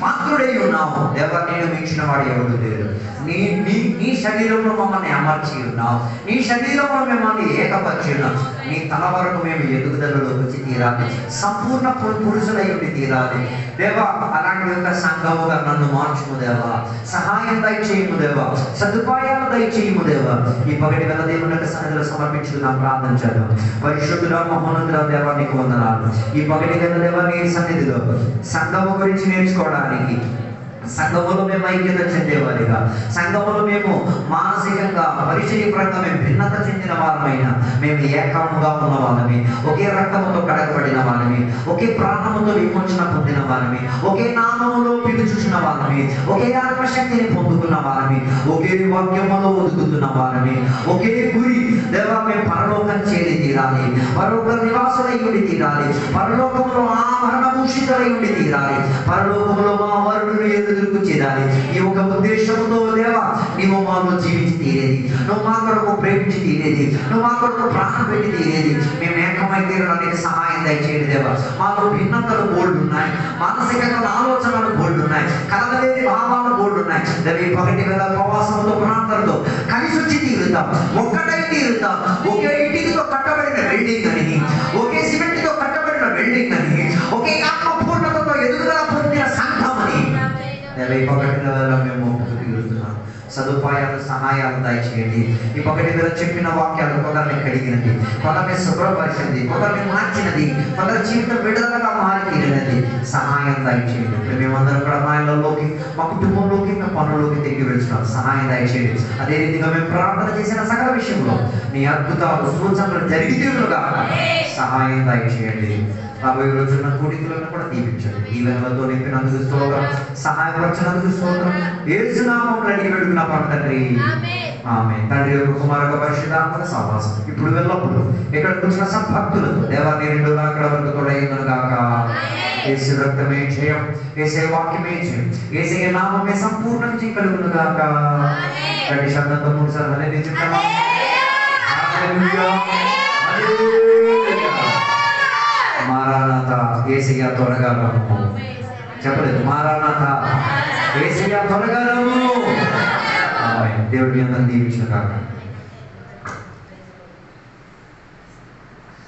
పాత్రుడై ఉన్నావు. దేవా, నేను మించిన వాడు ఎవరు లేరు. నీ శరీరంలో మమ్మల్ని అమర్చి ఉన్నావు, నీ శరీరంలో మిమ్మల్ని ఏకపరిచి ఉన్నావు. నీ తల వరకు మేము ఎదుగుదలలో వచ్చి తీరాలి, సంపూర్ణ పురుషులై ఉండి తీరాలి. దేవా, అలాంటి యొక్క సంఘముగా నన్ను మార్చుము దేవా, సహాయం దయచేయము దేవా, సదుపాయాలు దయచేయము దేవా. ఈ పగటి వేళ దేవుని యొక్క సన్నిధిలో సమర్పించుకున్నాం, ప్రార్థన చేద్దాం. పరిశుద్ధుడా, మహోన్నతుడా దేవా, నీకు వందనాలు. ఈ పగటి వేళ దేవా, నీ సన్నిధిలో సంఘము గురించి నేర్చుకోవడానికి, సంఘములో మేము ఐక్యత చెందేవారిగా, సంఘములో మేము మానసికంగా పరిచయపరంగా మేము భిన్నత చెందిన వారమైన, మేము ఏకముగా ఉన్న వాళ్ళమి, ఒకే రక్తముతో కడగబడిన వాళ్ళమి, ఒకే ప్రాణముతో విమోచన పొందిన వాళ్ళమి, ఒకే నామములో పిలుచుచున్న వాళ్ళమి, ఒకే ఆత్మశక్తిని పొందుకున్న వాళ్ళమి, ఒకే వాక్యములో ఒదుకుతున్న వాళ్ళమి, ఒకే గురి దేవా, మేము పరలోకం చేరి తీరాలి, పరలోక నివాసులై ఉండి తీరాలి, పరలోకంలో ఆ మరణభూషితులై ఉండి తీరాలి, పరలోకంలో మా వరుడును ఎదురుకు చేరాలి. ఈ ఒక ఉద్దేశంతో దేవా, నీవు మాలో జీవించి తీరేది, నువ్వు మా కొరకు ప్రేమించి తీరేది, నువ్వు మా కొరకు ప్రాణం పెట్టి తీరేది. మేము ఏకమై తీరడానికి సహాయం దయచేయండి దేవా. మాలో భిన్నతలు బోల్డ్ ఉన్నాయి, మానసికంగా ఆలోచనలు బోల్డ్ ఉన్నాయి, కలగలేని భావాలు బోల్డ్ ఉన్నాయి. ఈ పగటి వేళ ప్రవాసంతో ప్రాంతాలతో కలిసి వచ్చి తీరుతాం, ఒక్కటై తీరుతాం. ఒకే ఇంటితో కట్టబడిన బిల్డింగ్ అని, ఒకే సిమెంట్ తో కట్టబడిన బిల్డింగ్ అని, ఒకే ఆత్మపూర్ణతతో ఎదుగుదల పొందిన సంఘం అని ఈ పగటి వేళ మేము తీరుతున్నాం. సదుపాయాలు, సహాయాలు దయచేయండి. ఈ పగటి వేళ చెప్పిన వాక్యాలు కొందరిని కడిగినది, కొందరిని శుభ్రపరిచింది, కొందరిని మార్చినది, కొందరి జీవితం విడుదలగా మారి తీరినది. సహాయం దయచేయండి. మేమందరం కూడా మా ఇళ్ళలోకి, మా కుటుంబంలోకి, మా పనుల్లోకి తిరిగి వెళ్తున్నాం. సహాయం దయచేయండి. అదే రీతిగా మేము ప్రార్థన చేసిన సకల విషయంలో నీ అద్భుతాలు, సూచనలు జరిగి తీరుగా సహాయం దయచేయండి. రాబోయే రోజున కూడికలను కూడా దీవించండి. దీవెనలతో నింపినందుకు స్తోత్రం, సహాయపరిచినందుకు స్తోత్రం. యేసు నామములో అడిగి వేడుకున్న పరమ తండ్రి, ఆమేన్. తండ్రి యొక్క కుమారుడు పరిశుద్ధాత్మల సహవాసం ఇప్పుడు వెళ్ళప్పుడు ఇక్కడ కూర్చున్న భక్తులతో దేవా, నీ రెండు రాకడ వరకు తోడైందును గాక. యేసు రక్తమే జయం, యేసే వాక్యమే జయం, యేసే నామమే సంపూర్ణం కలుగును గాక. గట్టి శబ్దంతో 3 సార్లు హల్లెలూయా చెప్తామా? హల్లెలూయా, హల్లెలూయా. మారానాథ, యేసయ్య త్వరగా రమ్ము. చెప్పలేదు, మారానాథ, యేసయ్య త్వరగా రమ్ము. దేవుడి అందరిని దీవించును గాక.